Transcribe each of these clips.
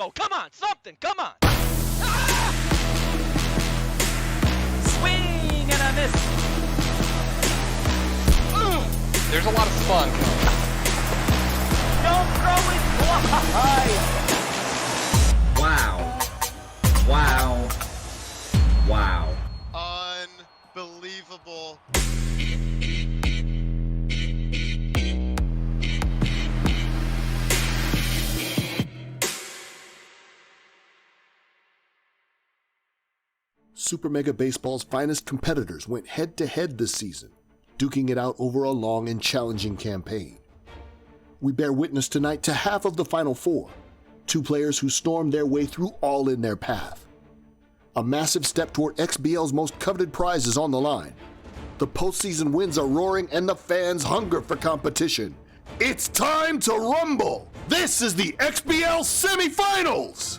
go. Come on, something. Come on. Swing and a miss. There's a lot of fun. Don't throw it wide. Wow. Wow. Wow. Unbelievable. Super Mega Baseball's finest competitors went head-to-head this season, duking it out over a long and challenging campaign. We bear witness tonight to half of the Final Four, two players who stormed their way through all in their path. A massive step toward XBL's most coveted prize is on the line. The postseason winds are roaring and the fans hunger for competition. It's time to rumble! This is the XBL semifinals!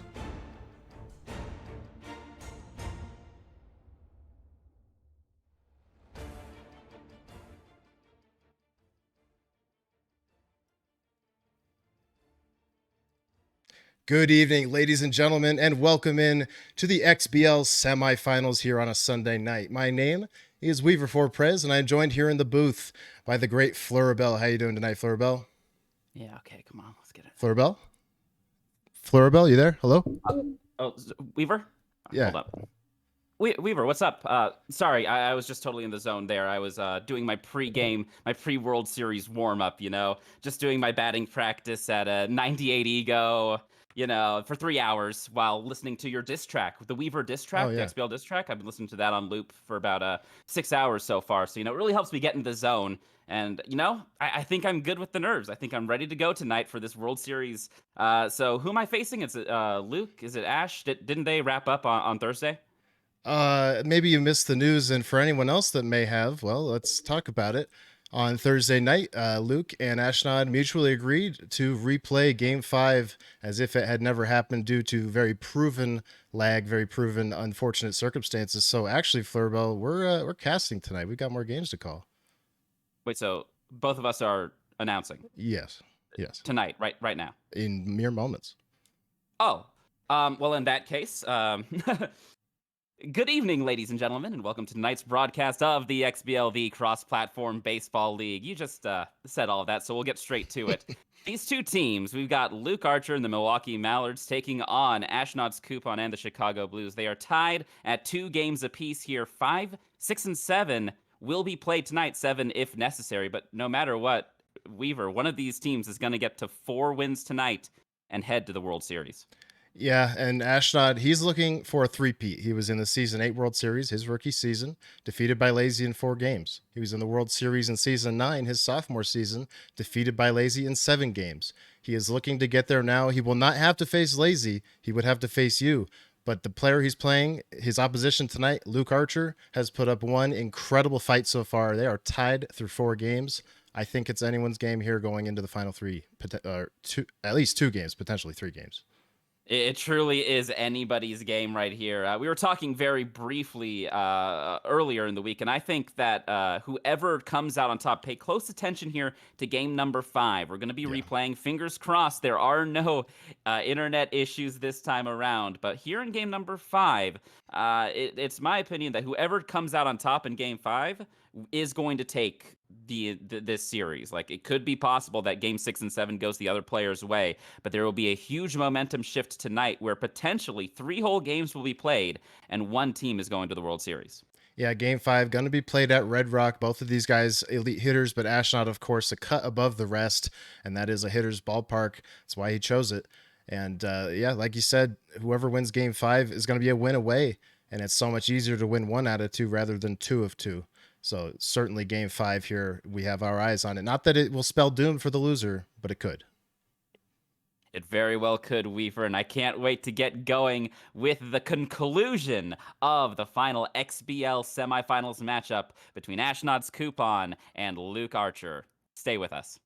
Good evening, ladies and gentlemen, and welcome in to the XBL semifinals here on a Sunday night. My name is Weaver Forprez, and I'm joined here in the booth by the great Flurabelle. How you doing tonight, Flurabelle? Yeah, okay, come on, let's get it. Flurabelle? Flurabelle, you there? Hello? Weaver? Yeah. Hold up. Weaver, what's up? Sorry, I was just totally in the zone there. I was doing my pre-game, my pre-World Series warm-up, just doing my batting practice at a 98 ego, for 3 hours while listening to your diss track, the Weaver diss track, the XBL diss track. I've been listening to that on loop for about 6 hours so far. So, it really helps me get in the zone. And, I think I'm good with the nerves. I think I'm ready to go tonight for this World Series. So who am I facing? Is it Luke? Is it Ash? Didn't they wrap up on Thursday? Maybe you missed the news, and for anyone else that may have, well, let's talk about it. On Thursday night, Luke and Ashnod mutually agreed to replay Game 5 as if it had never happened due to very proven lag, very proven unfortunate circumstances. So actually, Flurabelle, we're casting tonight. We've got more games to call. Wait, so both of us are announcing? Yes. Tonight, right now? In mere moments. Oh, well, in that case, good evening, ladies and gentlemen, and welcome to tonight's broadcast of the XBL, the Cross-Platform Baseball League. You just said all of that, so we'll get straight to it. These two teams, we've got Luke Archer and the Milwaukee Mallards taking on Ashnod's Coupon and the Chicago Blues. They are tied at 2 games apiece here. 5, 6, and 7 will be played tonight, 7 if necessary. But no matter what, Weaver, one of these teams is going to get to 4 wins tonight and head to the World Series. Yeah, and Ashnod, he's looking for a three-peat. He was in the Season 8 World Series, his rookie season, defeated by Lazy in 4 games. He was in the World Series in Season 9, his sophomore season, defeated by Lazy in 7 games. He is looking to get there now. He will not have to face Lazy. He would have to face you. But the player he's playing, his opposition tonight, Luke Archer, has put up one incredible fight so far. They are tied through 4 games. I think it's anyone's game here going into the final 3, at least 2 games, potentially 3 games. It truly is anybody's game right here. We were talking very briefly earlier in the week, and I think that whoever comes out on top, pay close attention here to game number 5. We're going to be replaying. Fingers crossed there are no internet issues this time around. But here in game number 5, it's my opinion that whoever comes out on top in game 5 is going to take this series. Like, it could be possible that game 6 and 7 goes the other player's way, but there will be a huge momentum shift tonight where potentially 3 whole games will be played and one team is going to the World Series. Yeah, game 5 going to be played at Red Rock. Both of these guys elite hitters, but Ashnod, of course, a cut above the rest, and that is a hitter's ballpark. That's why he chose it. And like you said, whoever wins game 5 is going to be a win away, and it's so much easier to win 1 out of 2 rather than 2 of 2. So certainly game 5 here, we have our eyes on it. Not that it will spell doom for the loser, but it could. It very well could, Weaver, and I can't wait to get going with the conclusion of the final XBL semifinals matchup between Ashnod's Coupon and Luke Archer. Stay with us.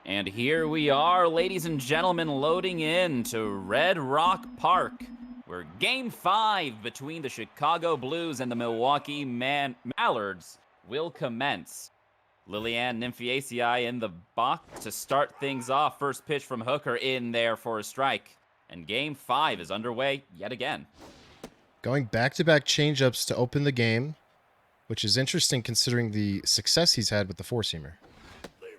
And here we are, ladies and gentlemen, loading in to Red Rock Park, where Game 5 between the Chicago Blues and the Milwaukee Mallards will commence. Lilian Nymphaceae in the box to start things off. First pitch from Hooker in there for a strike. And Game 5 is underway yet again. Going back-to-back changeups to open the game, which is interesting considering the success he's had with the four-seamer.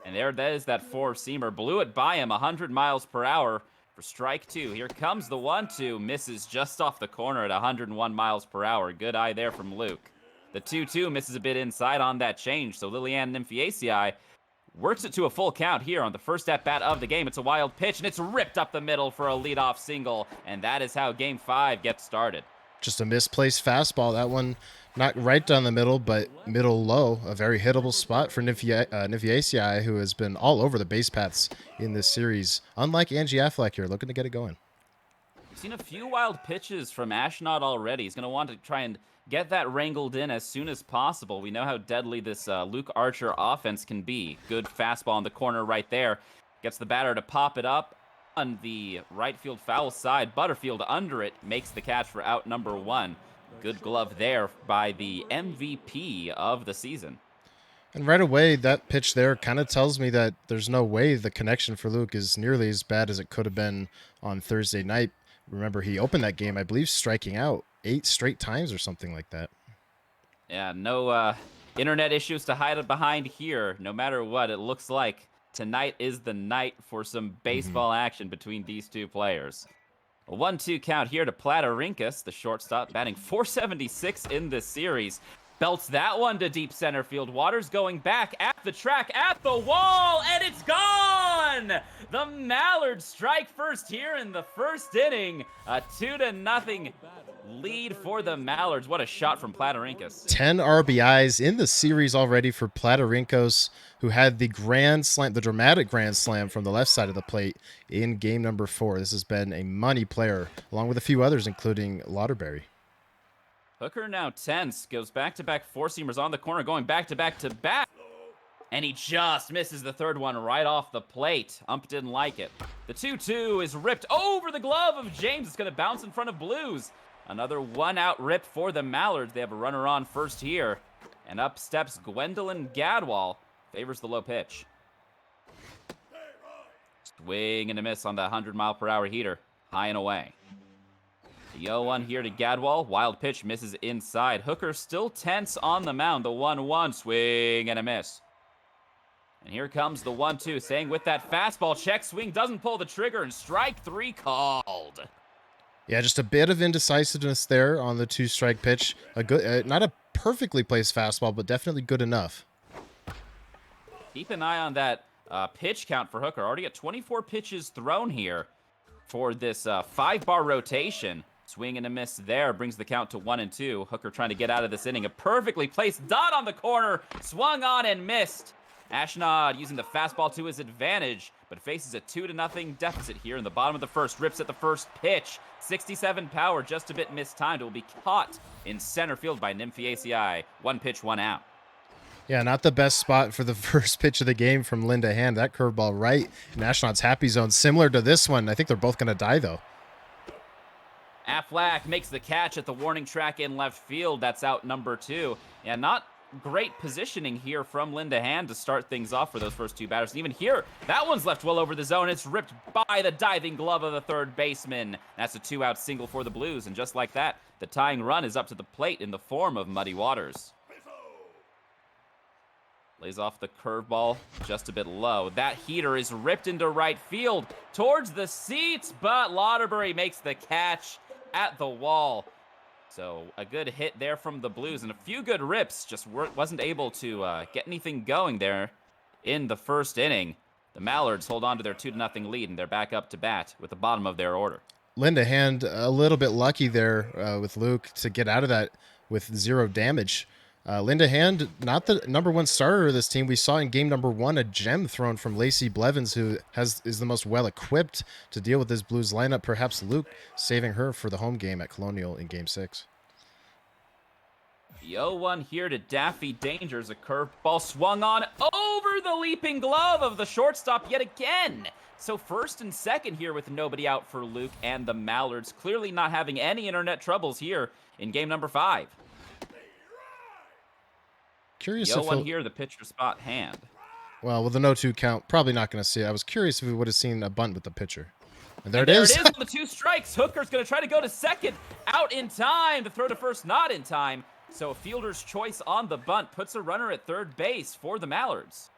And there that is that four-seamer. Blew it by him 100 miles per hour for strike two. Here comes the 1-2. Misses just off the corner at 101 miles per hour. Good eye there from Luke. The 2-2 misses a bit inside on that change. So Lilian Nymphaceae works it to a full count here on the first at-bat of the game. It's a wild pitch, and it's ripped up the middle for a leadoff single. And that is how Game 5 gets started. Just a misplaced fastball. That one not right down the middle, but middle low. A very hittable spot for Nymphaceae, who has been all over the base paths in this series. Unlike Angie Affleck here, looking to get it going. We've seen a few wild pitches from Ashnod already. He's going to want to try and get that wrangled in as soon as possible. We know how deadly this Luke Archer offense can be. Good fastball in the corner right there. Gets the batter to pop it up on the right field foul side. Butterfield under it makes the catch for out number one. Good glove there by the MVP of the season. And right away, that pitch there kind of tells me that there's no way the connection for Luke is nearly as bad as it could have been on Thursday night. Remember, he opened that game, I believe, striking out 8 straight times or something like that. Yeah, no internet issues to hide it behind here. No matter what, it looks like tonight is the night for some baseball action between these two players. A 1-2 count here to Platarinkas, the shortstop, batting .476 in this series. Belts that one to deep center field. Waters going back at the track, at the wall, and it's gone! The Mallards strike first here in the first inning. A 2-0 lead for the Mallards. What a shot from Platarinkas. 10 RBIs in the series already for Platarinkas, who had the grand slam, the dramatic grand slam from the left side of the plate in game number 4. This has been a money player, along with a few others, including Lauderberry. Hooker now tense, goes back-to-back four-seamers on the corner, going back-to-back-to-back. And he just misses the third one right off the plate. Ump didn't like it. The 2-2 is ripped over the glove of James. It's going to bounce in front of Blues. Another one-out rip for the Mallards. They have a runner on first here. And up steps Gwendolyn Gadwall. Favors the low pitch. Swing and a miss on the 100-mile-per-hour heater. High and away. The 0-1 here to Gadwall. Wild pitch misses inside. Hooker still tense on the mound. The 1-1 swing and a miss. And here comes the 1-2. Staying with that fastball. Check swing. Doesn't pull the trigger. And strike 3 called. Yeah, just a bit of indecisiveness there on the 2-strike pitch. A good, not a perfectly placed fastball, but definitely good enough. Keep an eye on that pitch count for Hooker. Already at 24 pitches thrown here for this 5-bar rotation. Swing and a miss there brings the count to 1-2. Hooker trying to get out of this inning. A perfectly placed dot on the corner. Swung on and missed. Ashnod using the fastball to his advantage, but faces a 2-0 deficit here in the bottom of the first. Rips at the first pitch. 67 power, just a bit mistimed. It will be caught in center field by Nymphiaceae. 1 pitch, 1 out. Yeah, not the best spot for the first pitch of the game from Linda Hand. That curveball right in Ashnod's happy zone, similar to this one. I think they're both going to die, though. Aflac makes the catch at the warning track in left field. That's out number 2. Yeah, not great positioning here from Linda Hand to start things off for those first 2 batters. And even here, that one's left well over the zone. It's ripped by the diving glove of the third baseman. That's a 2-out single for the Blues. And just like that, the tying run is up to the plate in the form of Muddy Waters. Lays off the curveball just a bit low. That heater is ripped into right field towards the seats, but Lauterbury makes the catch at the wall. So a good hit there from the Blues and a few good rips. Just wasn't able to get anything going there in the first inning. The Mallards hold on to their 2-0 lead, and they're back up to bat with the bottom of their order. Linda Hand a little bit lucky there with Luke to get out of that with 0 damage. Linda Hand, not the #1 starter of this team. We saw in game #1 a gem thrown from Lacey Blevins, who is the most well-equipped to deal with this Blues lineup. Perhaps Luke saving her for the home game at Colonial in game 6. The 0-1 here to Daffy Dangers. A curveball swung on over the leaping glove of the shortstop yet again. So first and second here with nobody out for Luke and the Mallards. Clearly not having any internet troubles here in game number 5. Curious The if 0-1 here, the pitcher spot Hand. Well, with the 0-2 count, probably not going to see it. I was curious if we would have seen a bunt with the pitcher. And there And it there is. it is on the 2 strikes. Hooker's going to try to go to second. Out in time. To throw to first, not in time. So a fielder's choice on the bunt puts a runner at third base for the Mallards.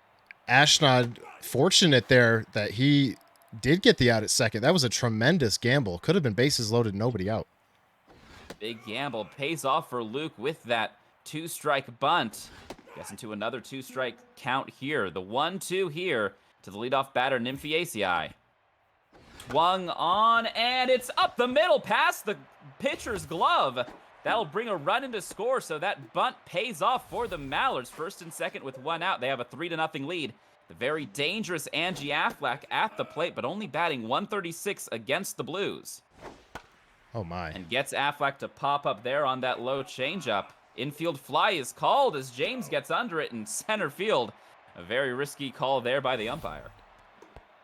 Ashnod, fortunate there that he did get the out at second. That was a tremendous gamble. Could have been bases loaded, nobody out. Big gamble pays off for Luke with that 2-strike bunt. Gets into another 2-strike count here. The 1-2 here to the leadoff batter, Nymphiaceae. Swung on, and it's up the middle past the pitcher's glove. That'll bring a run into score, so that bunt pays off for the Mallards. First and second with 1 out. They have a 3-0 lead. The very dangerous Angie Aflac at the plate, but only batting 136 against the Blues. Oh, my. And gets Aflac to pop up there on that low changeup. Infield fly is called as James gets under it in center field. A very risky call there by the umpire.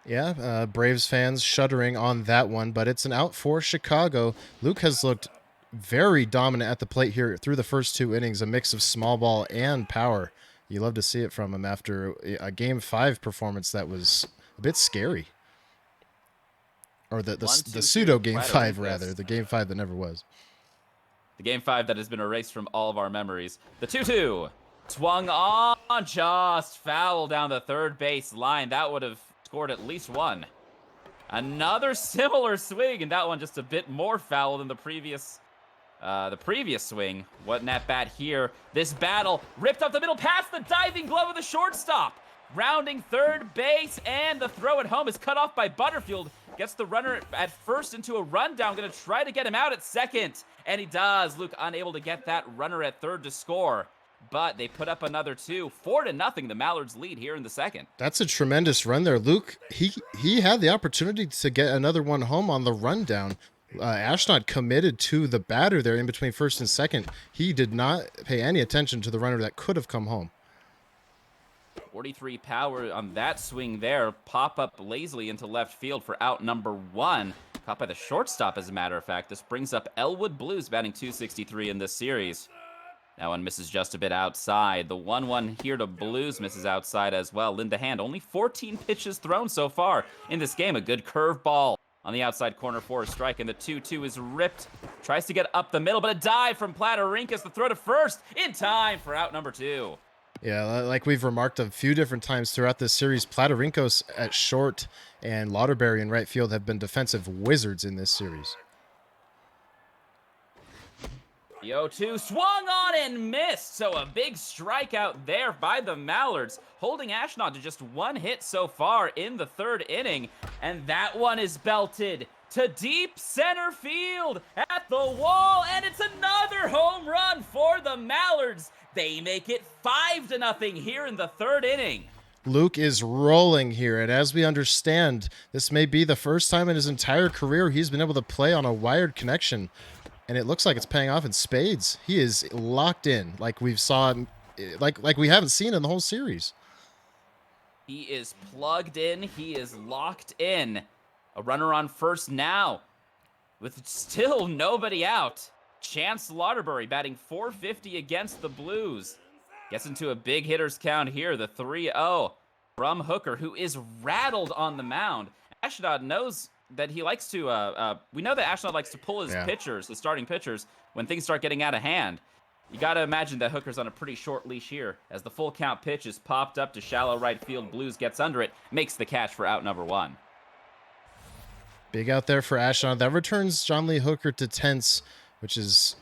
Yeah, Braves fans shuddering on that one, but it's an out for Chicago. Luke has looked very dominant at the plate here through the first 2 innings, a mix of small ball and power. You love to see it from him after a game 5 performance that was a bit scary. Or the pseudo game 5, rather. The game 5 that never was. The game 5 that has been erased from all of our memories. The 2-2. Swung on, just foul down the third base line. That would have scored at least 1. Another similar swing, and that one just a bit more foul than the previous swing. What an at-bat here. This battle ripped up the middle past the diving glove of the shortstop. Rounding third base, and the throw at home is cut off by Butterfield. Gets the runner at first into a rundown. Going to try to get him out at second. And he does. Luke unable to get that runner at third to score. But they put up another 2. 4-0. The Mallards lead here in the second. That's a tremendous run there. Luke, he had the opportunity to get another one home on the rundown. Ashnod committed to the batter there in between first and second. He did not pay any attention to the runner that could have come home. 43 power on that swing there. Pop up lazily into left field for out number 1. Caught by the shortstop, as a matter of fact. This brings up Elwood Blues batting 263 in this series. That one misses just a bit outside. The 1-1 here to Blues misses outside as well. Linda Hand, only 14 pitches thrown so far in this game. A good curveball on the outside corner for a strike, and the 2-2 is ripped. Tries to get up the middle, but a dive from Platerinkas. The throw to first in time for out number 2. Yeah, like we've remarked a few different times throughout this series, Platerinkas at short and Lauterbury in right field have been defensive wizards in this series. The 0-2 swung on and missed, so a big strikeout there by the Mallards, holding Ashnod to just one hit so far in the third inning, and that one is belted to deep center field at the wall, and it's another home run for the Mallards. They make it 5-0 here in the third inning. Luke is rolling here, and as we understand, this may be the first time in his entire career he's been able to play on a wired connection, and it looks like it's paying off in spades. He is locked in, like we've saw, like we haven't seen in the whole series. He is plugged in. He is locked in. A runner on first now, with still nobody out. Chance Lauderbury batting .450 against the Blues. Gets into a big hitters count here, the 3-0 from Hooker, who is rattled on the mound. Ashnod knows that he likes to, we know that Ashnod likes to pull his pitchers, his starting pitchers, when things start getting out of hand. You got to imagine that Hooker's on a pretty short leash here. As the full count pitch is popped up to shallow right field, Blues gets under it, makes the catch for out number 1. Big out there for Ashnod. That returns John Lee Hooker to tense, which is,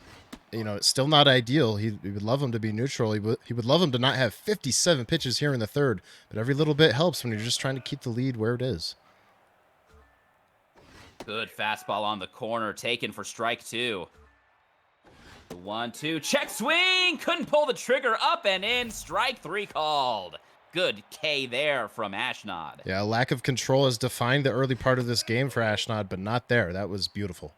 you know, it's still not ideal. He would love him to be neutral. He would love him to not have 57 pitches here in the third, but every little bit helps when you're just trying to keep the lead where it is. Good fastball on the corner, taken for strike 2. The 1-2, check swing, couldn't pull the trigger, up and in, strike 3 called. Good K there from Ashnod. Yeah, lack of control has defined the early part of this game for Ashnod, but not there. That was beautiful.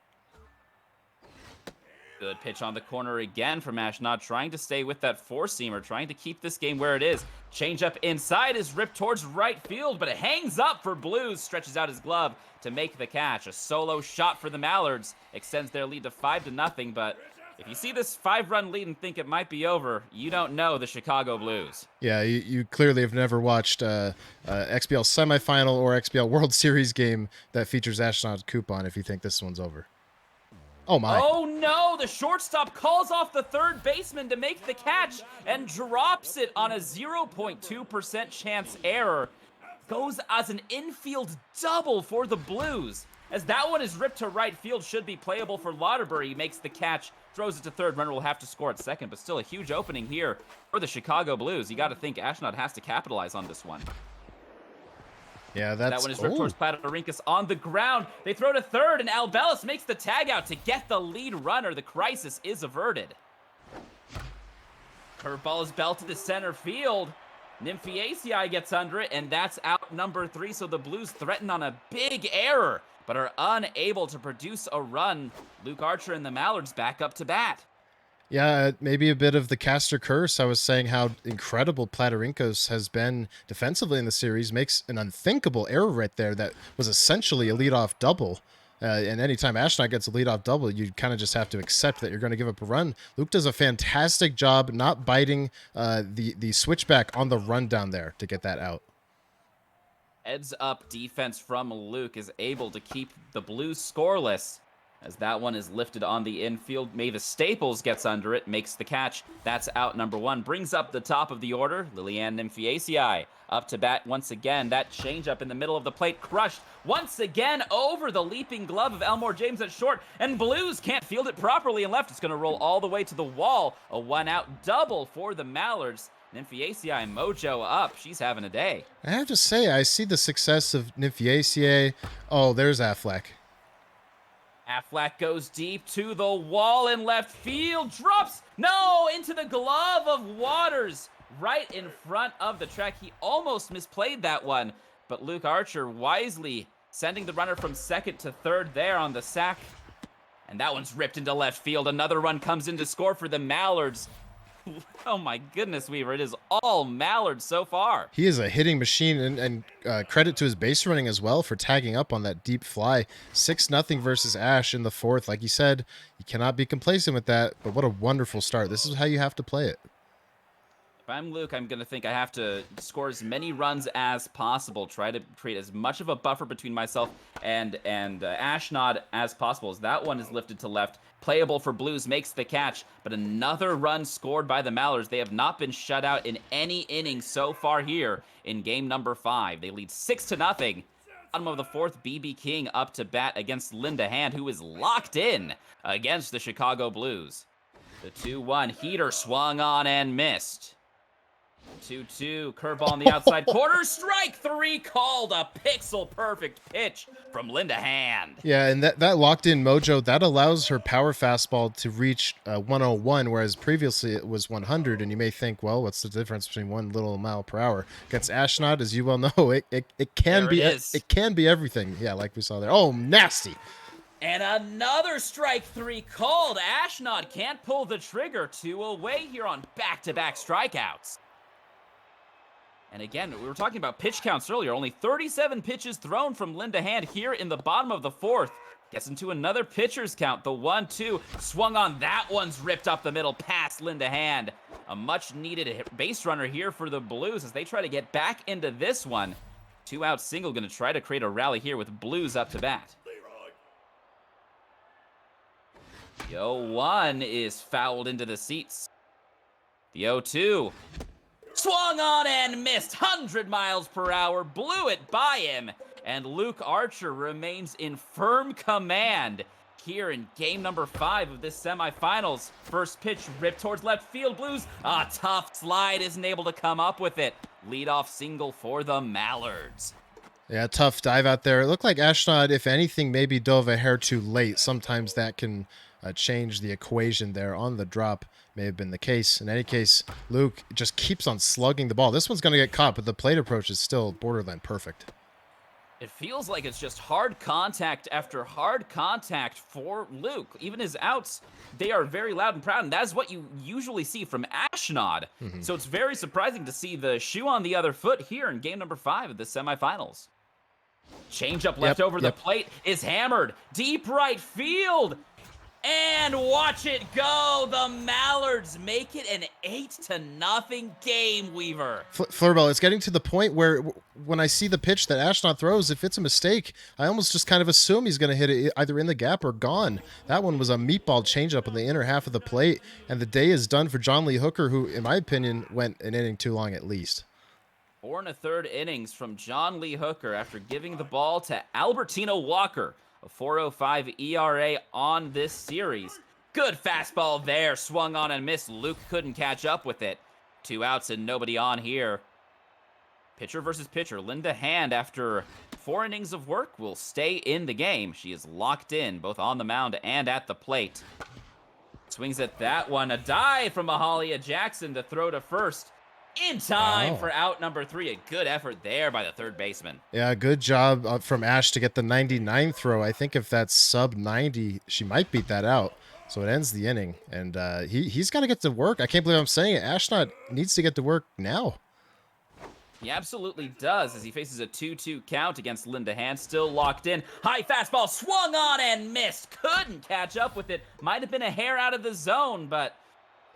Good pitch on the corner again from Ashnod, trying to stay with that four-seamer, trying to keep this game where it is. Changeup inside is ripped towards right field, but it hangs up for Blues, stretches out his glove to make the catch. A solo shot for the Mallards extends their lead to 5-0, but if you see this 5-run lead and think it might be over, you don't know the Chicago Blues. Yeah, you clearly have never watched XBL semifinal or XBL World Series game that features Ashnod Coupon if you think this one's over. Oh my. Oh no, the shortstop calls off the third baseman to make the catch and drops it on a 0.2% chance error. Goes as an infield double for the Blues. As that one is ripped to right field, should be playable for Lauderbury. He makes the catch, throws it to third. Runner will have to score at second, but still a huge opening here for the Chicago Blues. You got to think Ashnod has to capitalize on this one. Yeah, that one is ripped towards Platarinkis on the ground. They throw to third, and Albelis makes the tag out to get the lead runner. The crisis is averted. Curveball is belted to center field. Nymphiaceae gets under it, and that's out number 3. So the Blues threaten on a big error, but are unable to produce a run. Luke Archer and the Mallards back up to bat. Yeah, maybe a bit of the caster curse. I was saying how incredible Platarinkos has been defensively in the series. Makes an unthinkable error right there that was essentially a leadoff double. And anytime Ashnod gets a leadoff double, you kind of just have to accept that you're going to give up a run. Luke does a fantastic job not biting the switchback on the run down there to get that out. Heads up defense from Luke is able to keep the Blues scoreless. As that one is lifted on the infield, Mavis Staples gets under it, makes the catch. That's out number 1. Brings up the top of the order, Liliane Nymphiaceae. Up to bat once again. That changeup in the middle of the plate crushed once again over the leaping glove of Elmore James at short. And Blues can't field it properly and left. It's going to roll all the way to the wall. A 1-out double for the Mallards. Nymphiaceae mojo up. She's having a day. I have to say, I see the success of Nymphiaceae. Oh, there's Affleck. Affleck goes deep to the wall in left field, drops, no, into the glove of Waters, right in front of the track. He almost misplayed that one, but Luke Archer wisely sending the runner from second to third there on the sack. And that one's ripped into left field. Another run comes in to score for the Mallards. Oh my goodness, Weaver. It is all Mallard so far. He is a hitting machine, and credit to his base running as well for tagging up on that deep fly. 6-0 versus Ash in the fourth. Like you said, you cannot be complacent with that, but what a wonderful start. This is how you have to play it. If I'm Luke, I'm going to think I have to score as many runs as possible, try to create as much of a buffer between myself and Ashnod as possible. As that one is lifted to left, playable for Blues, makes the catch, but another run scored by the Mallards. They have not been shut out in any inning so far here in game number 5. They lead 6-0. Bottom of the fourth, BB King up to bat against Linda Hand, who is locked in against the Chicago Blues. The 2-1 heater swung on and missed. 2-2 curveball on the outside corner. Strike 3 called. A pixel perfect pitch from Linda Hand. Yeah, and that locked in mojo, that allows her power fastball to reach 101, whereas previously it was 100. And you may think, well, what's the difference between 1 little mile per hour? Against Ashnod, as you well know, it can There be it is. it can be everything. Yeah, like we saw there. Oh, nasty. And another strike 3 called. Ashnod can't pull the trigger. 2 away here on back-to-back strikeouts. And again, we were talking about pitch counts earlier. Only 37 pitches thrown from Linda Hand here in the bottom of the 4th. Gets into another pitcher's count. The 1-2 swung on. That one's ripped up the middle past Linda Hand. A much-needed base runner here for the Blues as they try to get back into this one. 2-out single, going to try to create a rally here with Blues up to bat. The 0-1 is fouled into the seats. The 0-2 swung on and missed. 100 miles per hour, blew it by him. And Luke Archer remains in firm command here in game number 5 of this semifinals. First pitch ripped towards left field. Blues, a tough slide, isn't able to come up with it. Leadoff single for the Mallards. Yeah, tough dive out there. It looked like Ashnod, if anything, maybe dove a hair too late. Sometimes that can change the equation there on the drop. May have been the case. In any case, Luke just keeps on slugging the ball. This one's going to get caught, but the plate approach is still borderline perfect. It feels like it's just hard contact after hard contact for Luke. Even his outs, they are very loud and proud, and that's what you usually see from Ashnod. So it's very surprising to see the shoe on the other foot here in game number 5 of the semifinals. Changeup left over the plate is hammered. Deep right field. And watch it go. The Mallards make it an 8-0 game, Weaver. Fleurball, it's getting to the point where when I see the pitch that Ashnod throws, if it's a mistake, I almost just kind of assume he's going to hit it either in the gap or gone. That one was a meatball changeup on the inner half of the plate, and the day is done for John Lee Hooker, who, in my opinion, went an inning too long at least. 4 1/3 innings from John Lee Hooker after giving the ball to Albertina Walker. A 4.05 ERA on this series. Good fastball there. Swung on and missed. Luke couldn't catch up with it. 2 outs and nobody on here. Pitcher versus pitcher. Linda Hand, after 4 innings of work, will stay in the game. She is locked in, both on the mound and at the plate. Swings at that one. A dive from Mahalia Jackson to throw to first. In time for out number 3. A good effort there by the third baseman. Yeah, good job from Ash to get the 99 throw. I think if that's sub 90, she might beat that out. So it ends the inning, and he's got to get to work. I can't believe I'm saying it. Ashnod needs to get to work now. He absolutely does as he faces a 2-2 count against Linda Hand. Still locked in. High fastball swung on and missed. Couldn't catch up with it. Might have been a hair out of the zone, but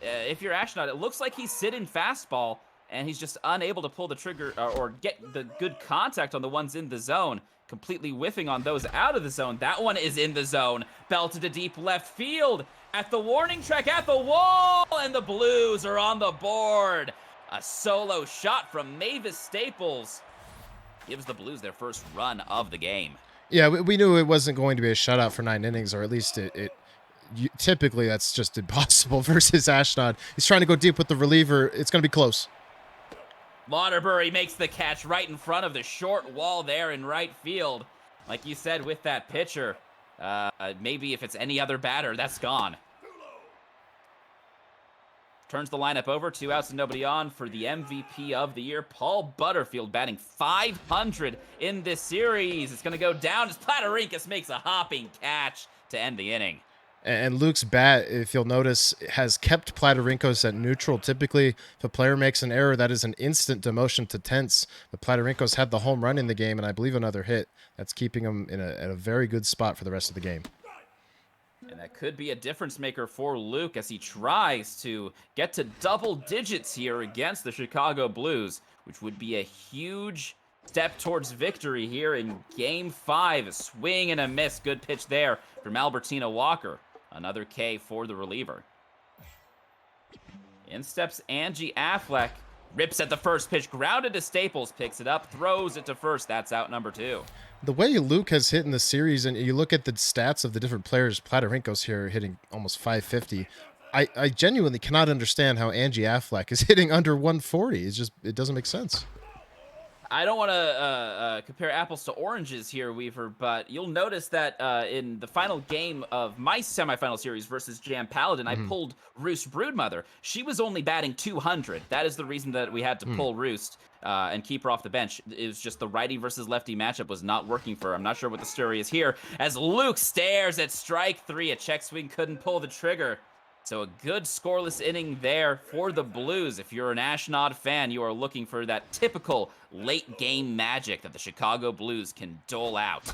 if you're Ashnod, it looks like he's sitting fastball, and he's just unable to pull the trigger or get the good contact on the ones in the zone, completely whiffing on those out of the zone. That one is in the zone. Belted to deep left field. At the warning track, at the wall, and the Blues are on the board. A solo shot from Mavis Staples gives the Blues their first run of the game. Yeah, we knew it wasn't going to be a shutout for 9 innings, or at least typically that's just impossible versus Ashnod. He's trying to go deep with the reliever. It's going to be close. Lauderbury makes the catch right in front of the short wall there in right field. Like you said with that pitcher, maybe if it's any other batter, that's gone. Turns the lineup over. 2 outs and nobody on for the MVP of the year, Paul Butterfield, batting .500 in this series. It's going to go down as Platarinkis makes a hopping catch to end the inning. And Luke's bat, if you'll notice, has kept Platarinkos at neutral. Typically, if a player makes an error, that is an instant demotion to tense. But Platarinkos had the home run in the game, and I believe another hit. That's keeping him in a very good spot for the rest of the game. And that could be a difference maker for Luke as he tries to get to double digits here against the Chicago Blues, which would be a huge step towards victory here in Game 5. A swing and a miss. Good pitch there from Albertina Walker. Another K for the reliever. In steps Angie Affleck. Rips at the first pitch. Grounded to Staples. Picks it up. Throws it to first. That's out number 2. The way Luke has hit in the series, and you look at the stats of the different players, Platarinkos here hitting almost 550. I genuinely cannot understand how Angie Affleck is hitting under 140. It doesn't make sense. I don't want to compare apples to oranges here, Weaver, but you'll notice that in the final game of my semifinal series versus Jam Paladin, I pulled Roost Broodmother. She was only batting 200. That is the reason that we had to pull Roost and keep her off the bench. It was just the righty versus lefty matchup was not working for her. I'm not sure what the story is here. As Luke stares at strike 3, a check swing couldn't pull the trigger. So a good scoreless inning there for the Blues. If you're an Ashnod fan, you are looking for that typical late game magic that the Chicago Blues can dole out.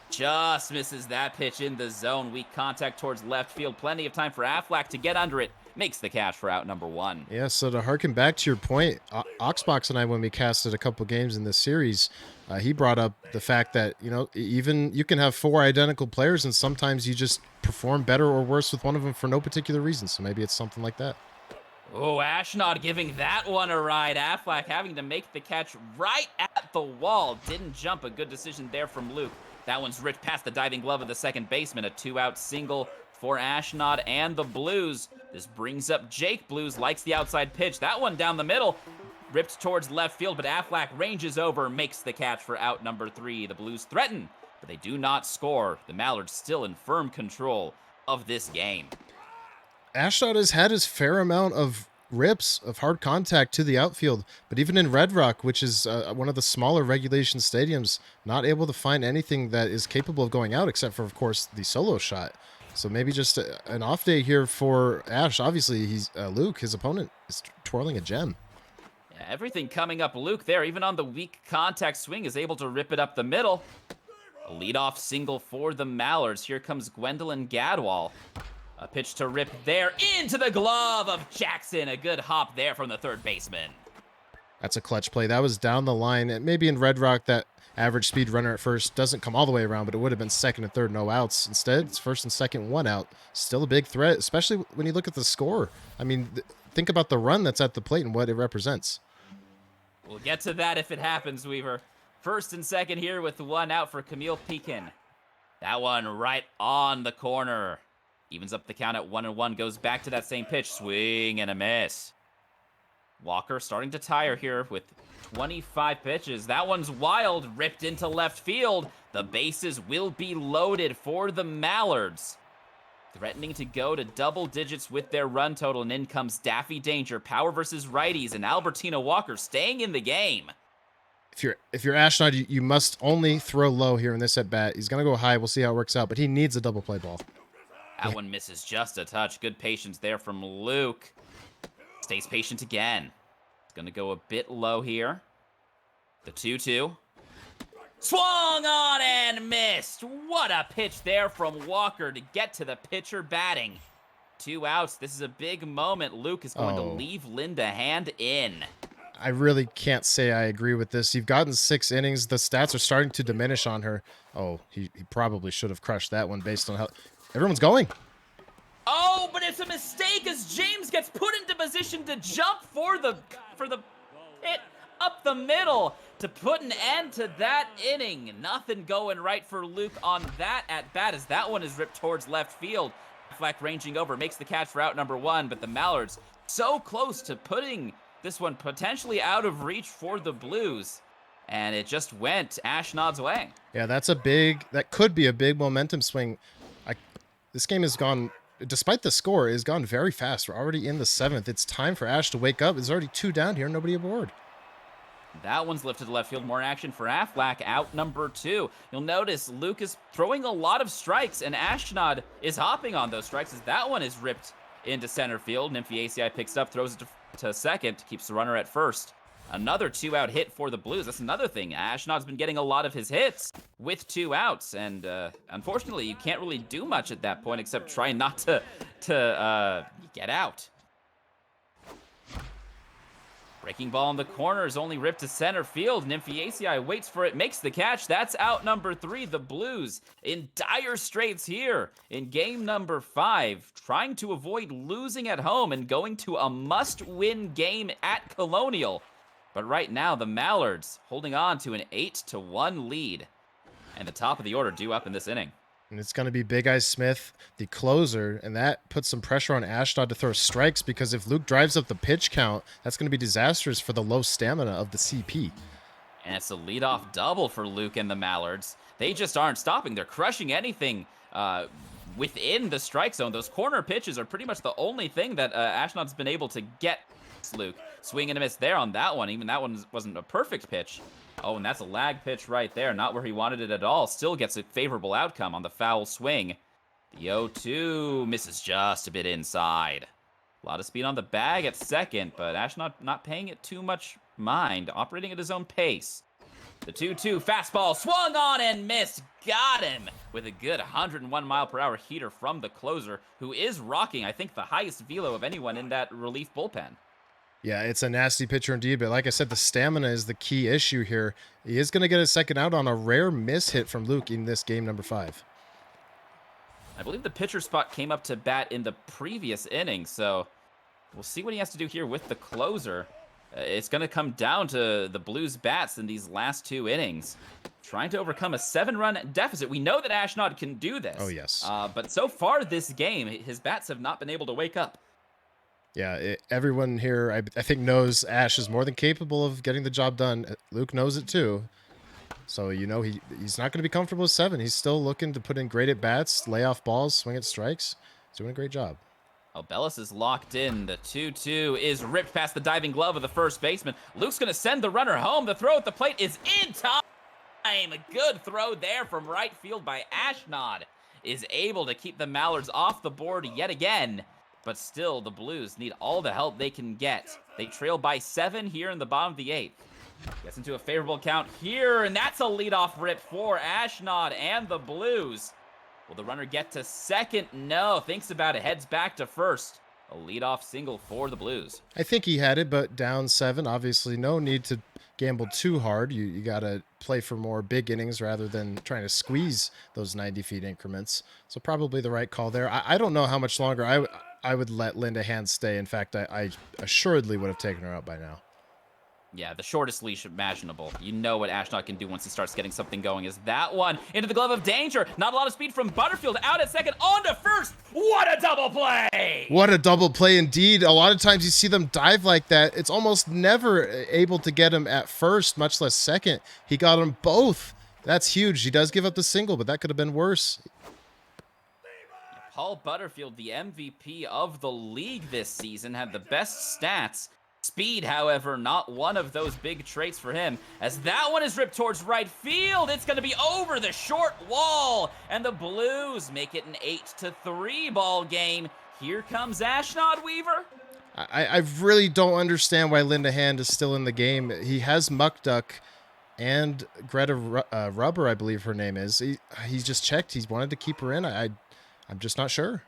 Just misses that pitch in the zone. Weak contact towards left field. Plenty of time for Affleck to get under it. Makes the catch for out number 1. Yeah, so to harken back to your point, Oxbox and I, when we casted a couple games in this series, he brought up the fact that, even you can have 4 identical players and sometimes you just perform better or worse with one of them for no particular reason. So maybe it's something like that. Oh, Ashnod giving that one a ride. Affleck having to make the catch right at the wall. Didn't jump. A good decision there from Luke. That one's ripped past the diving glove of the second baseman. A 2-out single for Ashnod and the Blues. This brings up Jake. Blues likes the outside pitch. That one down the middle. Ripped towards left field, but Affleck ranges over, makes the catch for out number 3. The Blues threaten, but they do not score. The Mallards still in firm control of this game. Ashnod has had his fair amount of rips of hard contact to the outfield, but even in Red Rock, which is one of the smaller regulation stadiums, not able to find anything that is capable of going out except for, of course, the solo shot. So maybe just an off day here for Ash. Obviously, he's Luke, his opponent, is twirling a gem. Yeah, everything coming up Luke there, even on the weak contact swing, is able to rip it up the middle. A leadoff single for the Mallards. Here comes Gwendolyn Gadwall. A pitch to rip there into the glove of Jackson. A good hop there from the third baseman. That's a clutch play. That was down the line. And maybe in Red Rock, that average speed runner at first doesn't come all the way around, but it would have been second and third, no outs. Instead, it's first and second, 1 out. Still a big threat, especially when you look at the score. I mean, think about the run that's at the plate and what it represents. We'll get to that if it happens, Weaver. First and second here with 1 out for Camille Pekin. That one right on the corner. Evens up the count at 1-1, goes back to that same pitch. Swing and a miss. Walker starting to tire here with 25 pitches. That one's wild, ripped into left field. The bases will be loaded for the Mallards. Threatening to go to double digits with their run total, and in comes Daffy Danger. Power versus righties, and Albertina Walker staying in the game. If you're Ashnod, you must only throw low here in this at bat. He's gonna go high. We'll see how it works out, but he needs a double play ball. That one misses just a touch. Good patience there from Luke. Stays patient again. It's going to go a bit low here. The 2-2. Swung on and missed. What a pitch there from Walker to get to the pitcher batting. 2 outs. This is a big moment. Luke is going to leave Linda Hand in. I really can't say I agree with this. You've gotten 6 innings. The stats are starting to diminish on her. Oh, he probably should have crushed that one based on how... Everyone's going. Oh, but it's a mistake as James gets put into position to jump for the hit up the middle to put an end to that inning. Nothing going right for Luke on that at bat as that one is ripped towards left field. Fleck ranging over, makes the catch for out number 1, but the Mallards so close to putting this one potentially out of reach for the Blues. And it just went Ashnod's way. Yeah, that could be a big momentum swing. This game has gone, despite the score, it has gone very fast. We're already in the 7th. It's time for Ash to wake up. There's already 2 down here, nobody aboard. That one's lifted to left field. More action for Affleck, out number 2. You'll notice Luke is throwing a lot of strikes, and Ashnod is hopping on those strikes as that one is ripped into center field. Nymphiaceae picks up, throws it to second, keeps the runner at first. Another 2-out hit for the Blues. That's another thing. Ashnod's been getting a lot of his hits with 2 outs, and unfortunately, you can't really do much at that point except try not to get out. Breaking ball in the corner is only ripped to center field. Nymphiaceae waits for it, makes the catch. That's out number 3. The Blues in dire straits here in game number 5, trying to avoid losing at home and going to a must-win game at Colonial. But right now, the Mallards holding on to an 8-1 lead. And the top of the order due up in this inning. And it's going to be Big Eye Smith, the closer, and that puts some pressure on Ashnod to throw strikes, because if Luke drives up the pitch count, that's going to be disastrous for the low stamina of the CP. And it's a leadoff double for Luke and the Mallards. They just aren't stopping. They're crushing anything within the strike zone. Those corner pitches are pretty much the only thing that Ashnod's been able to get Luke. Swing and a miss there on that one. Even that one wasn't a perfect pitch. Oh, and that's a lag pitch right there. Not where he wanted it at all. Still gets a favorable outcome on the foul swing. The 0-2 misses just a bit inside. A lot of speed on the bag at second, but Ashnod not paying it too much mind, operating at his own pace. The 2-2 fastball swung on and missed. Got him with a good 101-mile-per-hour heater from the closer, who is rocking, I think, the highest velo of anyone in that relief bullpen. Yeah, it's a nasty pitcher indeed, but like I said, the stamina is the key issue here. He is going to get a second out on a rare miss hit from Luke in this game number 5. I believe the pitcher spot came up to bat in the previous inning, so we'll see what he has to do here with the closer. It's going to come down to the Blues bats in these last 2 innings, trying to overcome a 7-run deficit. We know that Ashnod can do this. Oh, yes. But so far this game, his bats have not been able to wake up. Yeah, everyone here, I think, knows Ash is more than capable of getting the job done. Luke knows it too. So, you know, he's not going to be comfortable with 7. He's still looking to put in great at-bats, lay off balls, swing at strikes. He's doing a great job. Bellis is locked in. The 2-2 is ripped past the diving glove of the first baseman. Luke's going to send the runner home. The throw at the plate is in time. A good throw there from right field by Ashnod. Is able to keep the Mallards off the board yet again. But still, the Blues need all the help they can get. They trail by 7 here in the bottom of the 8th. Gets into a favorable count here, and that's a leadoff rip for Ashnod and the Blues. Will the runner get to second? No, thinks about it, heads back to first. A leadoff single for the Blues. I think he had it, but down 7, obviously no need to gamble too hard. You got to play for more big innings rather than trying to squeeze those 90 feet increments. So probably the right call there. I don't know how much longer I would let Linda Hand stay. In fact, I assuredly would have taken her out by now. Yeah, the shortest leash imaginable. You know what Ashnod can do once he starts getting something going. Is that one into the glove of danger. Not a lot of speed from Butterfield. Out at second, on to first. What a double play! What a double play indeed. A lot of times you see them dive like that. It's almost never able to get him at first, much less second. He got them both. That's huge. He does give up the single, but that could have been worse. Paul Butterfield, the MVP of the league this season, had the best stats. Speed, however, not one of those big traits for him. As that one is ripped towards right field, it's going to be over the short wall. And the Blues make it an 8-3 ball game. Here comes Ashnod, Weaver. I really don't understand why Linda Hand is still in the game. He has Muck Duck and Greta Rubber, I believe her name is. He's just checked. He's wanted to keep her in. I'm just not sure.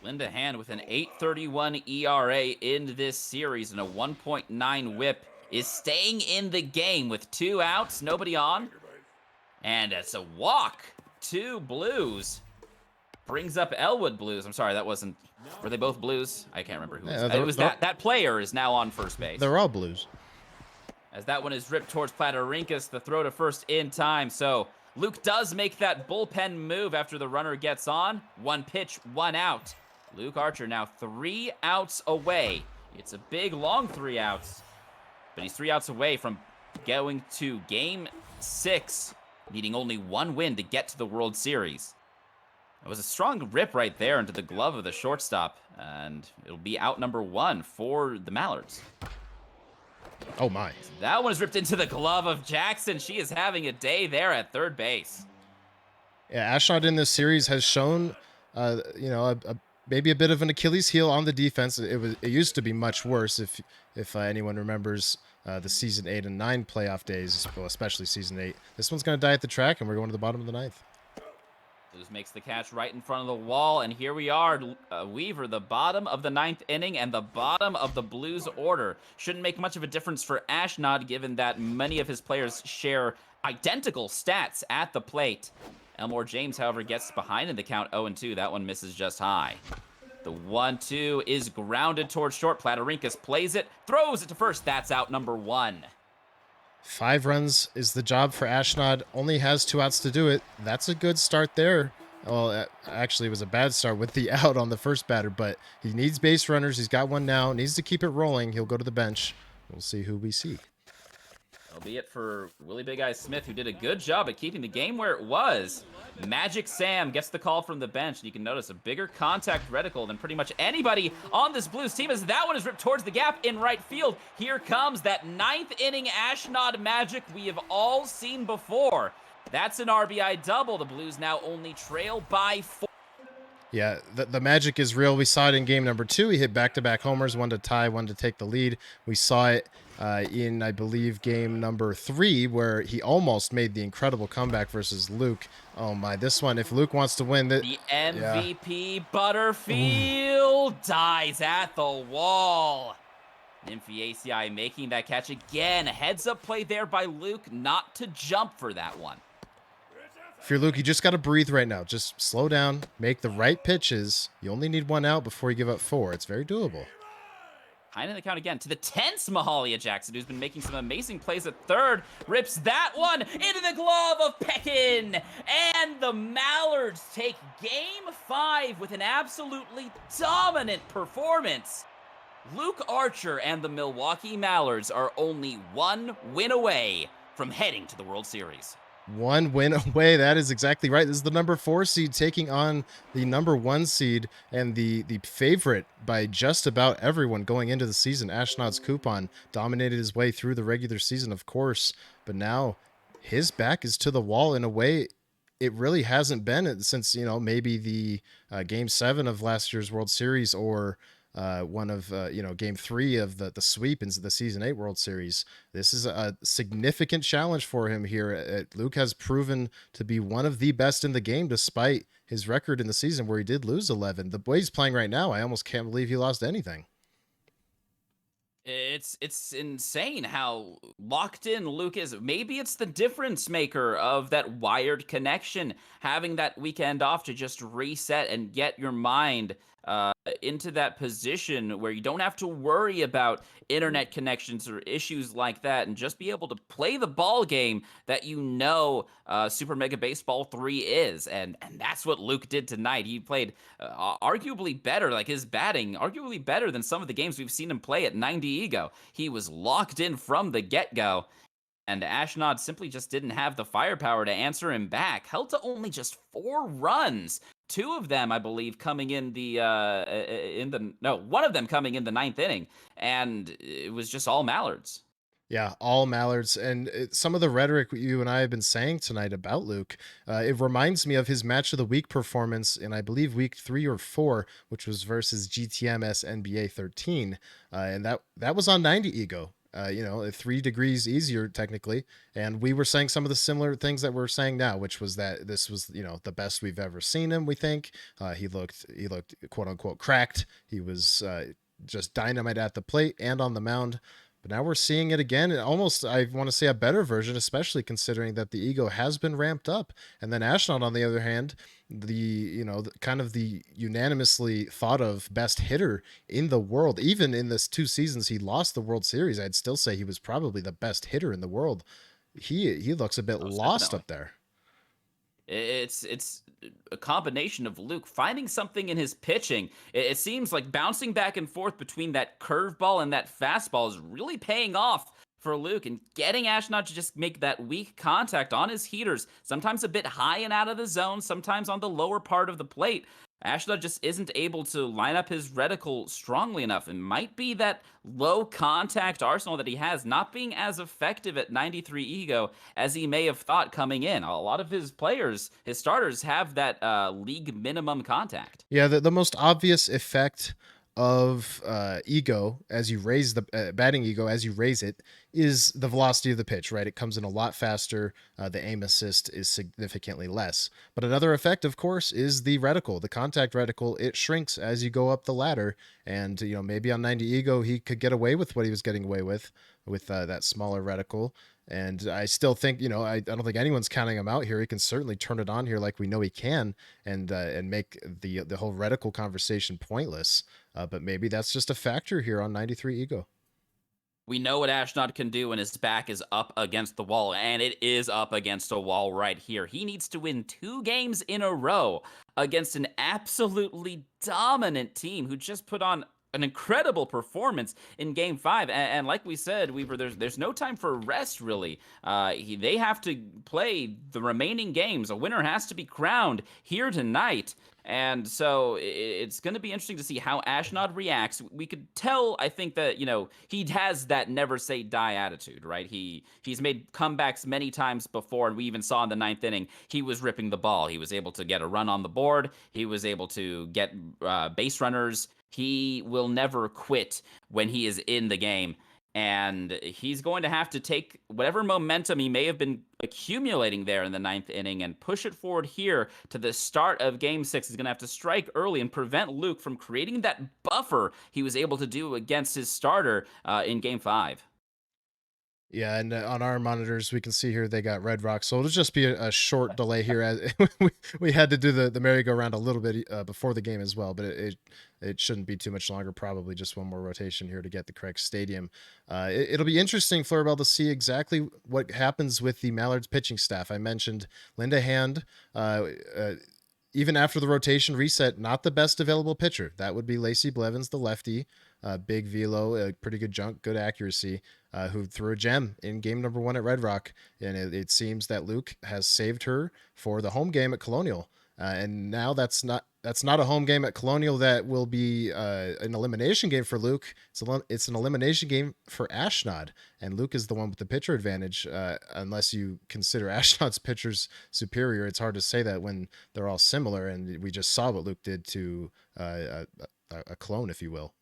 Linda Hand with an 8.31 ERA in this series and a 1.9 whip is staying in the game with 2 outs, nobody on. And it's a walk. 2 Blues. Brings up Elwood Blues. I'm sorry, that wasn't... Were they both Blues? I can't remember who was. It was that player is now on first base. They're all Blues. As that one is ripped towards Platerinkas, the throw to first in time. So Luke does make that bullpen move after the runner gets on. 1 pitch, 1 out. Luke Archer now 3 outs away. It's a big, long 3 outs. But he's 3 outs away from going to Game 6, needing only 1 win to get to the World Series. It was a strong rip right there into the glove of the shortstop, and it'll be out number 1 for the Mallards. Oh, my. That one is ripped into the glove of Jackson. She is having a day there at third base. Yeah, Ashnod in this series has shown, maybe a bit of an Achilles heel on the defense. It used to be much worse if anyone remembers the season 8 and 9 playoff days, well, especially season 8. This one's going to die at the track, and we're going to the bottom of the 9th. Blues makes the catch right in front of the wall, and here we are, Weaver, the bottom of the 9th inning and the bottom of the Blues order. Shouldn't make much of a difference for Ashnod, given that many of his players share identical stats at the plate. Elmore James, however, gets behind in the count 0-2. That one misses just high. The 1-2 is grounded towards short. Platerinkas plays it, throws it to first. That's out number 1. 5 runs is the job for Ashnod. Only has 2 outs to do it. That's a good start there. Well, actually, it was a bad start with the out on the first batter, but he needs base runners. He's got one now. Needs to keep it rolling. He'll go to the bench. We'll see who we see. That'll be it for Willie Big Eye Smith, who did a good job at keeping the game where it was. Magic Sam gets the call from the bench, and you can notice a bigger contact reticle than pretty much anybody on this Blues team, as that one is ripped towards the gap in right field. Here comes that 9th inning Ashnod magic we have all seen before. That's an RBI double. The Blues now only trail by 4. Yeah, the magic is real. We saw it in game number 2. He hit back-to-back homers, one to tie, one to take the lead. We saw it in, I believe, game number 3, where he almost made the incredible comeback versus Luke. Oh my, this one, if Luke wants to win... The MVP, Butterfield, dies at the wall. Nymphiaceae making that catch again. Heads-up play there by Luke, not to jump for that one. If you're Luke, you just got to breathe right now. Just slow down, make the right pitches. You only need 1 out before you give up 4. It's very doable. Behind in the count again to the tense Mahalia Jackson, who's been making some amazing plays at third. Rips that one into the glove of Peckin. And the Mallards take game 5 with an absolutely dominant performance. Luke Archer and the Milwaukee Mallards are only 1 win away from heading to the World Series. 1 win away. That is exactly right. This is the number 4 seed taking on the number 1 seed and the favorite by just about everyone going into the season. Ashnod's Coupon dominated his way through the regular season, of course, but now his back is to the wall in a way it really hasn't been since, maybe the game 7 of last year's World Series, or one of game 3 of the sweep into the season 8 World Series. This is a significant challenge for him here. Luke has proven to be one of the best in the game, despite his record in the season where he did lose 11. The way he's playing right now, I almost can't believe he lost anything. It's insane how locked in Luke is. Maybe it's the difference maker of that wired connection, having that weekend off to just reset and get your mind into that position where you don't have to worry about internet connections or issues like that, and just be able to play the ball game that Super Mega Baseball 3 is. And that's what Luke did tonight. He played arguably better, like his batting, arguably better than some of the games we've seen him play at 90 ego. He was locked in from the get-go. And Ashnod simply just didn't have the firepower to answer him back. Held to only just 4 runs. 2 of them, I believe, coming in one of them coming in the 9th inning. And it was just all Mallards. Yeah, all Mallards. And some of the rhetoric you and I have been saying tonight about Luke, it reminds me of his match of the week performance in, I believe, week 3 or 4, which was versus GTMS NBA 13. And that was on 90 ego. 3 degrees easier technically, and we were saying some of the similar things that we're saying now, which was that this was the best we've ever seen him. We think he looked quote unquote cracked. He was just dynamite at the plate and on the mound. But now we're seeing it again, and almost, I want to say, a better version, especially considering that the ego has been ramped up. And then Ashnod, on the other hand, the unanimously thought of best hitter in the world. Even in this 2 seasons he lost the World Series, I'd still say he was probably the best hitter in the world. He looks a bit lost up there. It's a combination of Luke finding something in his pitching. It seems like bouncing back and forth between that curveball and that fastball is really paying off for Luke, and getting Ashnod to just make that weak contact on his heaters, sometimes a bit high and out of the zone, sometimes on the lower part of the plate. Ashnod just isn't able to line up his reticle strongly enough. It might be that low contact arsenal that he has not being as effective at 93 ego as he may have thought coming in. A lot of his players, his starters, have that league minimum contact. Yeah, the most obvious effect of ego as you raise the batting ego, as you raise it, is the velocity of the pitch, right? It comes in a lot faster. The aim assist is significantly less. But another effect, of course, is the reticle, the contact reticle. It shrinks as you go up the ladder. And, maybe on 90 ego, he could get away with what he was getting away with that smaller reticle. And I still think, I don't think anyone's counting him out here. He can certainly turn it on here like we know he can, and make the whole reticle conversation pointless. But maybe that's just a factor here on 93 ego. We know what Ashnod can do when his back is up against the wall, and it is up against a wall right here. He needs to win 2 games in a row against an absolutely dominant team who just put on an incredible performance in Game 5. And like we said, Weaver, there's no time for rest, really. They have to play the remaining games. A winner has to be crowned here tonight. And so it's going to be interesting to see how Ashnod reacts. We could tell, I think, that, he has that never say die attitude, right? He's made comebacks many times before, and we even saw in the 9th inning, he was ripping the ball. He was able to get a run on the board. He was able to get base runners. He will never quit when he is in the game. And he's going to have to take whatever momentum he may have been accumulating there in the 9th inning and push it forward here to the start of Game 6. He's going to have to strike early and prevent Luke from creating that buffer he was able to do against his starter in Game 5. Yeah, and on our monitors, we can see here they got Red Rock. So it'll just be a short delay here. As we had to do the merry-go-round a little bit before the game as well, but it shouldn't be too much longer, probably just one more rotation here to get the correct stadium. It'll be interesting, Florbell, to see exactly what happens with the Mallards pitching staff. I mentioned Linda Hand, even after the rotation reset, not the best available pitcher. That would be Lacey Blevins, the lefty. Big velo, pretty good junk, good accuracy, who threw a gem in game number 1 at Red Rock. And it seems that Luke has saved her for the home game at Colonial. And now that's not a home game at Colonial that will be an elimination game for Luke. It's an elimination game for Ashnod, and Luke is the one with the pitcher advantage. Unless you consider Ashnod's pitchers superior, it's hard to say that when they're all similar. And we just saw what Luke did to a clone, if you will.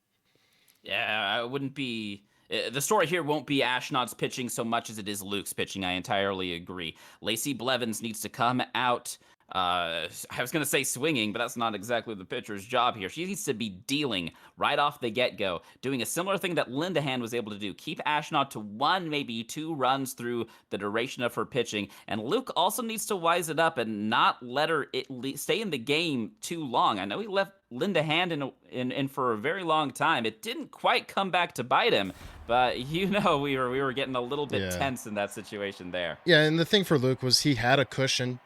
Yeah, it wouldn't be. The story here won't be Ashnod's pitching so much as it is Luke's pitching. I entirely agree. Lacey Blevins needs to come out. I was going to say swinging, but that's not exactly the pitcher's job here. She needs to be dealing right off the get-go, doing a similar thing that Linda Hand was able to do. Keep Ashnod to 1, maybe 2 runs through the duration of her pitching. And Luke also needs to wise it up and not let her stay in the game too long. I know he left Linda Hand in for a very long time. It didn't quite come back to bite him, but we were getting a little bit tense in that situation there. Yeah, and the thing for Luke was he had a cushion.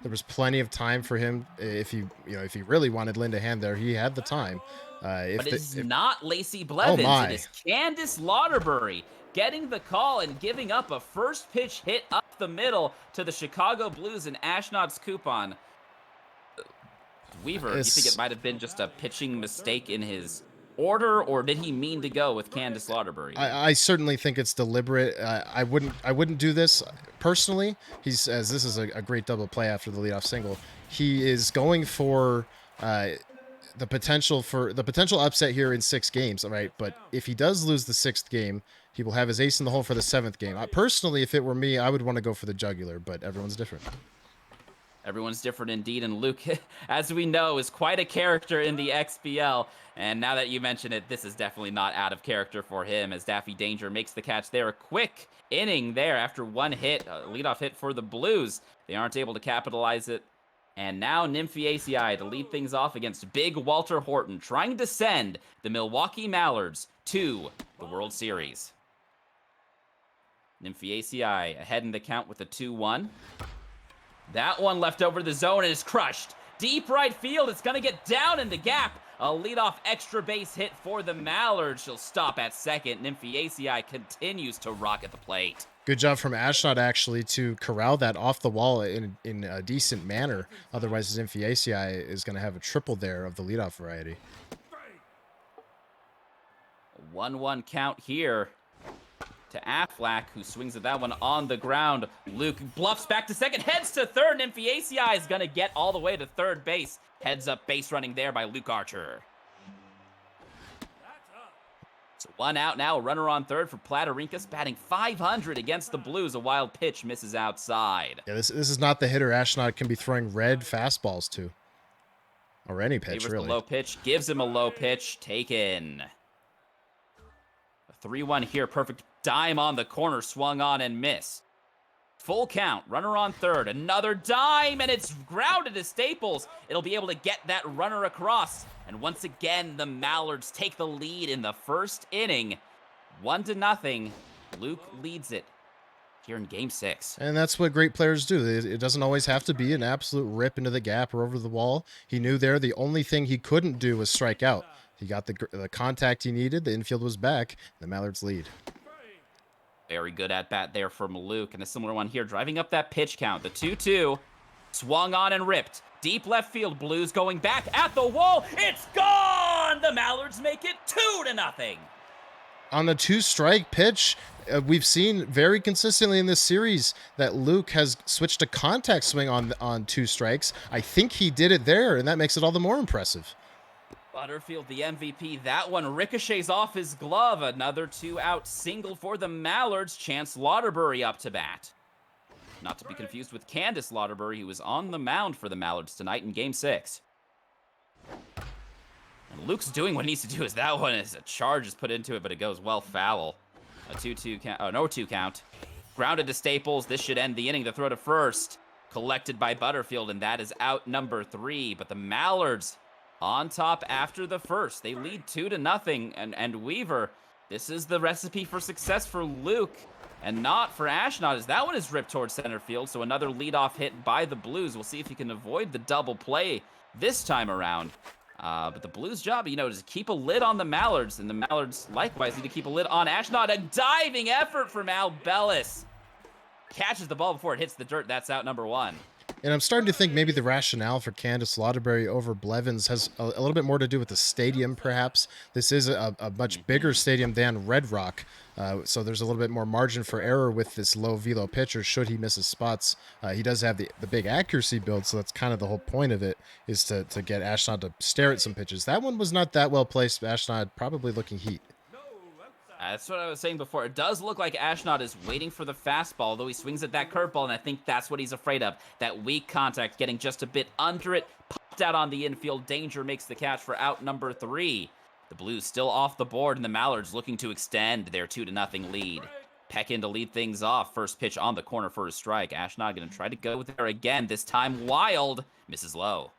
There was plenty of time for him if he really wanted Linda Hand there. He had the time. But it's not Lacey Blevins. Oh, it is Candice Lauderbury getting the call and giving up a first pitch hit up the middle to the Chicago Blues and Ashnod's coupon. Weaver, do you think it might have been just a pitching mistake in his order, or did he mean to go with Candice Lauderbury? I certainly think it's deliberate. I wouldn't do this personally. This is a great double play after the leadoff single. He is going for the potential upset here in 6 games, all right? But if he does lose the 6th game, he will have his ace in the hole for the 7th game. Personally, if it were me, I would want to go for the jugular, but everyone's different. Everyone's different indeed, and Luke, as we know, is quite a character in the XBL. And now that you mention it, this is definitely not out of character for him, as Daffy Danger makes the catch there. A quick inning there after 1 hit, a leadoff hit for the Blues. They aren't able to capitalize it. And now Nymphiaceae to lead things off against Big Walter Horton, trying to send the Milwaukee Mallards to the World Series. Nymphiaceae ahead in the count with a 2-1. That one left over the zone and is crushed. Deep right field, it's going to get down in the gap. A leadoff extra base hit for the Mallards. She'll stop at second. Nymphiaceae continues to rock at the plate. Good job from Ashnod, actually, to corral that off the wall in a decent manner. Otherwise, Nymphiaceae is going to have a triple there of the leadoff variety. A 1-1 count here to Aflac, who swings at that one on the ground. Luke bluffs back to second, heads to third. Nymphiaceae is going to get all the way to third base. Heads up base running there by Luke Archer. So 1 out now, a runner on third for Platarincas, batting 500 against the Blues. A wild pitch misses outside. Yeah, this is not the hitter Ashnod can be throwing red fastballs to. Or any pitch, Favors really. the low pitch, gives him a low pitch, taken. A 3-1 here, perfect dime on the corner, swung on and missed. Full count, runner on third, another dime, and it's grounded to Staples. It'll be able to get that runner across. And once again, the Mallards take the lead in the first inning. 1-0. Luke leads it here in game 6. And that's what great players do. It doesn't always have to be an absolute rip into the gap or over the wall. He knew there the only thing he couldn't do was strike out. He got the contact he needed. The infield was back. The Mallards lead. Very good at bat there from Luke, and a similar one here, driving up that pitch count. The 2-2 swung on and ripped. Deep left field, Blues going back at the wall. It's gone! The Mallards make it 2-0. On a 2-strike pitch, we've seen very consistently in this series that Luke has switched to contact swing on 2 strikes. I think he did it there, and that makes it all the more impressive. Butterfield, the MVP. That one ricochets off his glove. Another 2-out single for the Mallards. Chance Lauterbury up to bat. Not to be confused with Candace Lauterbury, who was on the mound for the Mallards tonight in game 6. And Luke's doing what he needs to do, as that one is a charge is put into it, but it goes well foul. A 2-2 count. Oh, no 2 count. Grounded to Staples. This should end the inning. The throw to first. Collected by Butterfield, and that is out number 3. But the Mallards on top after the first. They lead 2-0. And Weaver, this is the recipe for success for Luke and not for Ashnod, as that one is ripped towards center field. So another leadoff hit by the Blues. We'll see if he can avoid the double play this time around. But the Blues' job, is to keep a lid on the Mallards, and the Mallards likewise need to keep a lid on Ashnod. A diving effort from Al Bellis. Catches the ball before it hits the dirt. That's out number 1. And I'm starting to think maybe the rationale for Candace Lauterbury over Blevins has a little bit more to do with the stadium, perhaps. This is a much bigger stadium than Red Rock, so there's a little bit more margin for error with this low velo pitcher should he miss his spots. He does have the big accuracy build, so that's kind of the whole point of it, is to get Ashnod to stare at some pitches. That one was not that well placed. Ashnod probably looking heat. That's what I was saying before. It does look like Ashnod is waiting for the fastball, though he swings at that curveball, and I think that's what he's afraid of. That weak contact, getting just a bit under it, popped out on the infield. Danger makes the catch for out number 3. The Blues still off the board, and the Mallards looking to extend their 2-0 lead. Peck in to lead things off. First pitch on the corner for a strike. Ashnod going to try to go there again. This time wild. Misses low.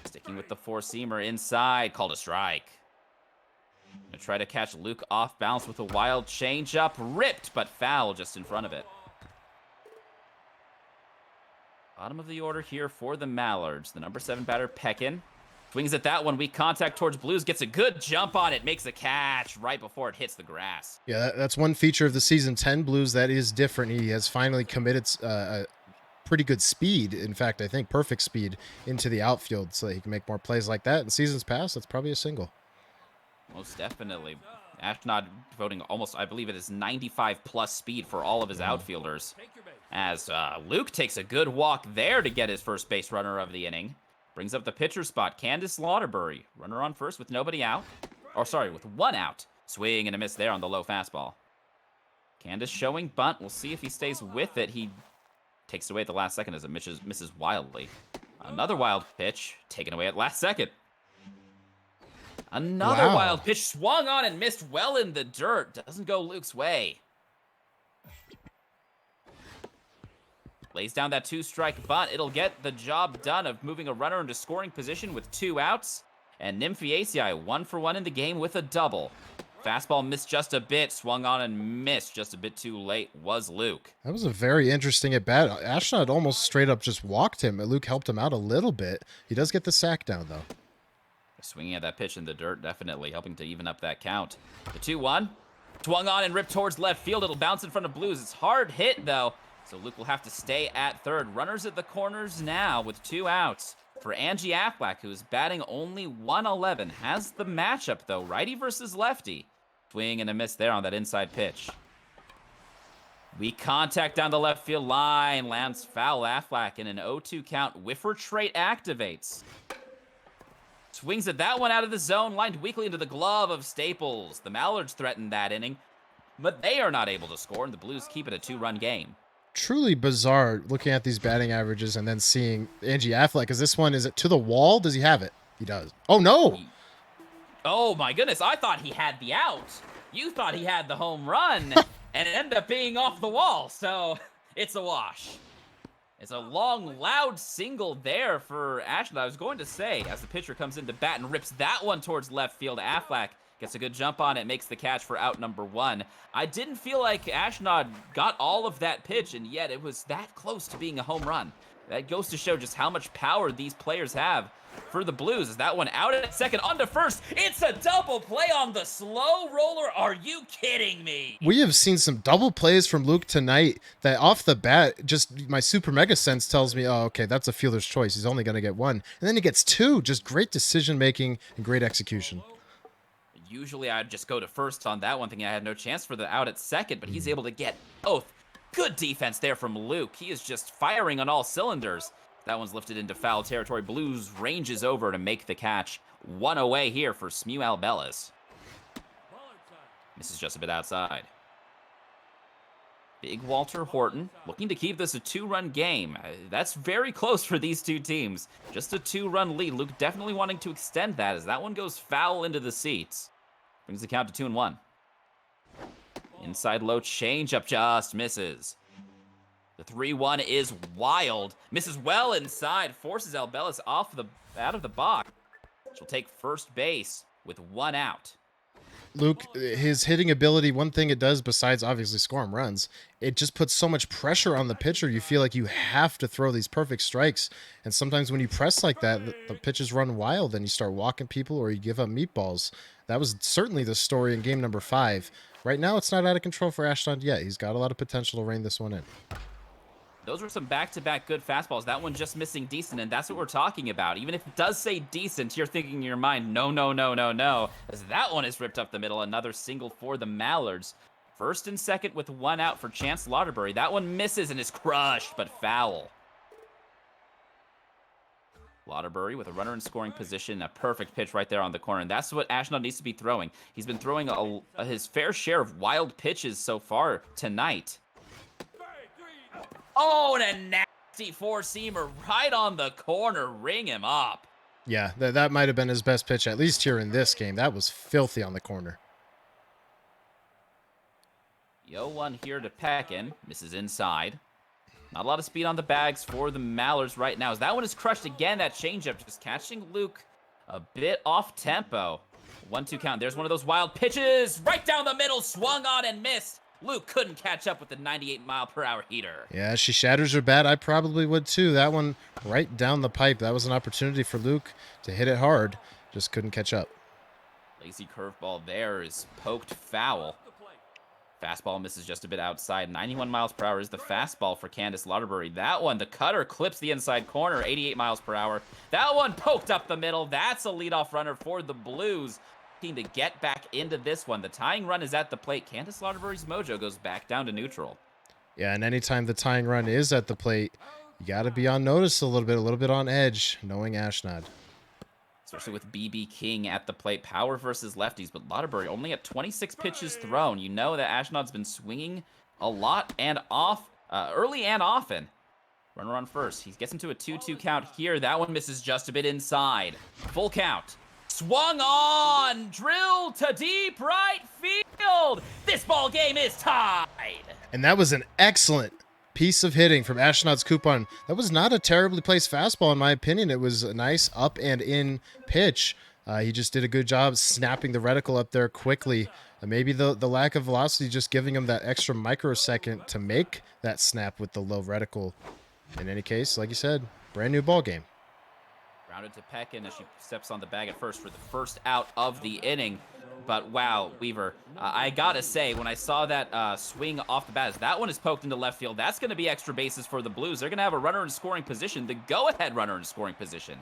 Sticking with the 4-seamer inside. Called a strike. Gonna try to catch Luke off balance with a wild changeup. Ripped, but foul just in front of it. Bottom of the order here for the Mallards. The number 7 batter, Peckin. Swings at that one. Weak contact towards Blues. Gets a good jump on it. Makes a catch right before it hits the grass. Yeah, that's one feature of the season 10 Blues that is different. He has finally committed pretty good speed. In fact, I think perfect speed into the outfield so that he can make more plays like that. In seasons past, that's probably a single. Most definitely. Ashnod devoting almost, I believe it is 95+ speed for all of his outfielders. As Luke takes a good walk there to get his first base runner of the inning. Brings up the pitcher spot. Candace Lauterbury. Runner on first with nobody out. Or sorry, with 1 out. Swing and a miss there on the low fastball. Candace showing bunt. We'll see if he stays with it. He takes it away at the last second as it misses wildly. Another wild pitch. Taken away at last second. Another wild pitch swung on and missed well in the dirt. Doesn't go Luke's way. Lays down that 2-strike bunt. It'll get the job done of moving a runner into scoring position with 2 outs. And Nymphiaceae 1 for 1 in the game with a double. Fastball missed just a bit. Swung on and missed just a bit too late was Luke. That was a very interesting at bat. Ashnod almost straight up just walked him. Luke helped him out a little bit. He does get the sack down, though. Swinging at that pitch in the dirt, definitely helping to even up that count. The 2-1. Swung on and ripped towards left field. It'll bounce in front of Blues. It's hard hit, though. So Luke will have to stay at third. Runners at the corners now with 2 outs. For Angie Affleck, who is batting only 111. Has the matchup, though. Righty versus lefty. Swing and a miss there on that inside pitch. Weak contact down the left field line. Lands foul. Affleck in an 0-2 count. Whiffer trait activates. Swings at that one out of the zone, lined weakly into the glove of Staples. The Mallards threatened that inning, but they are not able to score, and the Blues keep it a 2-run game. Truly bizarre looking at these batting averages and then seeing Angie Affleck, because this one, is it to the wall? Does he have it? He does. Oh, no! Oh, my goodness. I thought he had the out. You thought he had the home run, and it ended up being off the wall, so it's a wash. It's a long, loud single there for Ashnod. I was going to say, as the pitcher comes in to bat and rips that one towards left field, Affleck Gets a good jump on it, makes the catch for out number 1. I didn't feel like Ashnod got all of that pitch, and yet it was that close to being a home run. That goes to show just how much power these players have. For the Blues, is that one out at second, on to first. It's a double play on the slow roller. Are you kidding me? We have seen some double plays from Luke tonight that off the bat, just my super mega sense tells me, oh, okay, that's a fielder's choice. He's only going to get 1. And then he gets 2. Just great decision making and great execution. Usually I'd just go to first on that one, thinking I had no chance for the out at second, but he's able to get both. Good defense there from Luke. He is just firing on all cylinders. That one's lifted into foul territory. Blues ranges over to make the catch. 1 away here for Smuel Bellis. Misses just a bit outside. Big Walter Horton looking to keep this a 2-run game. That's very close for these two teams. Just a 2-run lead. Luke definitely wanting to extend that as that one goes foul into the seats. Brings the count to 2-1. Inside low changeup just misses. The 3-1 is wild. Misses well inside. Forces Elbelis out of the box. She'll take first base with 1 out. Luke, his hitting ability, one thing it does besides obviously scoring runs, it just puts so much pressure on the pitcher. You feel like you have to throw these perfect strikes. And sometimes when you press like that, the pitches run wild and you start walking people or you give up meatballs. That was certainly the story in game number 5. Right now, it's not out of control for Ashnod yet. He's got a lot of potential to rein this one in. Those were some back-to-back good fastballs. That one just missing decent, and that's what we're talking about. Even if it does say decent, you're thinking in your mind, no, no, no, no, no. As that one is ripped up the middle. Another single for the Mallards. First and second with 1 out for Chance Lauderbury. That one misses and is crushed, but foul. Lauderbury with a runner in scoring position. A perfect pitch right there on the corner, and that's what Ashnod needs to be throwing. He's been throwing his fair share of wild pitches so far tonight. Oh, and a nasty 4-seamer right on the corner. Ring him up. Yeah, that might have been his best pitch, at least here in this game. That was filthy on the corner. Yo, 1 here to Peckin. Misses inside. Not a lot of speed on the bags for the Mallards right now. As that one is crushed again, that changeup just catching Luke a bit off tempo. 1-2 count. There's one of those wild pitches. Right down the middle, swung on and missed. Luke couldn't catch up with the 98-mile-per-hour heater. Yeah, she shatters her bat. I probably would too. That one right down the pipe. That was an opportunity for Luke to hit it hard. Just couldn't catch up. Lazy curveball there is poked foul. Fastball misses just a bit outside. 91 miles per hour is the fastball for Candace Lauderbury. That one, the cutter clips the inside corner, 88 miles per hour. That one poked up the middle. That's a leadoff runner for the Blues. To get back into this one. The tying run is at the plate. Candace Lauderbury's mojo goes back down to neutral. Yeah, and anytime the tying run is at the plate, you got to be on notice a little bit on edge, knowing Ashnod. Especially with BB King at the plate. Power versus lefties, but Lauderbury only at 26 pitches thrown. You know that Ashnod's been swinging a lot and off, early and often. Runner on first. He gets into a 2-2 count here. That one misses just a bit inside. Full count. Swung on, drilled to deep right field. This ball game is tied. And that was an excellent piece of hitting from Ashnod's coupon. That was not a terribly placed fastball, in my opinion. It was a nice up and in pitch. He just did a good job snapping the reticle up there quickly. Maybe the lack of velocity just giving him that extra microsecond to make that snap with the low reticle. In any case, like you said, brand new ball game. Rounded to Peckin as she steps on the bag at first for the first out of the inning. But wow, Weaver, I gotta say, when I saw that swing off the bat, that one is poked into left field. That's going to be extra bases for the Blues. They're going to have a runner in scoring position, the go-ahead runner in scoring position.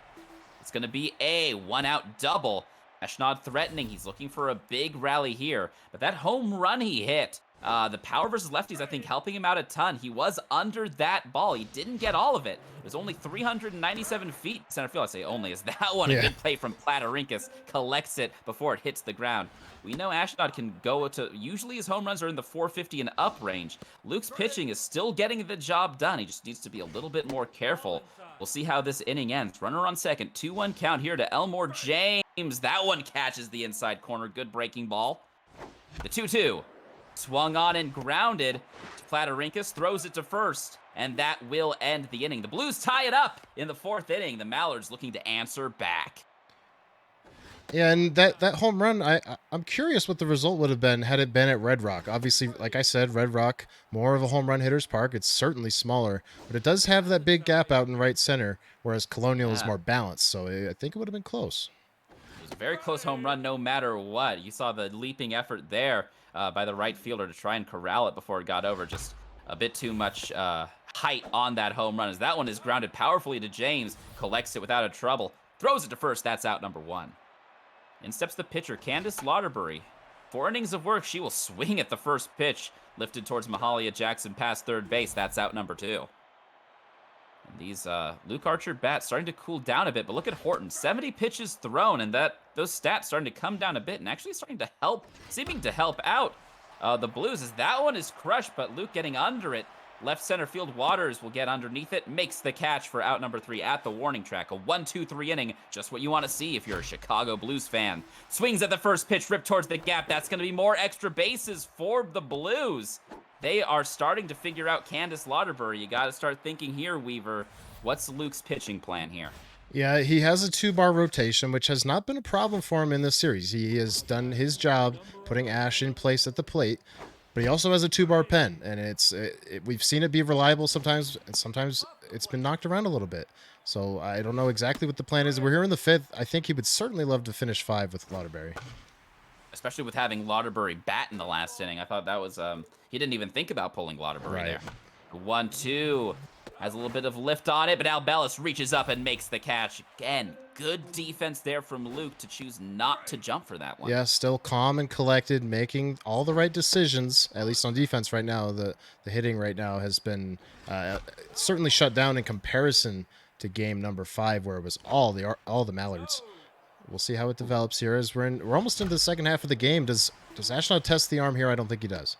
It's going to be a 1-out double. Ashnod threatening. He's looking for a big rally here. But that home run he hit, the power versus lefties, I think, helping him out a ton. He was under that ball. He didn't get all of it. It was only 397 feet center field. I say only, as that one, a good play from Platarinkis, collects it before it hits the ground. We know Ashnod can go to, usually his home runs are in the 450 and up range. Luke's pitching is still getting the job done. He just needs to be a little bit more careful. We'll see how this inning ends. Runner on second, 2-1 count here to Elmore James. That one catches the inside corner. Good breaking ball. The 2-2. Swung on and grounded. Platarinkis throws it to first, and that will end the inning. The Blues tie it up in the 4th inning. The Mallards looking to answer back. Yeah, and that home run, I'm curious what the result would have been had it been at Red Rock. Obviously, like I said, Red Rock, more of a home run hitter's park. It's certainly smaller, but it does have that big gap out in right center, whereas Colonial is Yeah. more balanced. So I think it would have been close. It was a very close home run no matter what. You saw the leaping effort there by the right fielder to try and corral it before it got over. Just a bit too much height on that home run, as that one is grounded powerfully to James, collects it without a trouble, throws it to first. That's out number 1. In steps the pitcher, Candace Lauderbury. 4 innings of work. She will swing at the first pitch, lifted towards Mahalia Jackson past third base. That's out number 2. And these Luke Archer bats starting to cool down a bit, but look at Horton. 70 pitches thrown, and those stats starting to come down a bit and actually starting to help, seeming to help out the Blues, as that one is crushed, but Luke getting under it. Left center field Waters will get underneath it, makes the catch for out number 3 at the warning track. A 1-2-3 inning, just what you want to see if you're a Chicago Blues fan. Swings at the first pitch, ripped towards the gap. That's going to be more extra bases for the Blues. They are starting to figure out Candace Lauderbury. You got to start thinking here, Weaver. What's Luke's pitching plan here? Yeah, he has a 2-bar rotation, which has not been a problem for him in this series. He has done his job putting Ash in place at the plate. But he also has a 2-bar pen, and we've seen it be reliable sometimes, and sometimes it's been knocked around a little bit. So I don't know exactly what the plan is. We're here in the 5th. I think he would certainly love to finish 5 with Lauderbury. Especially with having Lauderbury bat in the last inning. I thought that was, he didn't even think about pulling Lauderbury there. 1-2. Has a little bit of lift on it, but Albellis reaches up and makes the catch. Again, good defense there from Luke to choose not to jump for that one. Yeah, still calm and collected, making all the right decisions, at least on defense right now. The hitting right now has been certainly shut down in comparison to game number 5, where it was all the Mallards. We'll see how it develops here as we're almost into the second half of the game. Does Ashnod test the arm here? I don't think he does.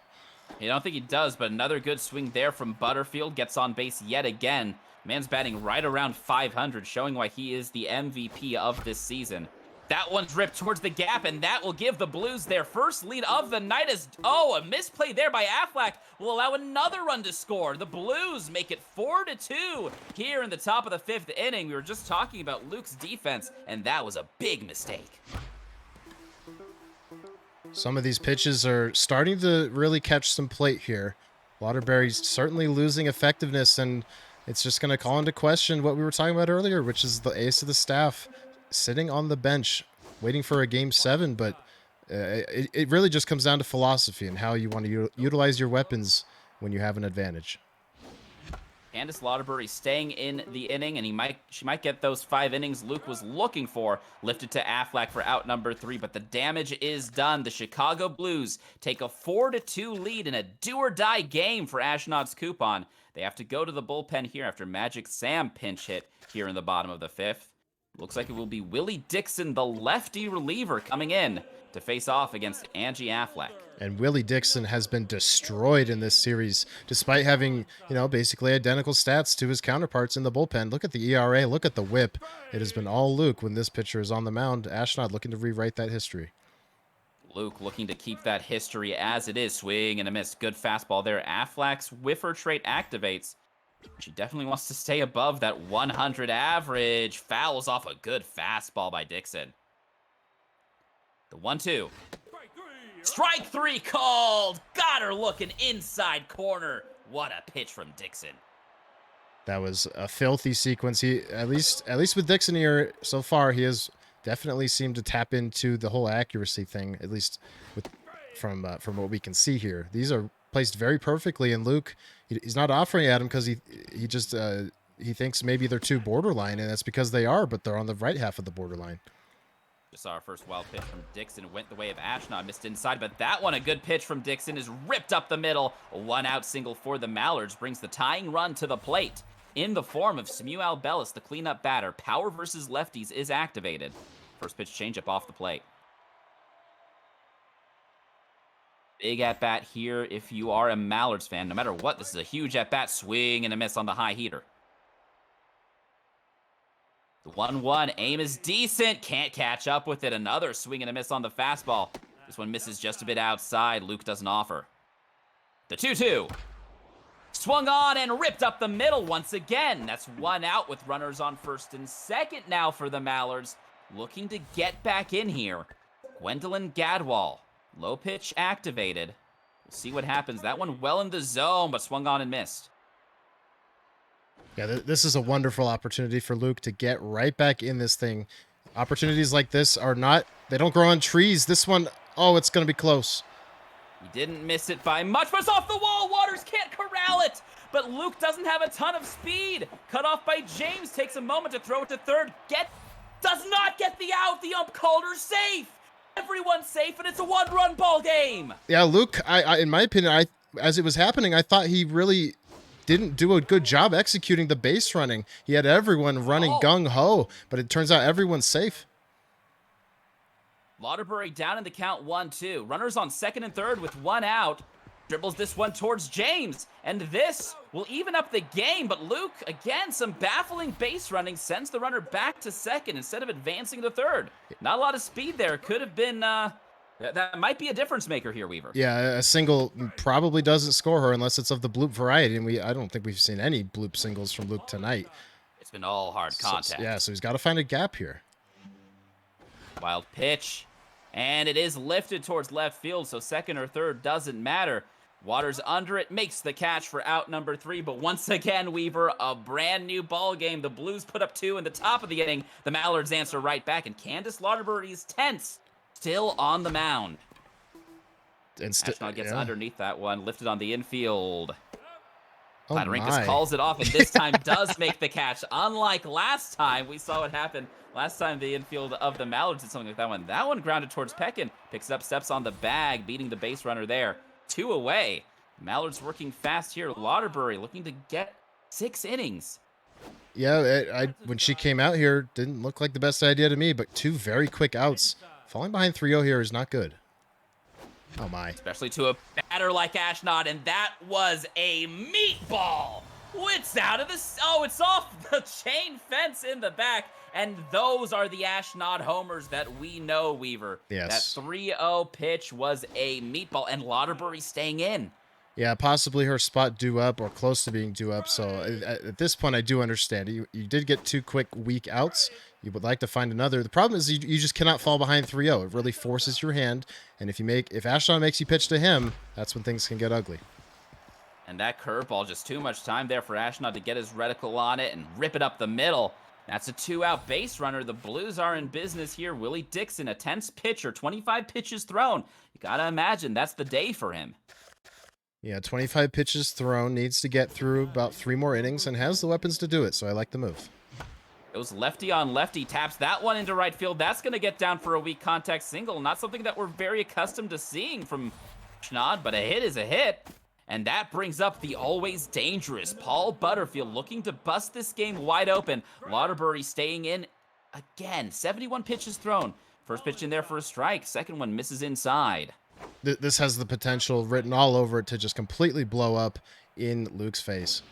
I don't think he does, but another good swing there from Butterfield. Gets on base yet again. Man's batting right around 500, showing why he is the MVP of this season. That one's ripped towards the gap, and that will give the Blues their first lead of the night. A misplay there by Affleck will allow another run to score. The Blues make it 4-2 here in the top of the 5th inning. We were just talking about Luke's defense, and that was a big mistake. Some of these pitches are starting to really catch some plate here. Waterbury's certainly losing effectiveness, and it's just going to call into question what we were talking about earlier, which is the ace of the staff sitting on the bench waiting for a game 7. But it really just comes down to philosophy and how you want to utilize your weapons when you have an advantage. Candace Lauderbury staying in the inning, and she might get those 5 innings Luke was looking for. Lifted to Affleck for out number 3, but the damage is done. The Chicago Blues take a 4-2 lead in a do-or-die game for Ashnod's Coupon. They have to go to the bullpen here after Magic Sam pinch hit here in the bottom of the 5th. Looks like it will be Willie Dixon, the lefty reliever, coming in to face off against Angie Affleck. And Willie Dixon has been destroyed in this series, despite having, basically identical stats to his counterparts in the bullpen. Look at the ERA, look at the whip. It has been all Luke when this pitcher is on the mound. Ashnod looking to rewrite that history. Luke looking to keep that history as it is. Swing and a miss. Good fastball there. Affleck's whiffer trait activates. She definitely wants to stay above that 100 average. Fouls off a good fastball by Dixon. The 1-2. Strike 3 called. Got her looking inside corner. What a pitch from Dixon. That was a filthy sequence. He at least with Dixon here so far, he has definitely seemed to tap into the whole accuracy thing, at least from what we can see here. These are placed very perfectly, and Luke, he's not offering at him because he thinks maybe they're too borderline, and that's because they are, but they're on the right half of the borderline. Just saw our first wild pitch from Dixon. Went the way of Ashnod, missed inside, but that one, a good pitch from Dixon, is ripped up the middle. A 1-out single for the Mallards brings the tying run to the plate in the form of Samuel Bellis, the cleanup batter. Power versus lefties is activated. First pitch changeup off the plate. Big at-bat here if you are a Mallards fan. No matter what, this is a huge at-bat. Swing and a miss on the high heater. The 1-1, aim is decent. Can't catch up with it. Another swing and a miss on the fastball. This one misses just a bit outside. Luke doesn't offer. The 2-2. Swung on and ripped up the middle once again. That's 1 out with runners on first and second now for the Mallards. looking to get back in here. Gwendolyn Gadwall, low pitch activated. We'll see what happens. That one well in the zone, but swung on and missed. Yeah, this is a wonderful opportunity for Luke to get right back in this thing. Opportunities like this are not, they don't grow on trees. This one, oh, it's going to be close. He didn't miss it by much, but it's off the wall. Waters can't corral it. But Luke doesn't have a ton of speed. Cut off by James, takes a moment to throw it to third. Does not get the out. The ump called her safe. Everyone's safe, and it's a one-run ball game. Yeah, Luke, I in my opinion, as it was happening, I thought he really didn't do a good job executing the base running. He had everyone running gung-ho, but it turns out everyone's safe. Lauderbury down in the count 1-2. Runners on second and third with one out. Dribbles this one towards James, and this will even up the game, but Luke, again, some baffling base running, sends the runner back to second instead of advancing to third. Not a lot of speed there. Could have been, that might be a difference maker here, Weaver. Yeah, a single probably doesn't score her unless it's of the bloop variety, and I don't think we've seen any bloop singles from Luke tonight. It's been all hard contact. So he's got to find a gap here. Wild pitch, and it is lifted towards left field, so second or third doesn't matter. Waters under it, makes the catch for out number 3, but once again, Weaver, a brand new ball game. The Blues put up 2 in the top of the inning. The Mallards answer right back, and Candace Lauderbury is tense, still on the mound. And Ashnod gets underneath that one, lifted on the infield. Oh Rinkus calls it off, and this time does make the catch. Unlike last time, we saw what happened. Last time the infield of the Mallards did something like that one. That one grounded towards Peckin, picks it up, steps on the bag, beating the base runner there. 2 away. Mallard's working fast here. Lauderbury looking to get 6 innings. Yeah, when she came out here, didn't look like the best idea to me, but 2 very quick outs. Falling behind 3-0 here is not good. Oh, my. Especially to a batter like Ashnod, and that was a meatball. It's out of the... Oh, it's off the chain fence in the back, and those are the Ashnod homers that we know, Weaver. Yes. That 3-0 pitch was a meatball, and Lauderbury staying in. Yeah, possibly her spot due up or close to being due up, so at this point, I do understand. You did get 2 quick, weak outs. You would like to find another. The problem is you just cannot fall behind 3-0. It really forces your hand, and if Ashnod makes you pitch to him, that's when things can get ugly. And that curveball, just too much time there for Ashnod to get his reticle on it and rip it up the middle. That's a 2-out base runner. The Blues are in business here. Willie Dixon, a tense pitcher, 25 pitches thrown. You gotta imagine that's the day for him. Yeah, 25 pitches thrown, needs to get through about 3 more innings, and has the weapons to do it, so I like the move. It was lefty on lefty, taps that one into right field. That's going to get down for a weak contact single. Not something that we're very accustomed to seeing from Ashnod, but a hit is a hit. And that brings up the always dangerous Paul Butterfield looking to bust this game wide open. Lauderbury staying in again. 71 pitches thrown. First pitch in there for a strike. Second one misses inside. This has the potential written all over it to just completely blow up in Luke's face.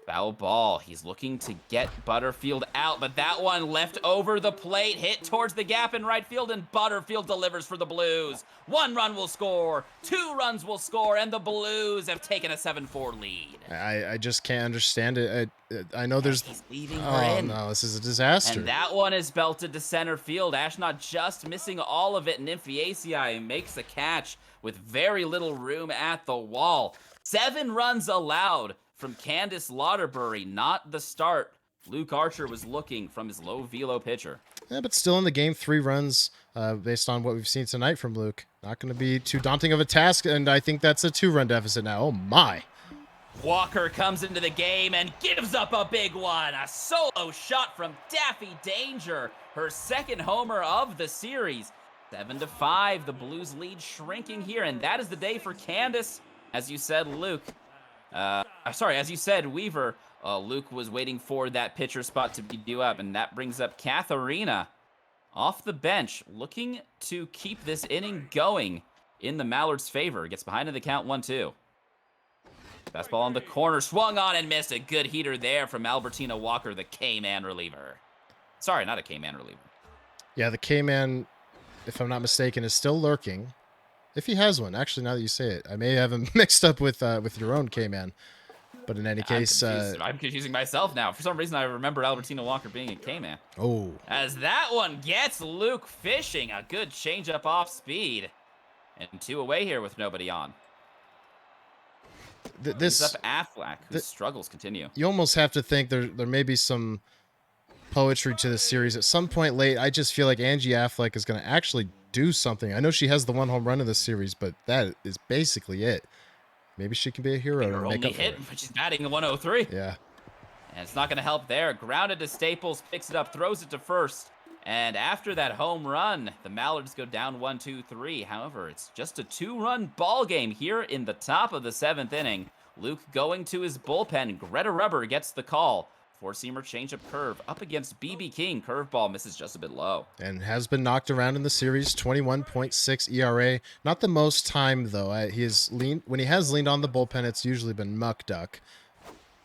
Foul ball. He's looking to get Butterfield out, but that one left over the plate, hit towards the gap in right field, and Butterfield delivers for the Blues. 1 run will score, 2 runs will score, and the Blues have taken a 7-4 lead. I just can't understand it. I know there's... He's leaving her in. No, this is a disaster. And that one is belted to center field. Ashnod just missing all of it, and Infiaci makes a catch with very little room at the wall. 7 runs allowed from Candace Lauderbury, not the start Luke Archer was looking from his low velo pitcher. Yeah, but still in the game, 3 runs based on what we've seen tonight from Luke. Not going to be too daunting of a task, and I think that's a 2-run deficit now. Oh, my. Walker comes into the game and gives up a big one. A solo shot from Daffy Danger, her 2nd homer of the series. 7-5, the Blues lead shrinking here, and that is the day for Candace. As you said, Luke. As you said, Weaver, Luke was waiting for that pitcher spot to be due up, and that brings up Katharina off the bench, looking to keep this inning going in the Mallards' favor. Gets behind in the count 1-2. Fastball on the corner, swung on and missed. A good heater there from Albertina Walker, the K-Man reliever. Sorry, not a K-Man reliever. Yeah, the K-Man, if I'm not mistaken, is still lurking. If he has one. Actually, now that you say it, I may have him mixed up with your own K-Man. But in any case, I'm confusing myself now. For some reason, I remember Albertina Walker being a K-man. oh, As that one gets Luke fishing. A good changeup off speed. And 2 away here with nobody on. this up Affleck, whose struggles continue. You almost have to think there may be some poetry to this series. At some point late, I just feel like Angie Affleck is going to actually do something. I know she has the 1 home run in this series, but that is basically it. Maybe she can be a hero Her and make only up for hit, it. but she's batting a 103. Yeah. And it's not going to help there. Grounded to Staples, picks it up, throws it to first. And after that home run, the Mallards go down 1-2-3. However, it's just a 2-run ball game here in the top of the 7th inning. Luke going to his bullpen. Greta Rubber gets the call. 4-seamer changeup curve up against BB King. Curveball misses just a bit low. And has been knocked around in the series. 21.6 ERA. Not the most time though. When he has leaned on the bullpen, it's usually been muck duck.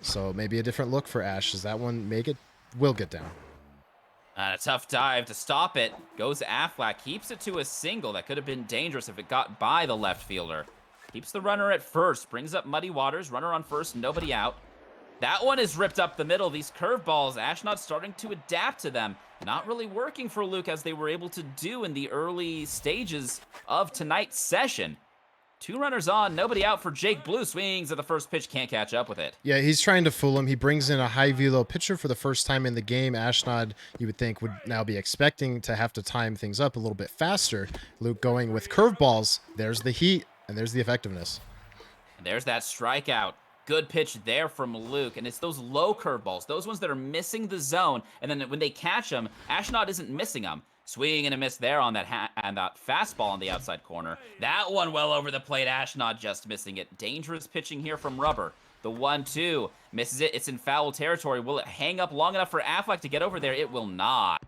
So maybe a different look for Ash. As that one will get down. A tough dive to stop it. Goes Affleck. Keeps it to a single. That could have been dangerous if it got by the left fielder. Keeps the runner at first. Brings up Muddy Waters. Runner on first. Nobody out. That one is ripped up the middle. These curveballs, Ashnod starting to adapt to them. Not really working for Luke as they were able to do in the early stages of tonight's session. 2 runners on, nobody out for Jake Blue. Swings at the first pitch, can't catch up with it. Yeah, he's trying to fool him. He brings in a high velo pitcher for the first time in the game. Ashnod, you would think, would now be expecting to have to time things up a little bit faster. Luke going with curveballs. There's the heat, and there's the effectiveness. And there's that strikeout. Good pitch there from Luke, and it's those low curveballs, those ones that are missing the zone, and then when they catch them, Ashnod isn't missing them. Swing and a miss there on that fastball on the outside corner. That one well over the plate, Ashnod just missing it. Dangerous pitching here from Rubber. The 1-2 misses it. It's in foul territory. Will it hang up long enough for Affleck to get over there? It will not.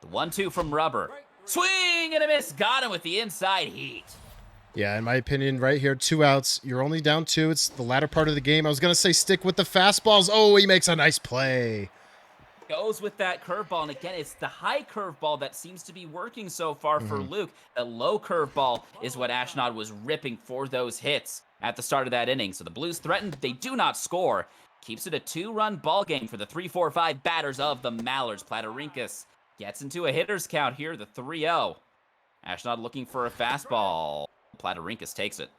The 1-2 from Rubber. Swing and a miss. Got him with the inside heat. Yeah, in my opinion, right here, 2 outs. You're only down 2. It's the latter part of the game. I was going to say stick with the fastballs. Oh, he makes a nice play. Goes with that curveball, and again, it's the high curveball that seems to be working so far for Luke. The low curveball is what Ashnod was ripping for those hits at the start of that inning. So the Blues threatened, they do not score. Keeps it a 2-run ball game for the 3-4-5 batters of the Mallards. Platarinkas gets into a hitter's count here, the 3-0. Ashnod looking for a fastball. Platarinkas takes it.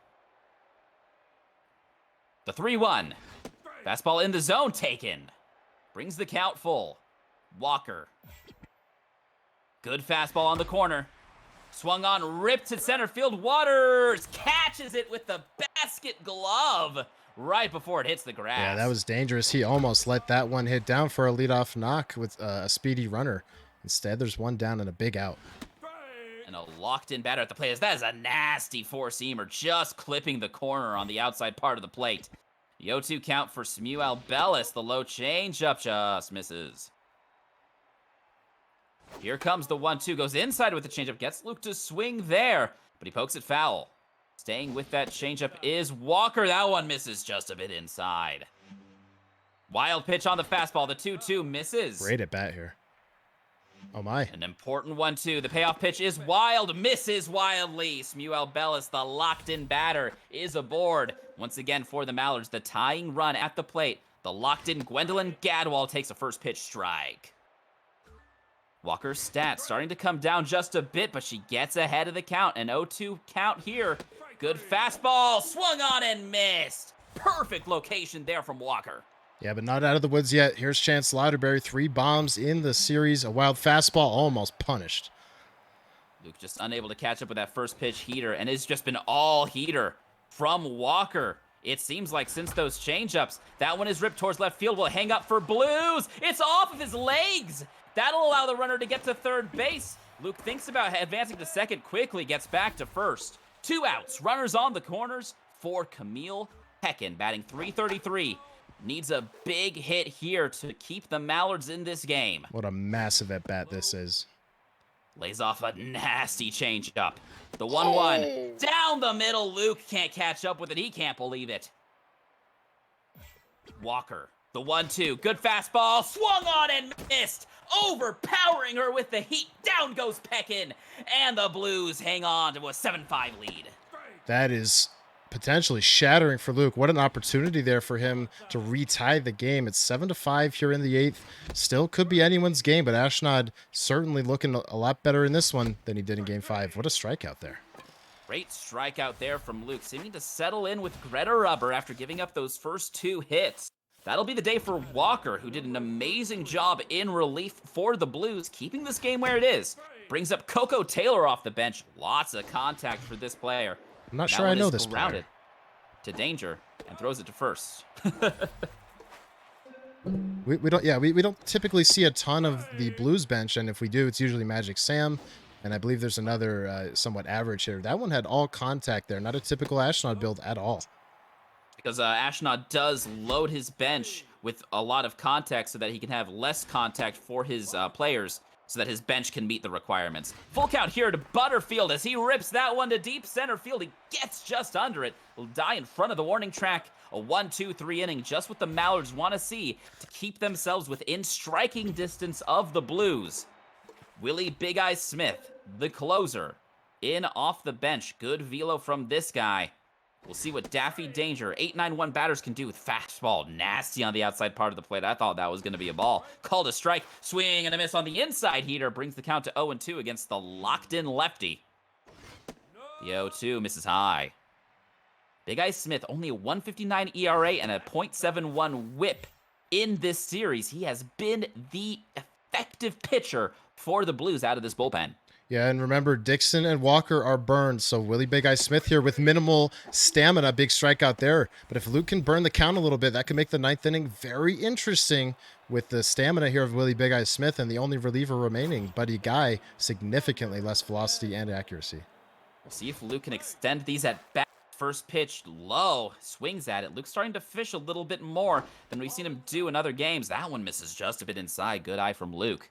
The 3-1. Fastball in the zone taken. Brings the count full. Walker. Good fastball on the corner. Swung on, ripped to center field. Waters catches it with the basket glove right before it hits the grass. Yeah, that was dangerous. He almost let that one hit down for a leadoff knock with a speedy runner. Instead, there's one down and a big out. And a locked-in batter at the plate. That is a nasty 4-seamer, just clipping the corner on the outside part of the plate. The 0-2 count for Smuel Bellis. The low changeup just misses. Here comes the 1-2. Goes inside with the changeup. Gets Luke to swing there, but he pokes it foul. Staying with that changeup is Walker. That one misses just a bit inside. Wild pitch on the fastball. The 2-2 misses. Great at bat here. Oh my. An important 1-2. The payoff pitch is wild. Misses wildly. Smuel Bellis, the locked-in batter, is aboard. Once again for the Mallards, the tying run at the plate. The locked-in Gwendolyn Gadwall takes a first pitch strike. Walker's stats starting to come down just a bit, but she gets ahead of the count. An 0-2 count here. Good fastball. Swung on and missed. Perfect location there from Walker. Yeah, but not out of the woods yet. Here's Chance Louderberry. 3 bombs in the series. A wild fastball, almost punished. Luke just unable to catch up with that first pitch heater, and it's just been all heater from Walker. It seems like since those changeups, that one is ripped towards left field. Will hang up for Blues. It's off of his legs. That'll allow the runner to get to third base. Luke thinks about advancing to second quickly, gets back to first. 2 outs. Runners on the corners for Camille Peckin, batting .333. Needs a big hit here to keep the Mallards in this game. What a massive at-bat this is. Lays off a nasty changeup. The 1-1. Down the middle. Luke can't catch up with it. He can't believe it. Walker. The 1-2. Good fastball. Swung on and missed. Overpowering her with the heat. Down goes Peckin. And the Blues hang on to a 7-5 lead. That is potentially shattering for Luke. What an opportunity there for him to retie the game. It's 7-5 here in the 8th. Still could be anyone's game, but Ashnod certainly looking a lot better in this one than he did in game 5. What a strikeout there. Great strikeout there from Luke, seeming to settle in with Greta Rubber after giving up those first 2 hits. That'll be the day for Walker, who did an amazing job in relief for the Blues, keeping this game where it is. Brings up Coco Taylor off the bench. Lots of contact for this player. I'm not sure I know this grounded player. To Danger and throws it to first. we don't typically see a ton of the Blues bench, and if we do, it's usually Magic Sam, and I believe there's another somewhat average hitter. That one had all contact there, not a typical Ashnod build at all. Because Ashnod does load his bench with a lot of contact so that he can have less contact for his players, so that his bench can meet the requirements. Full count here to Butterfield as he rips that one to deep center field. He gets just under it. Will die in front of the warning track. A 1-2-3 inning, just what the Mallards want to see to keep themselves within striking distance of the Blues. Willie Big Eye Smith, the closer, in off the bench. Good velo from this guy. We'll see what Daffy Danger, 8-9-1 batters can do with fastball. Nasty on the outside part of the plate. I thought that was going to be a ball. Called a strike. Swing and a miss on the inside heater. Brings the count to 0-2 against the locked-in lefty. The 0-2 misses high. Big Eye Smith, only a 1.59 ERA and a .71 whip in this series. He has been the effective pitcher for the Blues out of this bullpen. Yeah, and remember, Dixon and Walker are burned, so Willie Big Eye Smith here with minimal stamina. Big strikeout there. But if Luke can burn the count a little bit, that could make the 9th inning very interesting with the stamina here of Willie Big Eye Smith and the only reliever remaining, Buddy Guy, significantly less velocity and accuracy. We'll see if Luke can extend these at bat. First pitch low, swings at it. Luke's starting to fish a little bit more than we've seen him do in other games. That one misses just a bit inside. Good eye from Luke.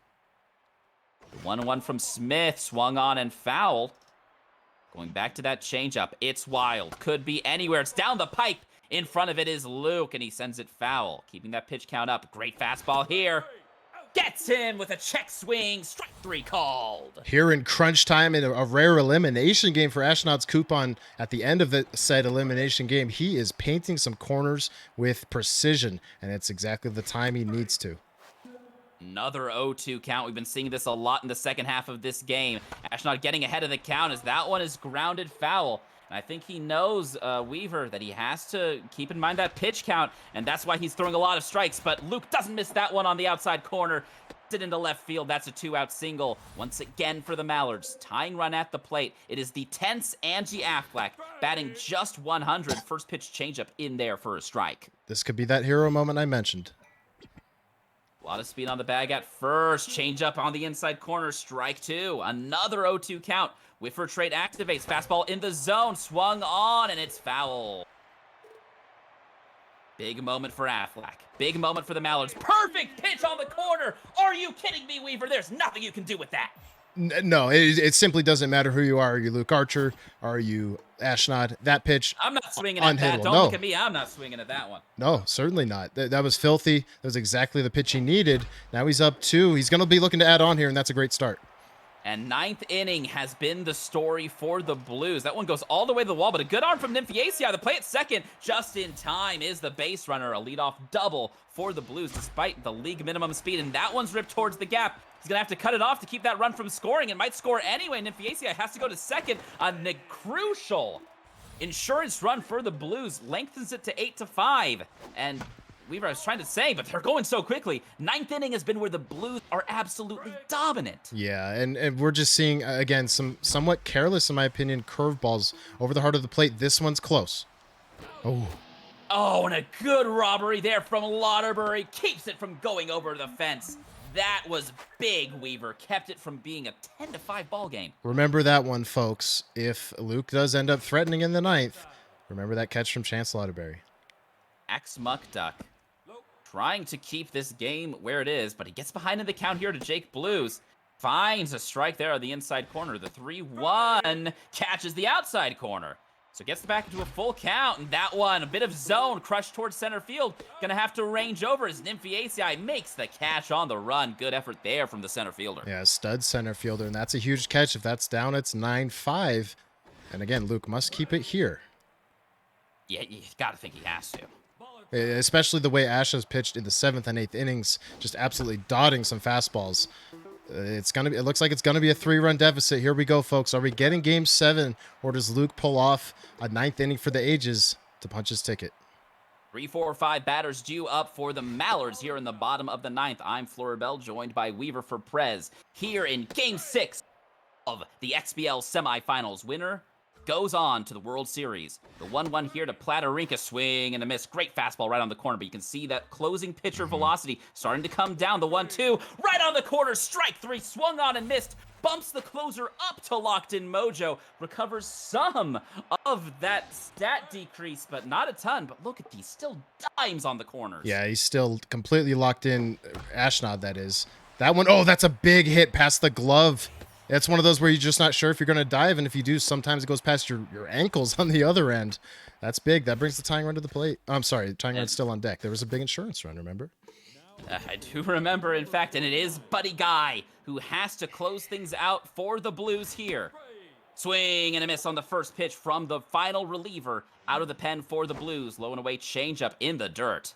The 1-1 from Smith, swung on and fouled. Going back to that changeup. It's wild. Could be anywhere. It's down the pipe. In front of it is Luke, and he sends it foul. Keeping that pitch count up. Great fastball here. Gets him with a check swing. Strike 3 called. Here in crunch time in a rare elimination game for Ashnod's coupon at the end of the said elimination game, he is painting some corners with precision, and it's exactly the time he needs to. Another 0-2 count. We've been seeing this a lot in the second half of this game. Ashnod getting ahead of the count as that one is grounded foul. And I think he knows, Weaver, that he has to keep in mind that pitch count, and that's why he's throwing a lot of strikes. But Luke doesn't miss that one on the outside corner. Puts it into left field. That's a 2-out single. Once again for the Mallards. Tying run at the plate. It is the tense Angie Aflac, batting just 100. First pitch changeup in there for a strike. This could be that hero moment I mentioned. A lot of speed on the bag at first. Change up on the inside corner. Strike 2. Another 0-2 count. Whiffer trade activates. Fastball in the zone. Swung on, and it's foul. Big moment for Aflac. Big moment for the Mallards. Perfect pitch on the corner. Are you kidding me, Weaver? There's nothing you can do with that. No, it simply doesn't matter who you are. Are you Luke Archer? Are you Ashnod? That pitch, I'm not swinging at that. Don't look at me. I'm not swinging at that one. No, certainly not. That was filthy. That was exactly the pitch he needed. Now he's up 2. He's going to be looking to add on here, and that's a great start. And 9th inning has been the story for the Blues. That one goes all the way to the wall, but a good arm from Nymphiaceae. The play at second, just in time, is the base runner. A leadoff double for the Blues, despite the league minimum speed. And that one's ripped towards the gap. He's going to have to cut it off to keep that run from scoring. It might score anyway. Nymphiaceae has to go to second. A crucial insurance run for the Blues lengthens it to 8-5. And Weaver, I was trying to say, but they're going so quickly. 9th inning has been where the Blues are absolutely dominant. Yeah, and we're just seeing, again, some somewhat careless, in my opinion, curveballs over the heart of the plate. This one's close. Oh, and a good robbery there from Lauderbury. Keeps it from going over the fence. That was big, Weaver. Kept it from being a 10-5 ball game. Remember that one, folks. If Luke does end up threatening in the 9th, remember that catch from Chance Lauderbury. Axe Muck Duck trying to keep this game where it is, but he gets behind in the count here to Jake Blues. Finds a strike there on the inside corner. The 3-1 catches the outside corner. So gets back into a full count, and that one, a bit of zone, crushed towards center field. Gonna have to range over as Nymphiaceae makes the catch on the run. Good effort there from the center fielder. Yeah, stud center fielder, and that's a huge catch. If that's down, it's 9-5. And again, Luke must keep it here. Yeah, you got to think he has to. Especially the way Ash has pitched in the 7th and 8th innings, just absolutely dotting some fastballs. It looks like it's gonna be a 3-run deficit. Here we go, folks. Are we getting Game 7, or does Luke pull off a 9th inning for the ages to punch his ticket? 3, 4, 5 batters due up for the Mallards here in the bottom of the 9th. I'm Floribel, joined by Weaver for Prez. Here in Game 6 of the XBL semifinals, winner goes on to the World Series. The 1-1 here to Platarinka, swing and a miss. Great fastball right on the corner, but you can see that closing pitcher velocity starting to come down. The 1-2 right on the corner, strike 3, swung on and missed. Bumps the closer up to locked in mojo. Recovers some of that stat decrease, but not a ton. But look at these, still dimes on the corners. Yeah, he's still completely locked in. Ashnod, that is. That one, oh, that's a big hit past the glove. It's one of those where you're just not sure if you're going to dive, and if you do, sometimes it goes past your ankles on the other end. That's big. That brings the tying run to the plate. Oh, I'm sorry, the tying run's still on deck. There was a big insurance run, remember? I do remember, in fact, and it is Buddy Guy who has to close things out for the Blues here. Swing and a miss on the first pitch from the final reliever out of the pen for the Blues. Low and away changeup in the dirt.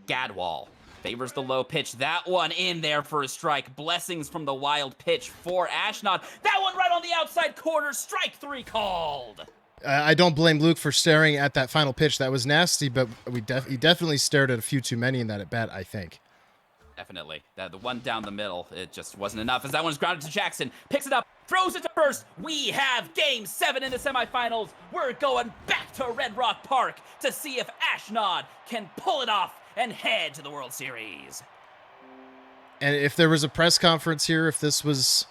Gadwall favors the low pitch. That one in there for a strike. Blessings from the wild pitch for Ashnod. That one right on the outside corner. Strike 3 called. I don't blame Luke for staring at that final pitch. That was nasty, but he definitely stared at a few too many in that at bat, I think. Definitely. The one down the middle, it just wasn't enough, as that one's grounded to Jackson. Picks it up, throws it to first. We have Game 7 in the semifinals. We're going back to Red Rock Park to see if Ashnod can pull it off and head to the World Series. And if there was a press conference here, if this was,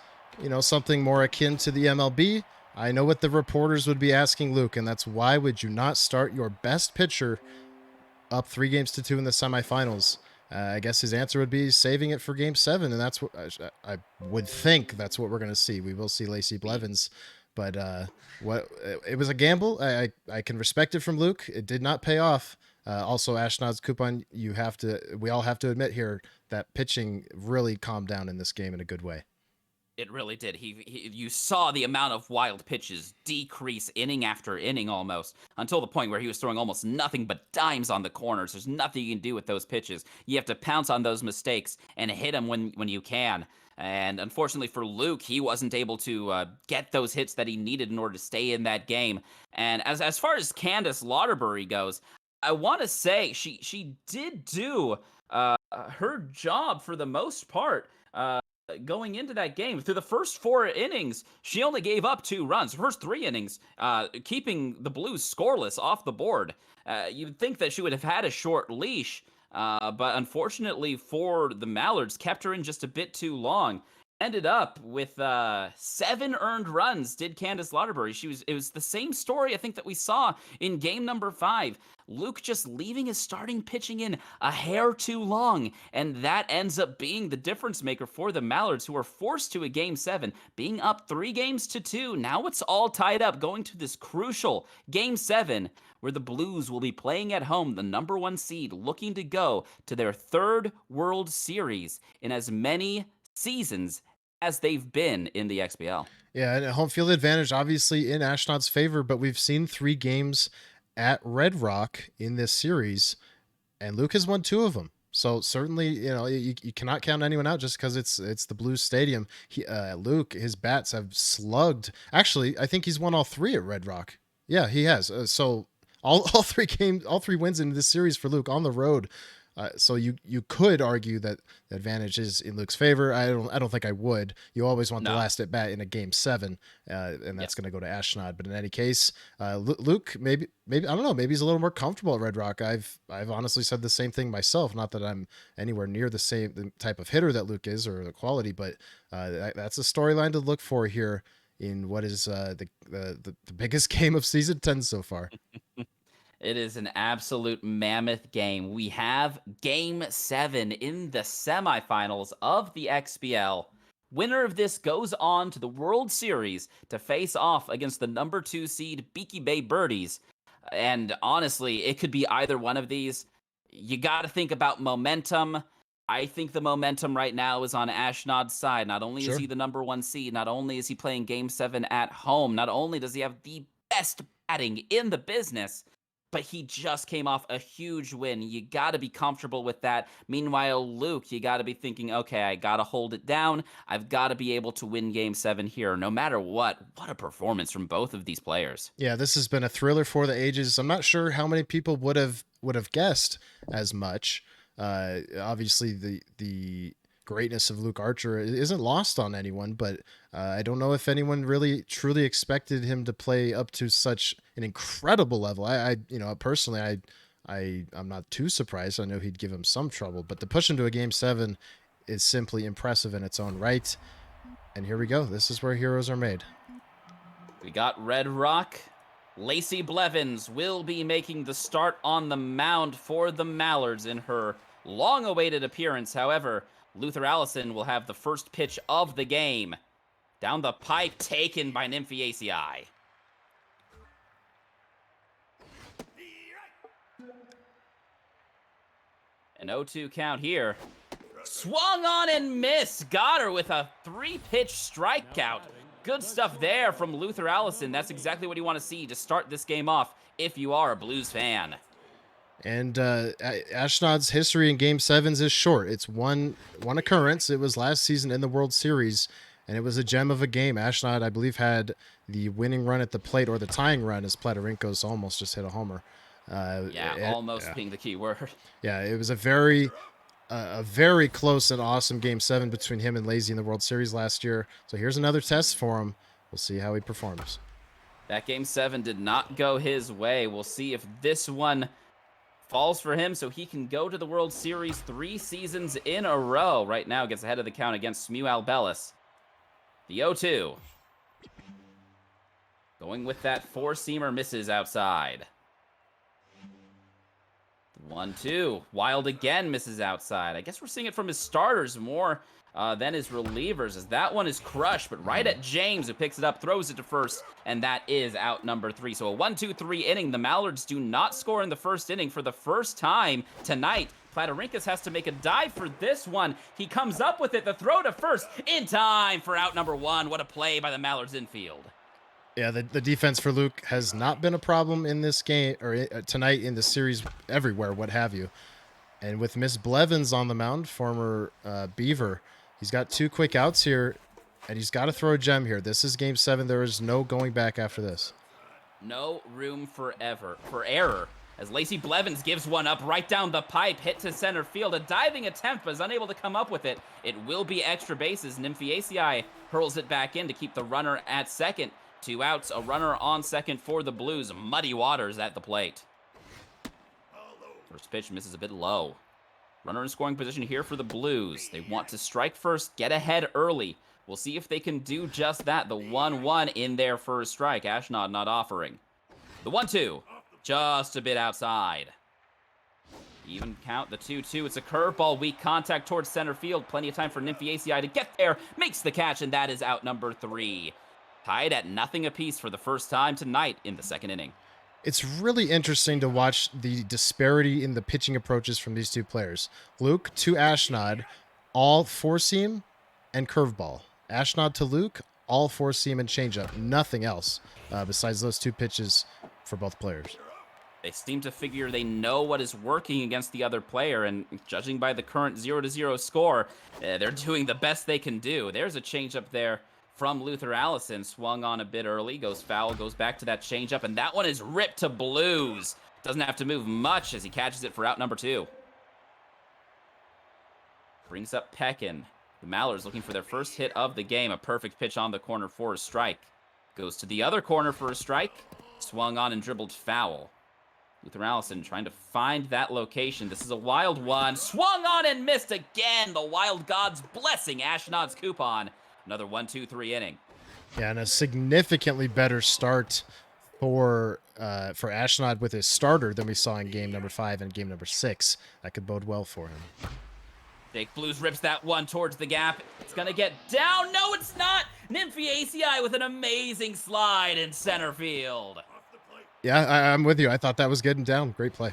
something more akin to the MLB, I know what the reporters would be asking Luke, and that's, why would you not start your best pitcher up 3-2 in the semifinals? I guess his answer would be saving it for Game 7, and that's what I would think that's what we're going to see. We will see Lacey Blevins, but it was a gamble. I can respect it from Luke. It did not pay off. Also, Ashnod's coupon, we all have to admit here that pitching really calmed down in this game in a good way. It really did. You saw the amount of wild pitches decrease inning after inning almost, until the point where he was throwing almost nothing but dimes on the corners. There's nothing you can do with those pitches. You have to pounce on those mistakes and hit them when you can. And unfortunately for Luke, he wasn't able to get those hits that he needed in order to stay in that game. And as far as Candace Lauterbury goes, I want to say she did do her job for the most part. Going into that game. Through the first 4 innings, she only gave up 2 runs. First 3 innings, keeping the Blues scoreless off the board. You'd think that she would have had a short leash, but unfortunately for the Mallards, kept her in just a bit too long. Ended up with 7 earned runs, did Candace Lauterbury. It was the same story, I think, that we saw in game number 5. Luke just leaving his starting pitching in a hair too long, and that ends up being the difference maker for the Mallards, who are forced to a Game 7, being up 3-2. Now it's all tied up, going to this crucial Game 7, where the Blues will be playing at home, the number 1 seed, looking to go to their 3rd World Series in as many seasons as they've been in the XBL. Yeah, and home field advantage obviously in Ashnod's favor, but we've seen 3 games at Red Rock in this series, and Luke has won 2 of them. So certainly, you cannot count anyone out just because it's the Blues Stadium. Luke, his bats have slugged. Actually, I think he's won all 3 at Red Rock. Yeah, he has. So all 3 wins in this series for Luke on the road. So you could argue that the advantage is in Luke's favor. I don't think I would. You always want the last at bat in a Game 7, and that's going to go to Ashnod. But in any case, Luke maybe I don't know. Maybe he's a little more comfortable at Red Rock. I've honestly said the same thing myself. Not that I'm anywhere near the type of hitter that Luke is or the quality, but that's a storyline to look for here in what is the biggest game of season 10 so far. It is an absolute mammoth game. We have Game 7 in the semifinals of the XBL. Winner of this goes on to the World Series to face off against the number 2 seed Beaky Bay Birdies. And honestly, it could be either one of these. You got to think about momentum. I think the momentum right now is on Ashnod's side. Not only is he the number 1 seed, not only is he playing Game 7 at home, not only does he have the best batting in the business. But he just came off a huge win. You got to be comfortable with that. Meanwhile, Luke, you got to be thinking, okay, I got to hold it down. I've got to be able to win Game 7 here, no matter what. What a performance from both of these players. Yeah, this has been a thriller for the ages. I'm not sure how many people would have guessed as much. Obviously, the greatness of Luke Archer isn't lost on anyone, but I don't know if anyone really truly expected him to play up to such an incredible level. I personally, I'm not too surprised. I know he'd give him some trouble, but to push him to a Game 7 is simply impressive in its own right. And here we go. This is where heroes are made. We got Red Rock. Lacey Blevins will be making the start on the mound for the Mallards in her long-awaited appearance. However, Luther Allison will have the first pitch of the game. Down the pipe, taken by Nymphiaceae. An 0-2 count here. Swung on and missed. Got her with a 3-pitch strikeout. Good stuff there from Luther Allison. That's exactly what you want to see to start this game off if you are a Blues fan. And Ashnod's history in Game 7s is short. It's one occurrence. It was last season in the World Series, and it was a gem of a game. Ashnod, I believe, had the winning run at the plate, or the tying run, as Platarinkos almost just hit a homer. Almost being the key word. Yeah, it was a very close and awesome Game 7 between him and Lazy in the World Series last year. So here's another test for him. We'll see how he performs. That Game 7 did not go his way. We'll see if this one falls for him so he can go to the World Series 3 seasons in a row. Right now gets ahead of the count against Smuel Bellis. The 0-2. Going with that four-seamer, misses outside. 1-2. Wild again, misses outside. I guess we're seeing it from his starters more than his relievers, as that one is crushed, but right at James, who picks it up, throws it to first, and that is out number 3. So a 1-2-3 inning. The Mallards do not score in the first inning for the first time tonight. Platarinkos has to make a dive for this one. He comes up with it, the throw to first, in time for out number 1. What a play by the Mallards infield. Yeah, the defense for Luke has not been a problem in this game, or tonight in the series, everywhere, what have you. And with Miss Blevins on the mound, former Beaver, he's got 2 quick outs here, and he's got to throw a gem here. This is Game 7. There is no going back after this. No room for error. As Lacey Blevins gives one up right down the pipe, hit to center field. A diving attempt, but is unable to come up with it. It will be extra bases. Nymphiaceae hurls it back in to keep the runner at second. 2 outs, a runner on second for the Blues. Muddy waters at the plate. First pitch misses a bit low. Runner in scoring position here for the Blues. They want to strike first, get ahead early. We'll see if they can do just that. The 1-1 in their first strike. Ashnod not offering. The 1-2, just a bit outside. Even count, the 2-2. It's a curveball, weak contact towards center field. Plenty of time for Nymphiaceae to get there. Makes the catch, and that is out number 3. Tied at nothing apiece for the first time tonight in the second inning. It's really interesting to watch the disparity in the pitching approaches from these 2 players. Luke to Ashnod, all 4-seam and curveball. Ashnod to Luke, all 4-seam and changeup. Nothing else besides those 2 pitches for both players. They seem to figure they know what is working against the other player, and judging by the current 0-0 score, they're doing the best they can do. There's a changeup there from Luther Allison. Swung on a bit early, goes foul, goes back to that changeup, and that one is ripped to Blues. Doesn't have to move much as he catches it for out number 2. Brings up Peckin. The Mallards looking for their first hit of the game. A perfect pitch on the corner for a strike. Goes to the other corner for a strike. Swung on and dribbled foul. Luther Allison trying to find that location. This is a wild one. Swung on and missed again. The Wild Gods blessing Ashnod's coupon. Another 1-2-3 inning. Yeah, and a significantly better start for Ashnod with his starter than we saw in game number 5 and game number 6. That could bode well for him. Jake Blues rips that one towards the gap. It's going to get down. No, it's not. Nymphiaceae with an amazing slide in center field. Yeah, I'm with you. I thought that was good and down. Great play.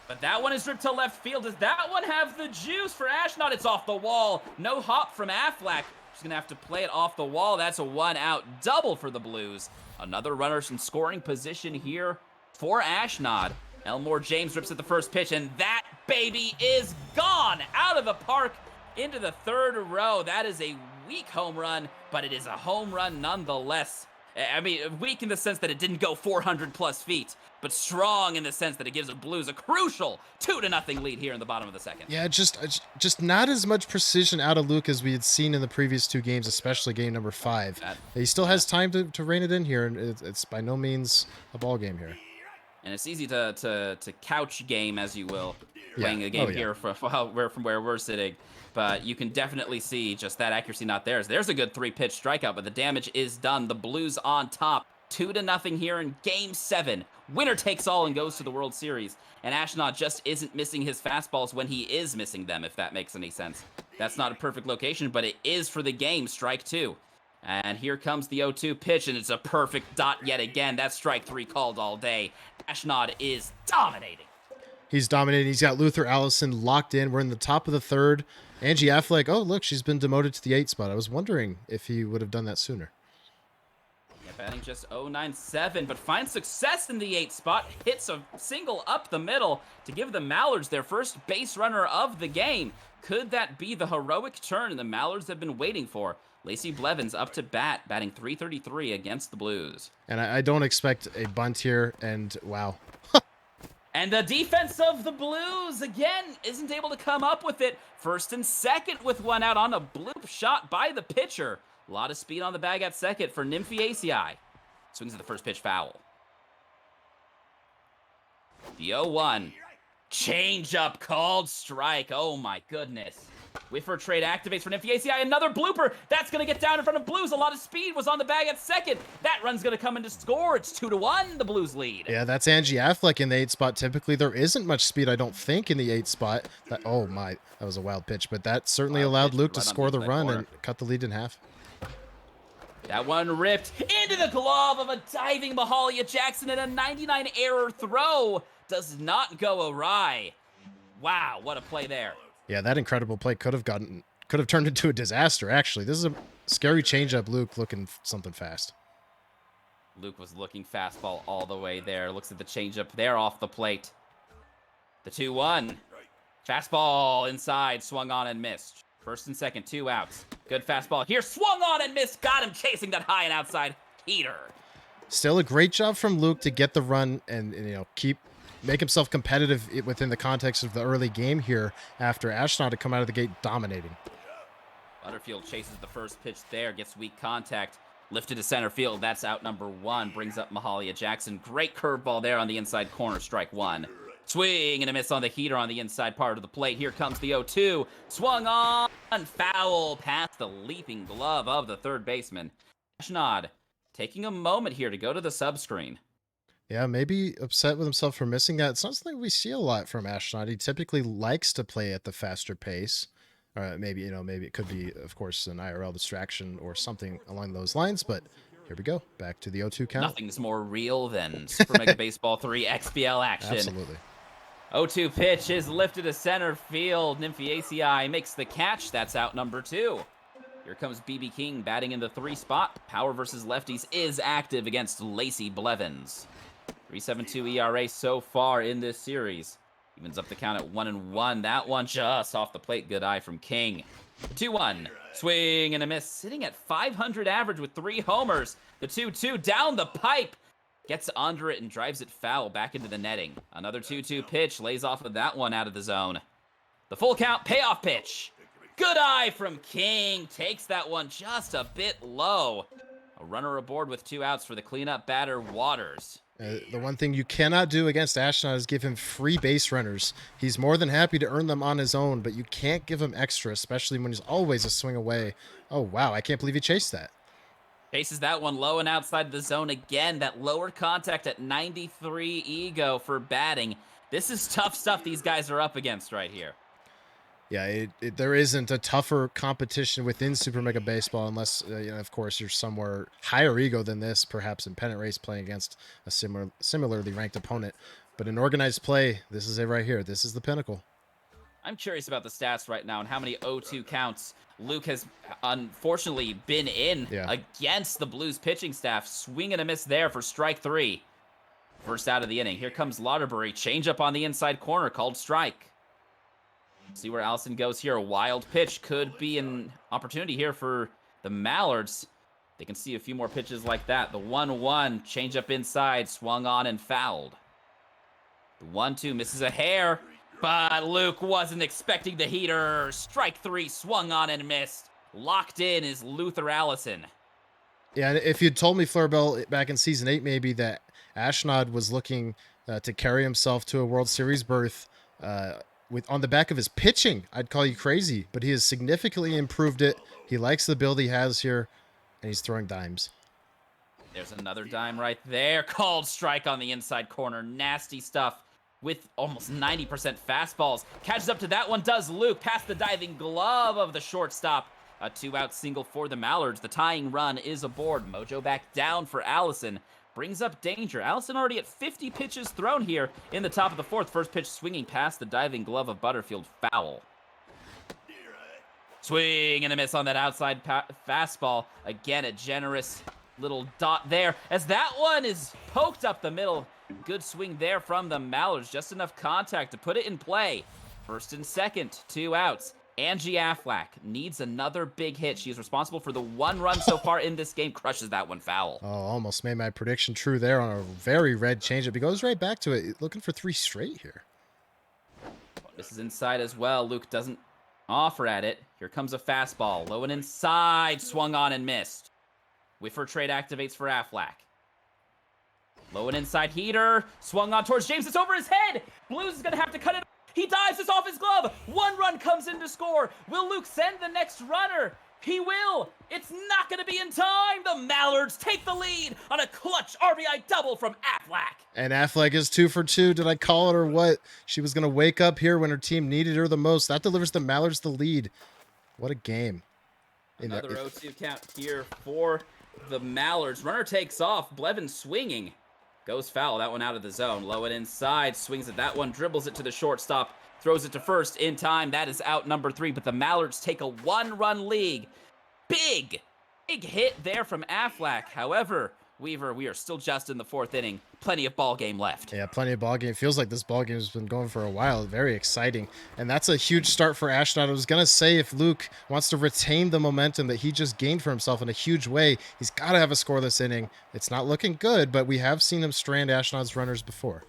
But that one is ripped to left field. Does that one have the juice for Ashnod? It's off the wall. No hop from Affleck. She's going to have to play it off the wall. That's a 1-out double for the Blues. Another runner in scoring position here for Ashnod. Elmore James rips at the first pitch, and that baby is gone out of the park into the third row. That is a weak home run, but it is a home run nonetheless. I mean, weak in the sense that it didn't go 400-plus feet, but strong in the sense that it gives the Blues a crucial 2-0 lead here in the bottom of the second. Yeah, just not as much precision out of Luke as we had seen in the previous two games, especially game number 5. He still has time to rein it in here, and it's by no means a ball game here. And it's easy to couch game, as you will, playing a game here from where we're sitting. But you can definitely see just that accuracy not there. There's a good 3-pitch strikeout, but the damage is done. The Blues on top, 2-0 here in Game 7. Winner takes all and goes to the World Series. And Ashnod just isn't missing his fastballs when he is missing them, if that makes any sense. That's not a perfect location, but it is for the game. Strike 2. And here comes the 0-2 pitch, and it's a perfect dot yet again. That's strike 3 called all day. Ashnod is dominating. He's dominating. He's got Luther Allison locked in. We're in the top of the third. Angie Affleck, oh, look, she's been demoted to the 8 spot. I was wondering if he would have done that sooner. Yeah, batting just 0.97, but finds success in the 8 spot. Hits a single up the middle to give the Mallards their first base runner of the game. Could that be the heroic turn the Mallards have been waiting for? Lacey Blevins up to bat, batting .333 against the Blues. And I don't expect a bunt here, and wow. And the defense of the Blues, again, isn't able to come up with it. First and second with 1 out on a bloop shot by the pitcher. A lot of speed on the bag at second for Nymphiaceae. Swings at the first pitch foul. The 0-1. Change-up called strike. Oh, my goodness. Whiffer trade activates for Nymphiaceae. Another blooper. That's going to get down in front of Blues. A lot of speed was on the bag at second. That run's going to come in to score. It's 2-1, the Blues lead. Yeah, that's Angie Affleck in the 8 spot. Typically, there isn't much speed, I don't think, in the 8 spot. Oh, my. That was a wild pitch. But that certainly allowed Luke to score the run and cut the lead in half. That one ripped into the glove of a diving Mahalia Jackson, and a 99 error throw does not go awry. Wow, what a play there. Yeah, that incredible play could have turned into a disaster, actually. This is a scary changeup. Luke looking something fast. Luke was looking fastball all the way there. Looks at the changeup there off the plate. The 2-1. Fastball inside, swung on and missed. First and second, 2 outs. Good fastball here, swung on and missed. Got him chasing that high and outside heater. Still a great job from Luke to get the run and make himself competitive within the context of the early game here after Ashnod had come out of the gate dominating. Butterfield chases the first pitch there, gets weak contact, lifted to center field. That's out number 1, brings up Mahalia Jackson. Great curveball there on the inside corner, strike 1. Swing and a miss on the heater on the inside part of the plate. Here comes the 0-2. Swung on, foul past the leaping glove of the third baseman. Ashnod taking a moment here to go to the subscreen. Yeah, maybe upset with himself for missing that. It's not something we see a lot from Ashnod. He typically likes to play at the faster pace. Maybe it could be, of course, an IRL distraction or something along those lines. But here we go. Back to the 0-2 count. Nothing's more real than Super Mega Baseball 3 XBL action. Absolutely. 0-2 pitch is lifted to center field. Nymphiaceae makes the catch. That's out number 2. Here comes BB King batting in the 3 spot. Power versus lefties is active against Lacey Blevins. 3.72 ERA so far in this series. Evens up the count at 1-1. That one just off the plate. Good eye from King. 2-1. Swing and a miss. Sitting at 500 average with 3 homers. The 2-2 down the pipe. Gets under it and drives it foul back into the netting. Another 2-2 pitch. Lays off of that one out of the zone. The full count payoff pitch. Good eye from King. Takes that one just a bit low. A runner aboard with 2 outs for the cleanup batter, Waters. The one thing you cannot do against Ashnod is give him free base runners. He's more than happy to earn them on his own, but you can't give him extra, especially when he's always a swing away. Oh, wow. I can't believe he chased that. Chases that one low and outside the zone again. That lower contact at 93 ego for batting. This is tough stuff these guys are up against right here. Yeah, there isn't a tougher competition within Super Mega Baseball unless, of course, you're somewhere higher ego than this, perhaps in pennant race playing against a similarly ranked opponent. But in organized play, this is it right here. This is the pinnacle. I'm curious about the stats right now and how many 0-2 counts Luke has unfortunately been in Yeah. against the Blues pitching staff. Swing and a miss there for strike 3. First out of the inning. Here comes Lauderbury. Change up on the inside corner, called strike. See where Allison goes here. A wild pitch could be an opportunity here for the Mallards. They can see a few more pitches like that. The 1-1, change up inside, swung on and fouled. The 1-2 misses a hair, but Luke wasn't expecting the heater. Strike 3, swung on and missed. Locked in is Luther Allison. Yeah, and if you'd told me, Florbell, back in season 8 maybe, that Ashnod was looking to carry himself to a World Series berth on the back of his pitching, I'd call you crazy. But he has significantly improved it. He likes the build he has here, and he's throwing dimes. There's another dime right there. Called strike on the inside corner. Nasty stuff with almost 90% fastballs. Catches up to that one, does Luke. Past the diving glove of the shortstop. A 2-out single for the Mallards. The tying run is aboard. Mojo back down for Allison. Brings up danger. Allison already at 50 pitches thrown here in the top of the 4th. First pitch swinging past the diving glove of Butterfield. Foul. Swing and a miss on that outside fastball. Again, a generous little dot there, as that one is poked up the middle. Good swing there from the Mallards. Just enough contact to put it in play. First and second, 2 outs. Angie Aflac needs another big hit. She is responsible for the 1 run so far in this game. Crushes that one foul. Oh, almost made my prediction true there on a very red changeup. He goes right back to it, looking for 3 straight here. This is inside as well. Luke doesn't offer at it. Here comes a fastball. Low and inside. Swung on and missed. Whiffer trade activates for Aflac. Low and inside heater. Swung on towards James. It's over his head. Blues is going to have to cut it. He dives this off his glove. 1 run comes in to score. Will Luke send the next runner? He will. It's not going to be in time. The Mallards take the lead on a clutch RBI double from Aflac. And Affleck is 2 for 2. Did I call it or what? She was going to wake up here when her team needed her the most. That delivers the Mallards the lead. What a game. Another 0-2 count here for the Mallards. Runner takes off. Blevin swinging. Goes foul. That one out of the zone. Low and inside. Swings at that one. Dribbles it to the shortstop. Throws it to first in time. That is out number 3. But the Mallards take a 1-run lead. Big hit there from Aflac. However, Weaver, we are still just in the 4th inning. Plenty of ball game left. Yeah, plenty of ball game. Feels like this ball game has been going for a while. Very exciting. And that's a huge start for Ashnod. I was going to say, if Luke wants to retain the momentum that he just gained for himself in a huge way, he's got to have a scoreless inning. It's not looking good, but we have seen him strand Ashnod's runners before.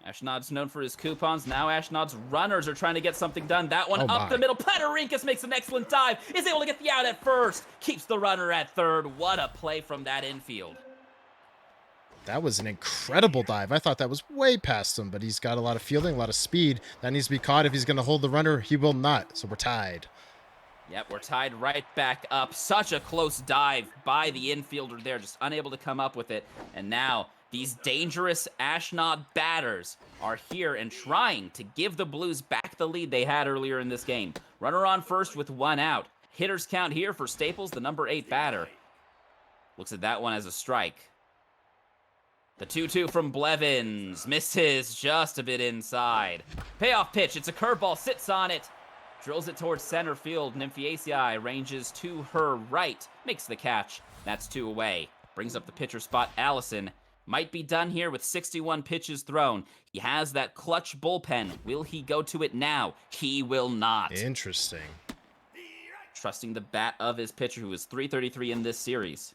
Ashnod's known for his coupons. Now Ashnod's runners are trying to get something done. That one up the middle. Padarinkas makes an excellent dive. Is able to get the out at first. Keeps the runner at third. What a play from that infield. That was an incredible dive. I thought that was way past him, but he's got a lot of fielding, a lot of speed. That needs to be caught. If he's going to hold the runner, he will not. So we're tied. Yep, we're tied right back up. Such a close dive by the infielder there. Just unable to come up with it. And now these dangerous Ashnod batters are here and trying to give the Blues back the lead they had earlier in this game. Runner on first with 1 out. Hitters count here for Staples, the number 8 batter. Looks at that one as a strike. The 2-2 from Blevins. Misses just a bit inside. Payoff pitch. It's a curveball. Sits on it. Drills it towards center field. Nymphiaceae ranges to her right. Makes the catch. That's 2 away. Brings up the pitcher spot. Allison might be done here with 61 pitches thrown. He has that clutch bullpen. Will he go to it now? He will not. Interesting. Trusting the bat of his pitcher, who is .333 in this series.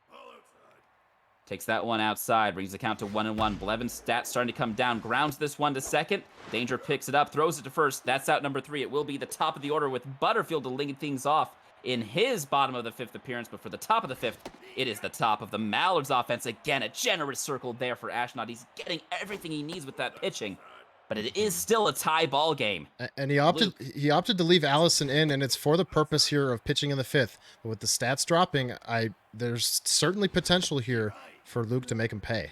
Takes that one outside, brings the count to 1-1. Blevin's stats starting to come down. Grounds this one to second. Danger picks it up, throws it to first. That's out number 3. It will be the top of the order with Butterfield to lead things off in his bottom of the 5th appearance. But for the top of the 5th, it is the top of the Mallards offense. Again, a generous circle there for Ashnod. He's getting everything he needs with that pitching. But it is still a tie ball game. And he opted to leave Allison in, and it's for the purpose here of pitching in the 5th. But with the stats dropping, there's certainly potential here for Luke to make him pay.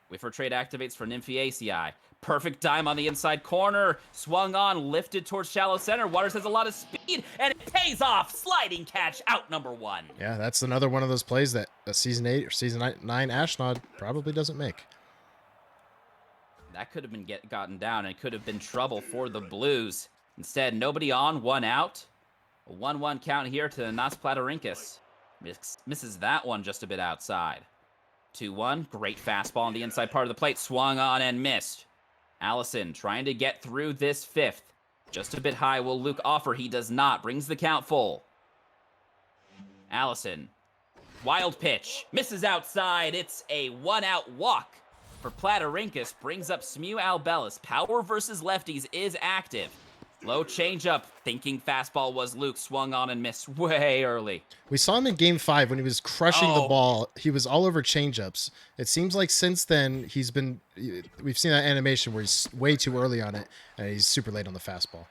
Whiffer trade activates for Nymphiaceae. Perfect dime on the inside corner. Swung on, lifted towards shallow center. Waters has a lot of speed, and it pays off. Sliding catch, out number 1. Yeah, that's another one of those plays that a season 8 or season 9 Ashnod probably doesn't make. That could have been gotten down and could have been trouble for the Blues. Instead, nobody on, 1 out. A 1-1 count here to Nas Platarinkis. Misses that one just a bit outside. 2-1, great fastball on the inside part of the plate, swung on and missed. Allison trying to get through this fifth. Just a bit high, will Luke offer? He does not, brings the count full. Allison, wild pitch, misses outside. It's a 1-out walk for Platarinkis, brings up Smew Albellis. Power versus lefties is active. Low changeup, thinking fastball was Luke, swung on and missed way early. We saw him in Game 5 when he was crushing the ball. He was all over changeups. It seems like since then we've seen that animation where he's way too early on it and he's super late on the fastball.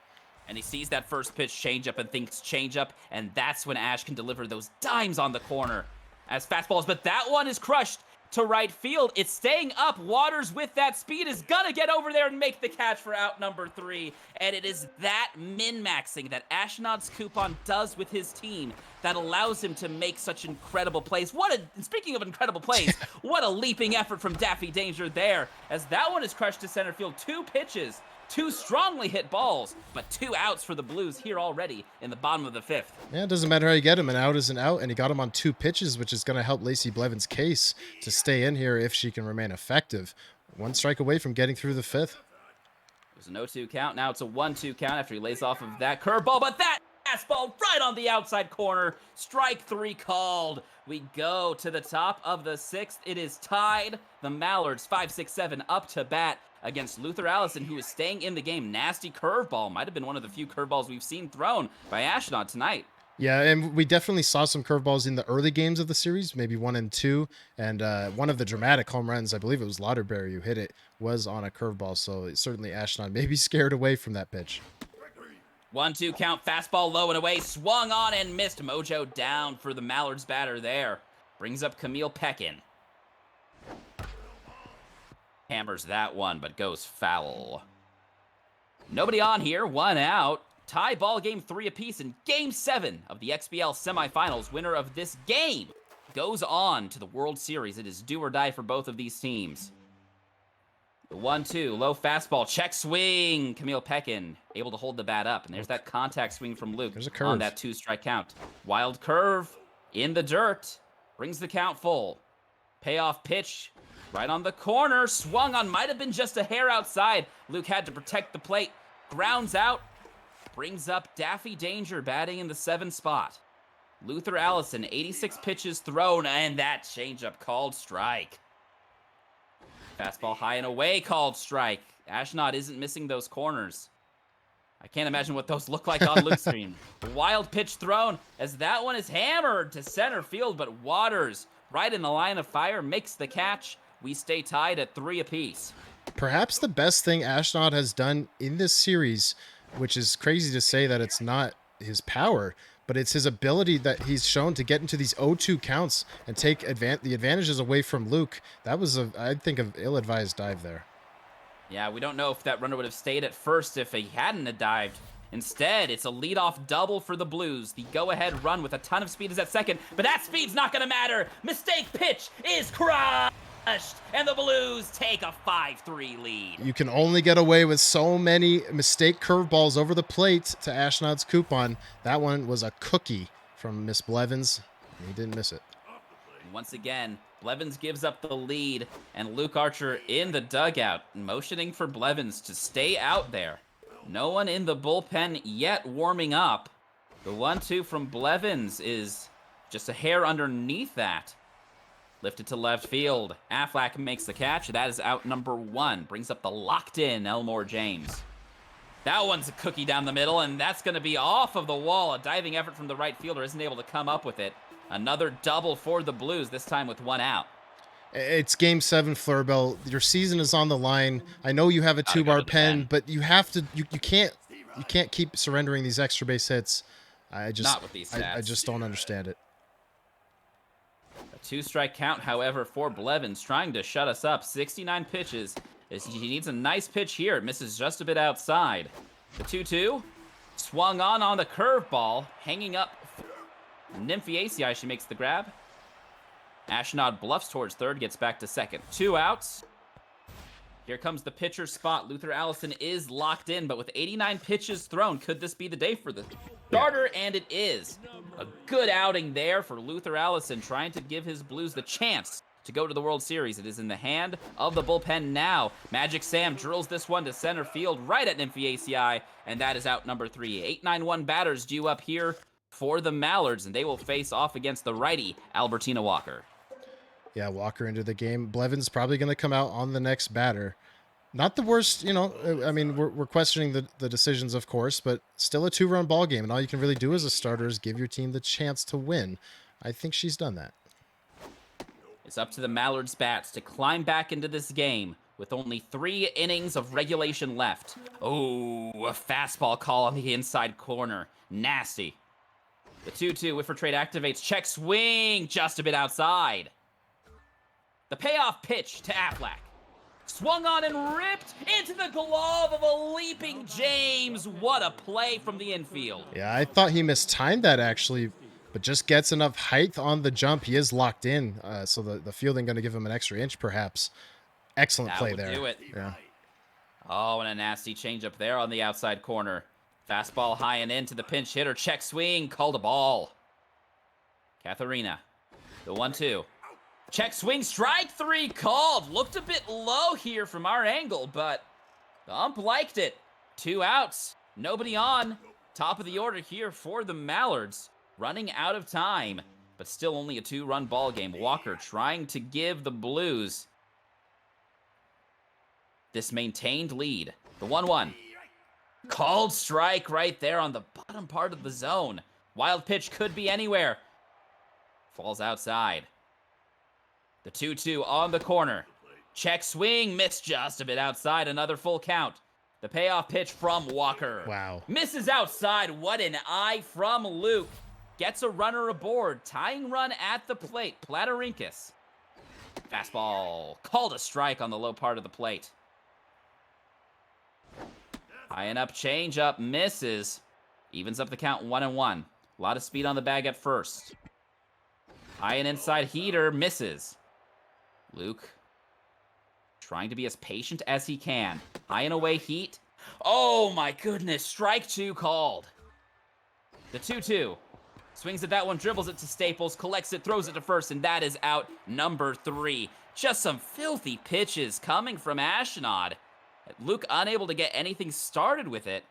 And he sees that first pitch changeup and thinks changeup, and that's when Ash can deliver those dimes on the corner as fastballs. But that one is crushed to right field. It's staying up. Waters with that speed is gonna get over there and make the catch for out number 3. And it is that min-maxing that Ashnod's coupon does with his team that allows him to make such incredible plays. Speaking of incredible plays, what a leaping effort from Daffy Danger there, as that one is crushed to center field. 2 pitches, 2 strongly hit balls, but 2 outs for the Blues here already in the bottom of the 5th. Yeah, it doesn't matter how you get him. An out is an out, and he got him on 2 pitches, which is going to help Lacey Blevins' case to stay in here if she can remain effective. 1 strike away from getting through the 5th. It was an 0-2 count. Now it's a 1-2 count after he lays off of that curveball, but that fastball right on the outside corner. Strike 3 called. We go to the top of the 6th. It is tied. The Mallards 5-6-7 up to bat against Luther Allison, who is staying in the game. Nasty curveball. Might have been one of the few curveballs we've seen thrown by Ashnod tonight. Yeah, and we definitely saw some curveballs in the early games of the series, maybe 1 and 2. And one of the dramatic home runs, I believe it was Lauderberry who hit it, was on a curveball. So certainly Ashnod may be scared away from that pitch. 1-2 count, fastball low and away, swung on and missed. Mojo down for the Mallards batter there. Brings up Camille Peckin. Hammers that one, but goes foul. Nobody on here, 1 out. Tie ball game 3 apiece in Game 7 of the XBL semifinals. Winner of this game goes on to the World Series. It is do or die for both of these teams. The 1-2, low fastball, check swing. Camille Peckin able to hold the bat up. And there's that contact swing from Luke on that 2-strike count. Wild curve in the dirt. Brings the count full. Payoff pitch right on the corner. Swung on, might have been just a hair outside. Luke had to protect the plate. Grounds out. Brings up Daffy Danger batting in the 7th spot. Luther Allison, 86 pitches thrown, and that changeup called strike. Fastball high and away called strike. Ashnod isn't missing those corners. I can't imagine what those look like on Luke's screen. Wild pitch thrown as that one is hammered to center field, but Waters, right in the line of fire, makes the catch. We stay tied at 3 apiece. Perhaps the best thing Ashnod has done in this series, which is crazy to say that it's not his power, but it's his ability that he's shown to get into these 0-2 counts and take the advantages away from Luke. That was, I think, an ill-advised dive there. Yeah, we don't know if that runner would have stayed at first if he hadn't have dived. Instead, it's a leadoff double for the Blues. The go-ahead run with a ton of speed is at second, but that speed's not going to matter. Mistake pitch is crushed, and the Blues take a 5-3 lead. You can only get away with so many mistake curveballs over the plate to Ashnod's coupon. That one was a cookie from Miss Blevins. He didn't miss it. Once again, Blevins gives up the lead, and Luke Archer in the dugout, motioning for Blevins to stay out there. No one in the bullpen yet warming up. The 1-2 from Blevins is just a hair underneath that. Lifted to left field. Affleck makes the catch. That is out number 1. Brings up the locked-in Elmore James. That one's a cookie down the middle, and that's going to be off of the wall. A diving effort from the right fielder isn't able to come up with it. Another double for the Blues, this time with 1 out. It's Game 7, Flurbell. Your season is on the line. I know you have a 2-bar pen, but you have to. You can't keep surrendering these extra base hits. Not with these stats. I just don't understand it. A 2-strike count, however, for Blevins, trying to shut us up. 69 pitches. He needs a nice pitch here. It misses just a bit outside. The 2-2 swung on the curveball, hanging up. Nymphiaceae, she makes the grab. Ashnod bluffs towards third, gets back to second. 2 outs. Here comes the pitcher spot. Luther Allison is locked in, but with 89 pitches thrown, could this be the day for the Starter, and it is. A good outing there for Luther Allison, trying to give his Blues the chance to go to the World Series. It is in the hand of the bullpen now. Magic Sam drills this one to center field right at Nymphy ACI, and that is out number 3. 8-9-1 batters due up here for the Mallards, and they will face off against the righty, Albertina Walker. Yeah, Walker into the game. Blevins probably going to come out on the next batter. Not the worst, you know, I mean, we're questioning the decisions, of course, but still a 2-run ball game, and all you can really do as a starter is give your team the chance to win. I think she's done that. It's up to the Mallards bats to climb back into this game with only 3 innings of regulation left. Oh, a fastball call on the inside corner. Nasty. The 2-2 whiffer trade activates. Check swing, just a bit outside. The payoff pitch to Affleck. Swung on and ripped into the glove of a leaping James. What a play from the infield. Yeah, I thought he mistimed that actually, but just gets enough height on the jump. He is locked in, so the fielding going to give him an extra inch perhaps. Excellent play there. Do it. Yeah. Oh, and a nasty changeup there on the outside corner. Fastball high and in to the pinch hitter. Check swing, called a ball. Katharina, the 1-2. Check swing, strike 3 called. Looked a bit low here from our angle, but the ump liked it. 2 outs, nobody on. Top of the order here for the Mallards. Running out of time, but still only a 2-run ball game. Walker trying to give the Blues this maintained lead. The 1-1. Called strike right there on the bottom part of the zone. Wild pitch could be anywhere. Falls outside. The 2-2 on the corner. Check swing, missed just a bit outside. Another full count. The payoff pitch from Walker. Wow. Misses outside. What an eye from Luke. Gets a runner aboard. Tying run at the plate. Platarinkis. Fastball. Called a strike on the low part of the plate. High and up, change up, misses. Evens up the count 1-1. A lot of speed on the bag at first. High and inside heater, misses. Luke trying to be as patient as he can. High and away heat. Oh my goodness, strike 2 called. The 2-2. Swings at that one, dribbles it to Staples, collects it, throws it to first, and that is out number 3. Just some filthy pitches coming from Ashnod. Luke unable to get anything started with it.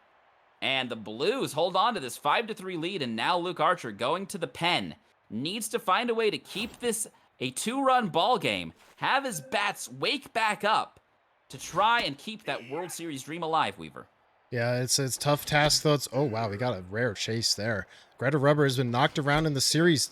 And the Blues hold on to this 5-3 lead, and now Luke Archer going to the pen. Needs to find a way to keep this a 2-run ball game, have his bats wake back up to try and keep that World Series dream alive, Weaver. Yeah, it's a tough task, though. Oh, wow, we got a rare chase there. Greta Rubber has been knocked around in the series.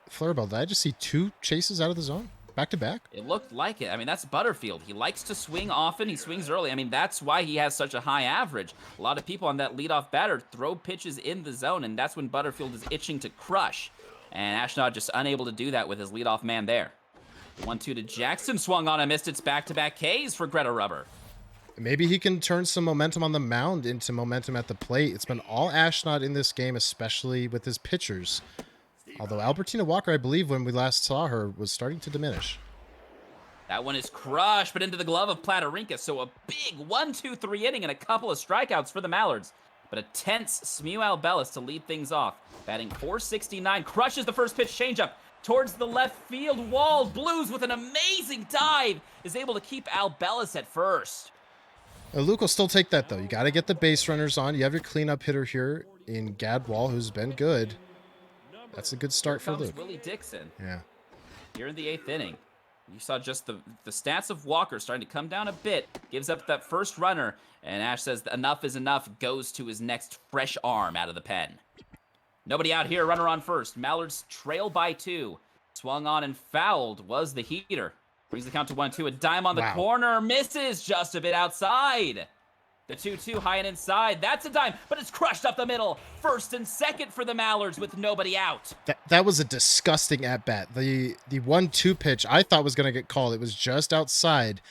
Fleurball, did I just see 2 chases out of the zone? Back-to-back? It looked like it. I mean, that's Butterfield. He likes to swing often. He swings early. I mean, that's why he has such a high average. A lot of people on that leadoff batter throw pitches in the zone, and that's when Butterfield is itching to crush. And Ashnod just unable to do that with his leadoff man there. 1-2 to Jackson. Swung on and missed. It's back-to-back Ks for Greta Rubber. Maybe he can turn some momentum on the mound into momentum at the plate. It's been all Ashnod in this game, especially with his pitchers. Although Albertina Walker, I believe, when we last saw her, was starting to diminish. That one is crushed, but into the glove of Platarinkis. So a big 1-2-3 inning and a couple of strikeouts for the Mallards. But a tense Smuel Bellis to lead things off. Batting .469, crushes the first pitch changeup towards the left field wall. Blues with an amazing dive is able to keep Al Bellis at first. Luke will still take that, though. You got to get the base runners on. You have your cleanup hitter here in Gadwall, who's been good. That's a good start for Luke. Willie Dixon. Yeah. Here in the 8th inning. You saw just the stats of Walker starting to come down a bit. Gives up that first runner. And Ash says enough is enough. Goes to his next fresh arm out of the pen. Nobody out here. Runner on first. Mallards trail by 2. Swung on and fouled was the heater. Brings the count to 1-2. A dime on the corner. Misses just a bit outside. The 2-2 high and inside. That's a dime, but it's crushed up the middle. First and second for the Mallards with nobody out. That was a disgusting at-bat. The 1-2 pitch I thought was going to get called. It was just outside.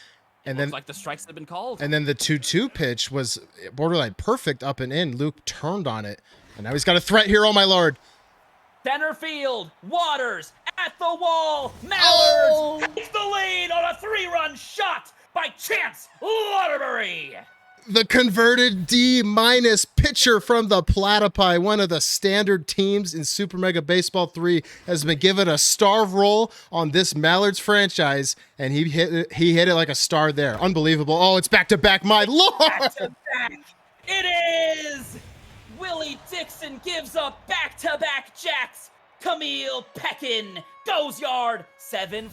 And then like the strikes had been called. And then the 2-2 pitch was borderline perfect up and in. Luke turned on it. And now he's got a threat here, oh my lord. Center field, Waters at the wall. Mallards takes the lead on a 3-run shot by Chance Waterbury. The converted D- pitcher from the Platypi, one of the standard teams in Super Mega Baseball 3, has been given a star role on this Mallards franchise, and he hit it like a star there. Unbelievable. Oh, it's back-to-back, my lord! Back-to-back. It is! Willie Dixon gives up back-to-back jacks. Camille Peckin goes yard. 7-5.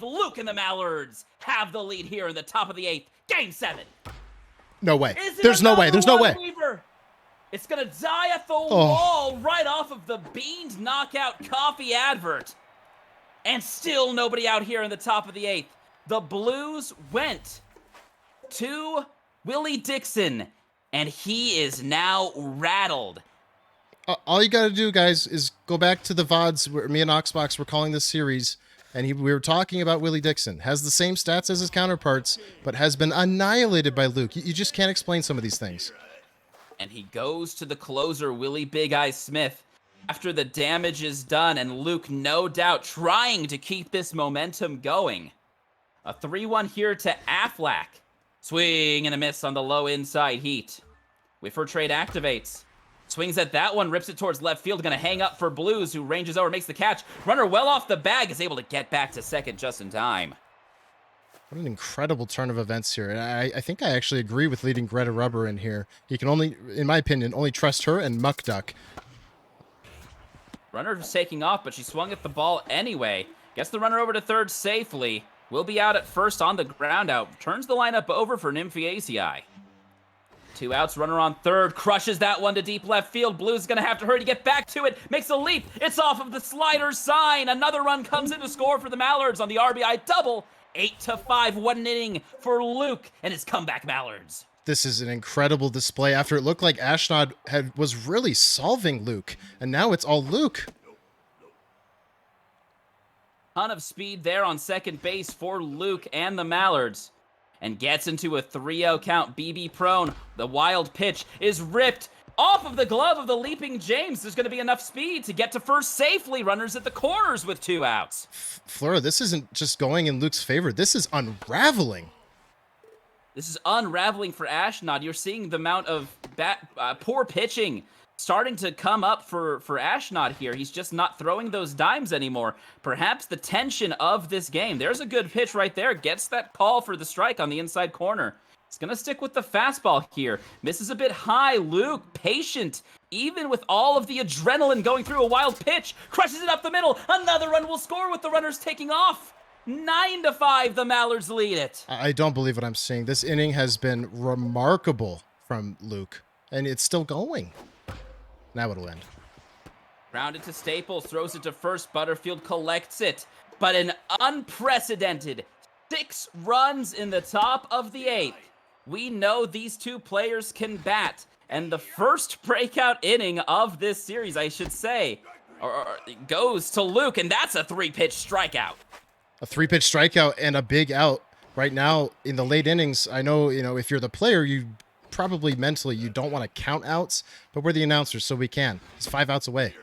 Luke and the Mallards have the lead here in the top of the 8th. Game 7. No way. There's no way. There's no way. Weaver? It's going to die at the wall right off of the Beans Knockout Coffee advert. And still nobody out here in the top of the 8th. The Blues went to Willie Dixon, and he is now rattled. All you got to do, guys, is go back to the VODs where me and Oxbox were calling this series, and we were talking about Willie Dixon. Has the same stats as his counterparts, but has been annihilated by Luke. You just can't explain some of these things. And he goes to the closer, Willie Big Eye Smith, after the damage is done, and Luke, no doubt, trying to keep this momentum going. A 3-1 here to Aflac. Swing and a miss on the low inside heat. Whiffer trade activates. Swings at that one, rips it towards left field, gonna hang up for Blues, who ranges over, makes the catch. Runner well off the bag, is able to get back to second just in time. What an incredible turn of events here. And I think I actually agree with leading Greta Rubber in here. He can only, in my opinion, only trust her and Muck Duck. Runner was taking off, but she swung at the ball anyway. Gets the runner over to third safely. Will be out at first on the ground out. Turns the lineup over for Nymphiaceae. 2 outs, runner on third, crushes that one to deep left field. Blues is going to have to hurry to get back to it. Makes a leap. It's off of the slider sign. Another run comes in to score for the Mallards on the RBI double. 8-5, what an inning for Luke and his comeback Mallards. This is an incredible display after it looked like Ashnod was really solving Luke, and now it's all Luke. Ton of speed there on second base for Luke and the Mallards. And gets into a 3-0 count. BB prone. The wild pitch is ripped off of the glove of the leaping James. There's going to be enough speed to get to first safely. Runners at the corners with 2 outs. Flora, this isn't just going in Luke's favor. This is unraveling. This is unraveling for Ashnod. You're seeing the amount of poor pitching starting to come up for Ashnod here. He's just not throwing those dimes anymore. Perhaps the tension of this game. There's a good pitch right there. Gets that call for the strike on the inside corner. He's going to stick with the fastball here. Misses a bit high. Luke, patient. Even with all of the adrenaline going through a wild pitch. Crushes it up the middle. Another run will score with the runners taking off. 9-5, the Mallards lead it. I don't believe what I'm seeing. This inning has been remarkable from Luke, and it's still going. Now it'll end. Grounded to Staples, throws it to first. Butterfield collects it. But an unprecedented 6 runs in the top of the 8th. We know these 2 players can bat. And the first breakout inning of this series, I should say, goes to Luke. And that's a 3-pitch strikeout. A 3-pitch strikeout and a big out. Right now, in the late innings, I know, if you're the player, you probably mentally you don't want to count outs, but we're the announcers, so we can. He's 5 outs away.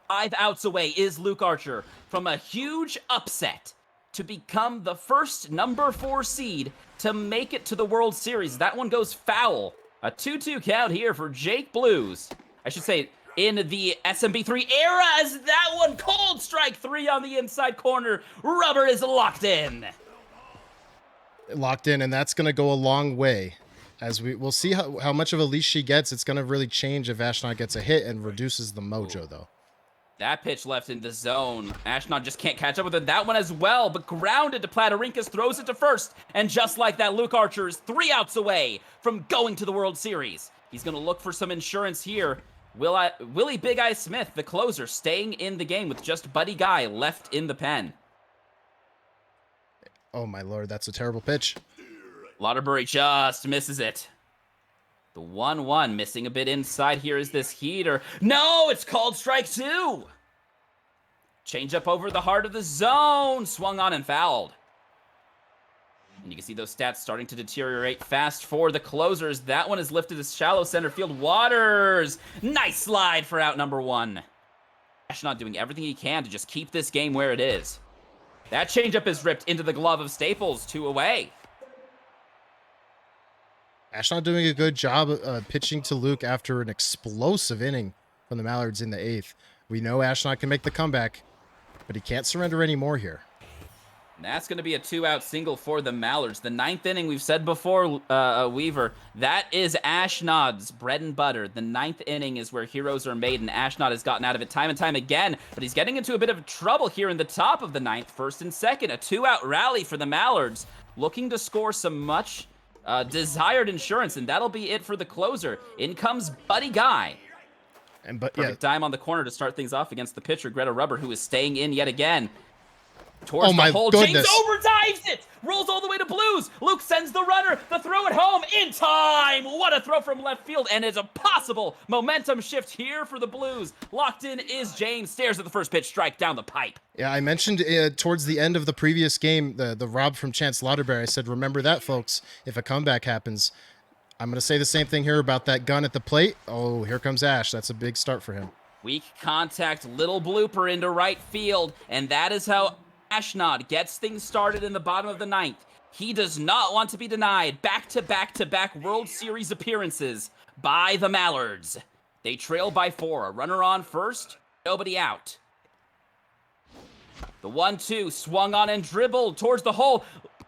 5 outs away is Luke Archer from a huge upset to become the first number 4 seed to make it to the World Series. That one goes foul. A 2-2 count here for Jake Blues. I should say in the SMB3 era, as that one cold strike 3 on the inside corner. Rubber is locked in. Locked in, and that's going to go a long way. As we'll see how much of a leash she gets. It's going to really change if Ashnod gets a hit and reduces the mojo, though. That pitch left in the zone. Ashnod just can't catch up with it. That one as well, but grounded to Platarincas, throws it to first. And just like that, Luke Archer is 3 outs away from going to the World Series. He's going to look for some insurance here. Willie Big Eye Smith, the closer, staying in the game with just Buddy Guy left in the pen. Oh, my Lord, that's a terrible pitch. Lauterbury just misses it. The 1-1 missing a bit inside here is this heater. No, it's called strike 2. Change up over the heart of the zone. Swung on and fouled. And you can see those stats starting to deteriorate fast for the closers. That one is lifted to shallow center field. Waters. Nice slide for out number 1. Ashnod doing everything he can to just keep this game where it is. That changeup is ripped into the glove of Staples, 2 away. Ashnod doing a good job pitching to Luke after an explosive inning from the Mallards in the 8th. We know Ashnod can make the comeback, but he can't surrender anymore here. And that's going to be a 2-out single for the Mallards. The 9th inning, we've said before, Weaver, that is Ashnod's bread and butter. The 9th inning is where heroes are made, and Ashnod has gotten out of it time and time again, but he's getting into a bit of trouble here in the top of the 9th, 1st and 2nd. A 2-out rally for the Mallards, looking to score some much desired insurance, and that'll be it for the closer. In comes Buddy Guy. And Perfect dime on the corner to start things off against the pitcher, Greta Rubber, who is staying in yet again. Towards the hole, goodness. James overdives it, rolls all the way to Blues. Luke sends the runner, the throw at home in time. What a throw from left field, and it's a possible momentum shift here for the Blues. Locked in is James, stares at the first pitch, strike down the pipe. Yeah, I mentioned towards the end of the previous game, the rob from Chance Lauderberry. I said, remember that, folks, if a comeback happens. I'm going to say the same thing here about that gun at the plate. Oh, here comes Ash. That's a big start for him. Weak contact, little blooper into right field, and that is how Ashnod gets things started in the bottom of the 9th. He does not want to be denied back-to-back World Series appearances by the Mallards. They trail by 4. A runner on first, nobody out. The 1-2 swung on and dribbled towards the hole.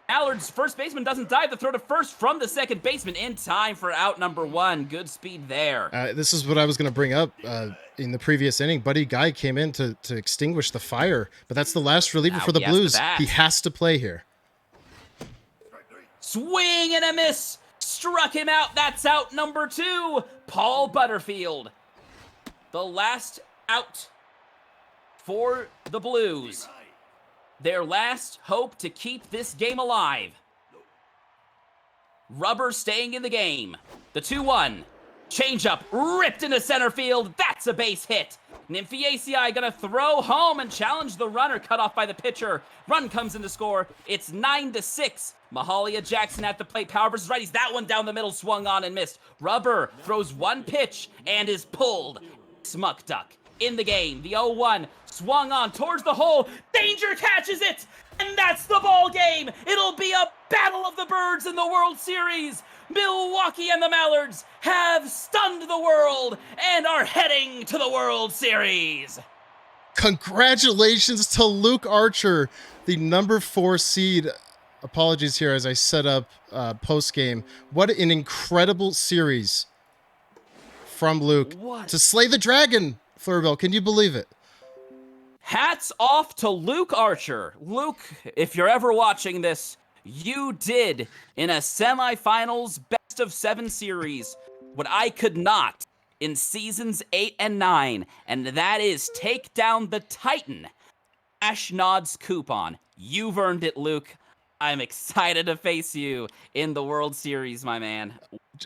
Mallard's first baseman doesn't dive. The throw to first from the second baseman in time for out number 1. Good speed there. This is what I was going to bring up in the previous inning. Buddy Guy came in to extinguish the fire, but that's the last reliever Now for the he has Blues. to bat. He has to play here. Swing and a miss. Struck him out. That's out number 2. Paul Butterfield. The last out for the Blues. Their last hope to keep this game alive. Rubber staying in the game. The 2-1. Changeup ripped into center field. That's a base hit. Nymphiaceae gonna throw home and challenge the runner, cut off by the pitcher. Run comes in to score. It's 9-6. Mahalia Jackson at the plate. Power versus righties. That one down the middle, swung on and missed. Rubber throws one pitch and is pulled. Smuck Duck in the game. The 0-1 swung on towards the hole. Danger catches it. And that's the ball game. It'll be a battle of the birds in the World Series. Milwaukee and the Mallards have stunned the world and are heading to the World Series. Congratulations to Luke Archer, the number 4 seed. Apologies here as I set up post-game. What an incredible series from Luke. To slay the dragon, Fleurbell. Can you believe it? Hats off to Luke Archer. Luke, if you're ever watching this, you did in a semifinals best of 7 series what I could not in seasons 8 and 9, and that is take down the Titan, Ashnod's coupon. You've earned it, Luke. I'm excited to face you in the World Series, my man.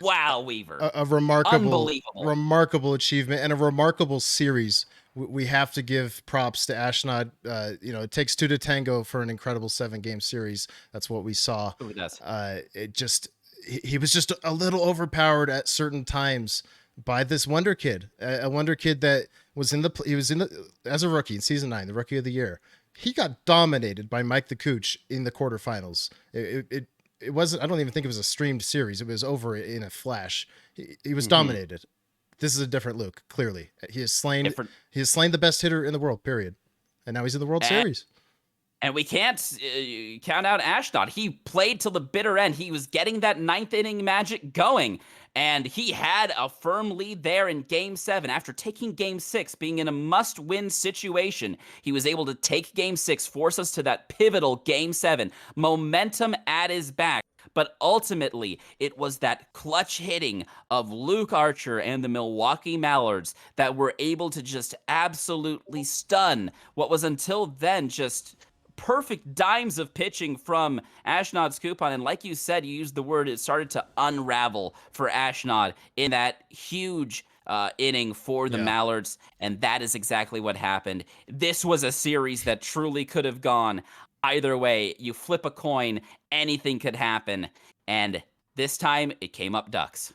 Wow, Weaver. A remarkable, Unbelievable. remarkable achievement and a remarkable series. We have to give props to Ashnod. It takes 2 to tango for an incredible 7-game series. That's what we saw. It really does. He was just a little overpowered at certain times by this wonder kid, a wonder kid that was as a rookie in season 9, the rookie of the year. He got dominated by Mike the Cooch in the quarterfinals. It wasn't. I don't even think it was a streamed series. It was over in a flash. He was dominated. This is a different Luke. Clearly, he has slain. He has slain the best hitter in the world. Period. And now he's in the World Series. And we can't count out Ashnod. He played till the bitter end. He was getting that 9th inning magic going. And he had a firm lead there in Game 7. After taking Game 6, being in a must-win situation, he was able to take Game 6, force us to that pivotal Game 7. Momentum at his back. But ultimately, it was that clutch hitting of Luke Archer and the Milwaukee Mallards that were able to just absolutely stun what was until then just perfect dimes of pitching from Ashnod's coupon. And like you said, you used the word, it started to unravel for Ashnod in that huge inning for the Mallards. And that is exactly what happened. This was a series that truly could have gone either way. You flip a coin, anything could happen. And this time it came up Ducks.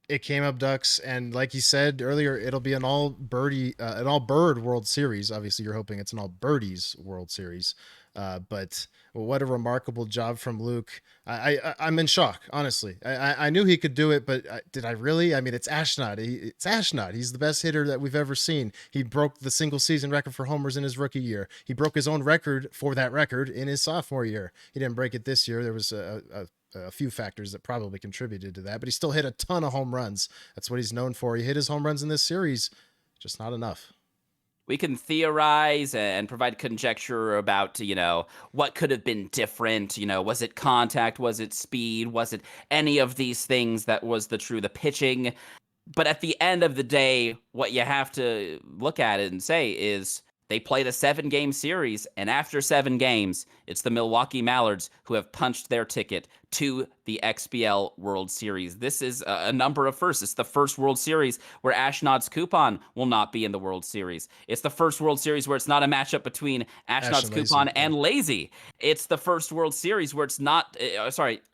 It came up Ducks, and like you said earlier, it'll be an all bird World Series. Obviously, you're hoping it's an all birdies World Series. But what a remarkable job from Luke. I'm in shock, honestly. I knew he could do it, but did I really? I mean, it's Ashnod. It's Ashnod. He's the best hitter that we've ever seen. He broke the single season record for homers in his rookie year. He broke his own record for that record in his sophomore year. He didn't break it this year. There was a few factors that probably contributed to that, but he still hit a ton of home runs. That's what he's known for. He hit his home runs in this series, just not enough. We can theorize and provide conjecture about, what could have been different. Was it contact? Was it speed? Was it any of these things that was the pitching? But at the end of the day, what you have to look at it and say is they played a 7-game series, and after 7 games, it's the Milwaukee Mallards who have punched their ticket to the XBL World Series. This is a number of firsts. It's the first World Series where Ashnod's coupon will not be in the World Series. It's the first World Series where it's not a matchup between Ashnod's coupon and Lazy. It's the first World Series where it's not.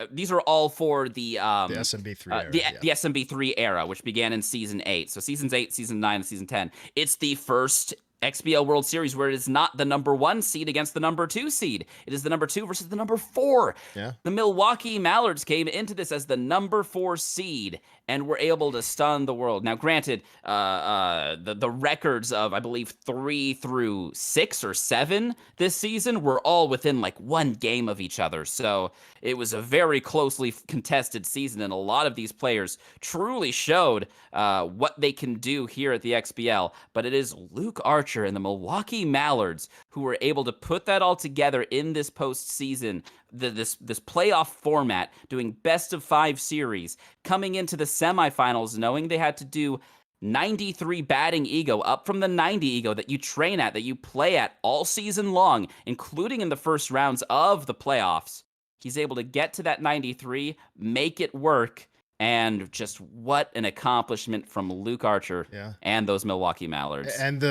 These are all for the SMB3 era. The SMB3 era, which began in season 8. So seasons 8, season 9, and season 10. It's the first XBL World Series where it is not the number 1 seed against the number 2 seed. It is the number 2 versus the number 4. Yeah. The Milwaukee Mallards came into this as the number 4 seed and were able to stun the world. Now, granted, the records of, I believe, 3 through 6 or 7 this season were all within like 1 game of each other. So it was a very closely contested season, and a lot of these players truly showed what they can do here at the XBL. But it is Luke Archer and the Milwaukee Mallards who were able to put that all together in this postseason, this playoff format, doing best of 5 series, coming into the semifinals knowing they had to do 93 batting ego, up from the 90 ego that you train at, that you play at all season long, including in the first rounds of the playoffs. He's able to get to that 93, make it work, and just what an accomplishment from Luke Archer and those Milwaukee Mallards. And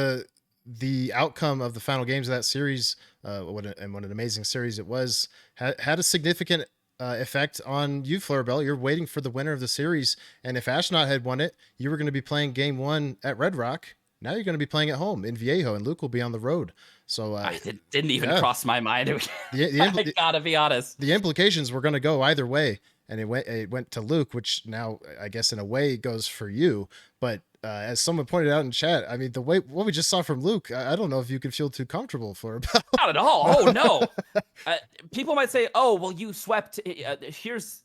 the outcome of the final games of that series, what an amazing series it was, had a significant effect on you, Floribel. You're waiting for the winner of the series, and if Ashnod had won it, you were going to be playing game 1 at Red Rock. Now you're going to be playing at home in Viejo, and Luke will be on the road. So it didn't even cross my mind. I gotta be honest. The implications were going to go either way, and it went to Luke, which now I guess in a way goes for you. But as someone pointed out in chat, I mean, what we just saw from Luke, I don't know if you could feel too comfortable for about. Not at all. Oh no. People might say, "Oh, well, you swept." Here's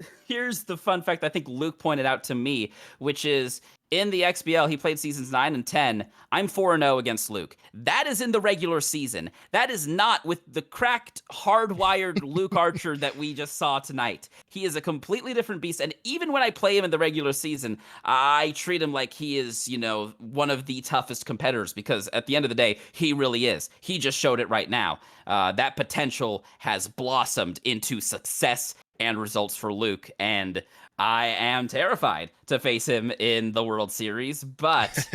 the fun fact I think Luke pointed out to me, which is in the XBL, he played seasons 9 and 10. I'm 4-0 against Luke. That is in the regular season. That is not with the cracked, hardwired Luke Archer that we just saw tonight. He is a completely different beast. And even when I play him in the regular season, I treat him like he is, one of the toughest competitors, because at the end of the day, he really is. He just showed it right now. That potential has blossomed into success and results for Luke, and I am terrified to face him in the World Series, but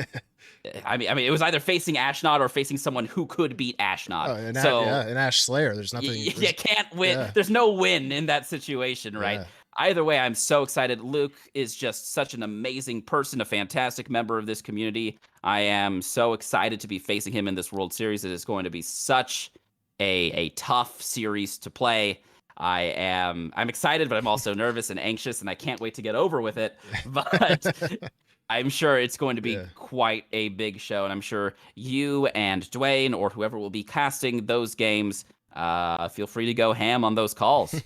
I mean, it was either facing Ashnod or facing someone who could beat Ashnod. An Ash Slayer. There's nothing. You can't win. Yeah. There's no win in that situation, right? Yeah. Either way, I'm so excited. Luke is just such an amazing person, a fantastic member of this community. I am so excited to be facing him in this World Series. It is going to be such a tough series to play. I'm excited, but I'm also nervous and anxious, and I can't wait to get over with it. But I'm sure it's going to be quite a big show, and I'm sure you and Dwayne or whoever will be casting those games, feel free to go ham on those calls.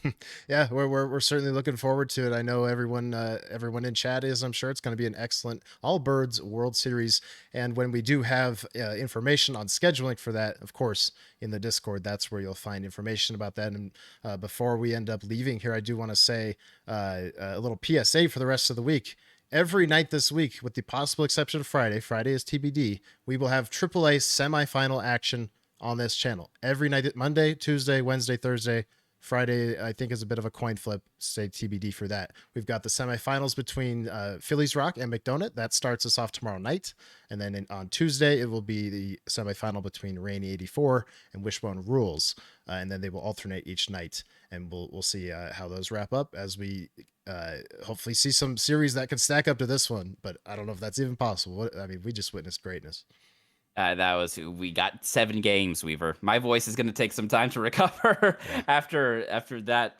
Yeah, we're certainly looking forward to it. I know everyone in chat is. I'm sure it's going to be an excellent all birds World Series. And when we do have information on scheduling for that, of course, in the Discord, that's where you'll find information about that. And before we end up leaving here, I do want to say a little PSA for the rest of the week. Every night this week, with the possible exception of Friday is TBD, we will have AAA semifinal action on this channel every night. Monday, Tuesday, Wednesday, Thursday. Friday, I think, is a bit of a coin flip. Stay TBD for that. We've got the semifinals between Phillies Rock and McDonut. That starts us off tomorrow night. And then on Tuesday, it will be the semifinal between Rainy 84 and Wishbone Rules. And then they will alternate each night. And we'll see how those wrap up as we hopefully see some series that can stack up to this one. But I don't know if that's even possible. I mean, we just witnessed greatness. We got 7 games, Weaver. My voice is going to take some time to recover Yeah. after that.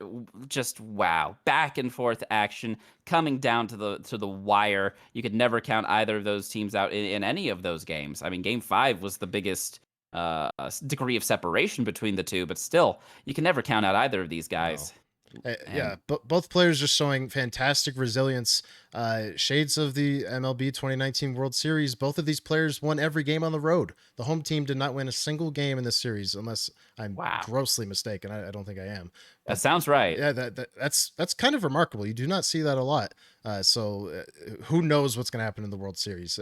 Just wow, back and forth action coming down to the wire. You could never count either of those teams out in any of those games. I mean, Game 5 was the biggest degree of separation between the two, but still, you can never count out either of these No. guys. Yeah, And but both players are showing fantastic resilience. Shades of the MLB 2019 World Series. Both of these players won every game on the road. The home team did not win a single game in this series, unless I'm wow, grossly mistaken. I don't think I am. that But sounds right. yeah, that's kind of remarkable. You do not see that a lot. Who knows what's going to happen in the World Series?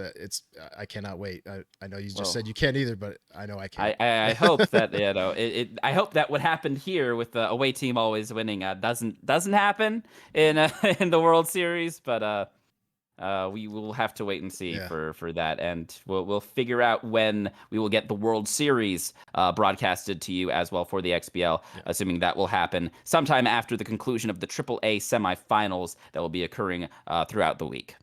I cannot wait. I know you just Well, said you can't either, but I know I can't. I hope that I hope that what happened here with the away team always winning doesn't happen in in the World Series, but we will have to wait and see Yeah. for that, and we'll figure out when we will get the World Series broadcasted to you as well for the XBL, Yeah. assuming that will happen sometime after the conclusion of the AAA semifinals that will be occurring throughout the week.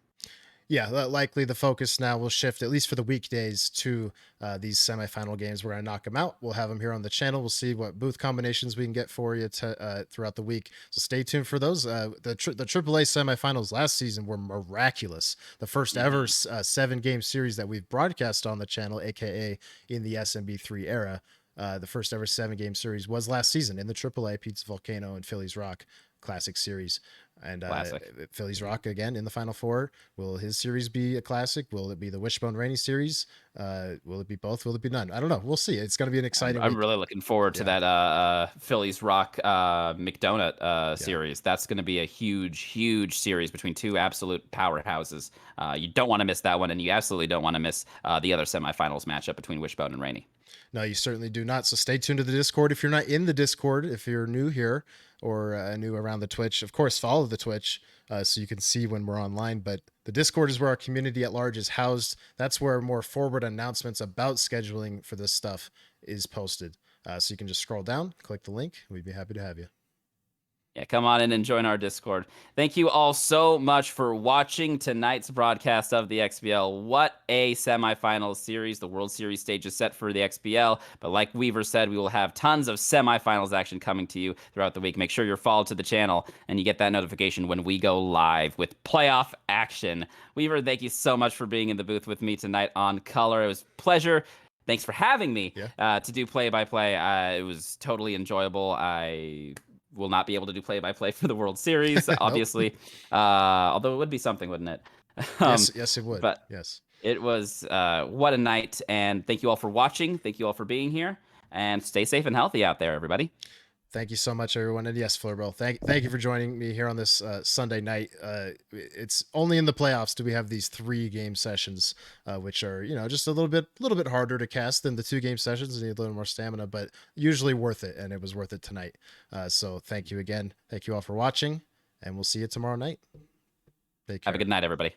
Yeah, likely the focus now will shift, at least for the weekdays, to these semifinal games. We're going to knock them out. We'll have them here on the channel. We'll see what booth combinations we can get for you throughout the week. So stay tuned for those. The AAA semifinals last season were miraculous. The first ever 7-game series that we've broadcast on the channel, aka in the SMB3 era. The first ever 7-game series was last season in the AAA Pizza Volcano and Phillies Rock Classic Series. And Classic. Phillies Rock again in the Final Four. Will his series be a classic? Will it be the Wishbone Rainey series? Will it be both? Will it be none? I don't know. We'll see. It's going to be an exciting I'm week. really looking forward to Yeah. that Phillies Rock McDonut Yeah. series. That's going to be a huge series between two absolute powerhouses. You don't want to miss that one, and you absolutely don't want to miss the other semifinals matchup between Wishbone and Rainey. No, you certainly do not. So stay tuned to the Discord. If you're not in the Discord, if you're new here or new around the Twitch, of course, follow the Twitch so you can see when we're online. But the Discord is where our community at large is housed. That's where more forward announcements about scheduling for this stuff is posted. So you can just scroll down, click the link. We'd be happy to have you. Yeah, come on in and join our Discord. Thank you all so much for watching tonight's broadcast of the XBL. What a semifinals series. The World Series stage is set for the XBL, but like Weaver said, we will have tons of semifinals action coming to you throughout the week. Make sure you're followed to the channel and you get that notification when we go live with playoff action. Weaver, thank you so much for being in the booth with me tonight on Color. It was a pleasure. Thanks for having me to do play-by-play. It was totally enjoyable. I will not be able to do play-by-play for the World Series, obviously. Although it would be something, wouldn't it? Yes, it would. But yes. it was what a night, and thank you all for watching. Thank you all for being here, and stay safe and healthy out there, everybody. Thank you so much, everyone. And yes, Flurbill, thank you for joining me here on this Sunday night. It's only in the playoffs do we have these 3-game sessions, which are, just a little bit harder to cast than the 2-game sessions. You need a little more stamina, but usually worth it. And it was worth it tonight. So thank you again. Thank you all for watching, and we'll see you tomorrow night. Take care. Have a good night, everybody.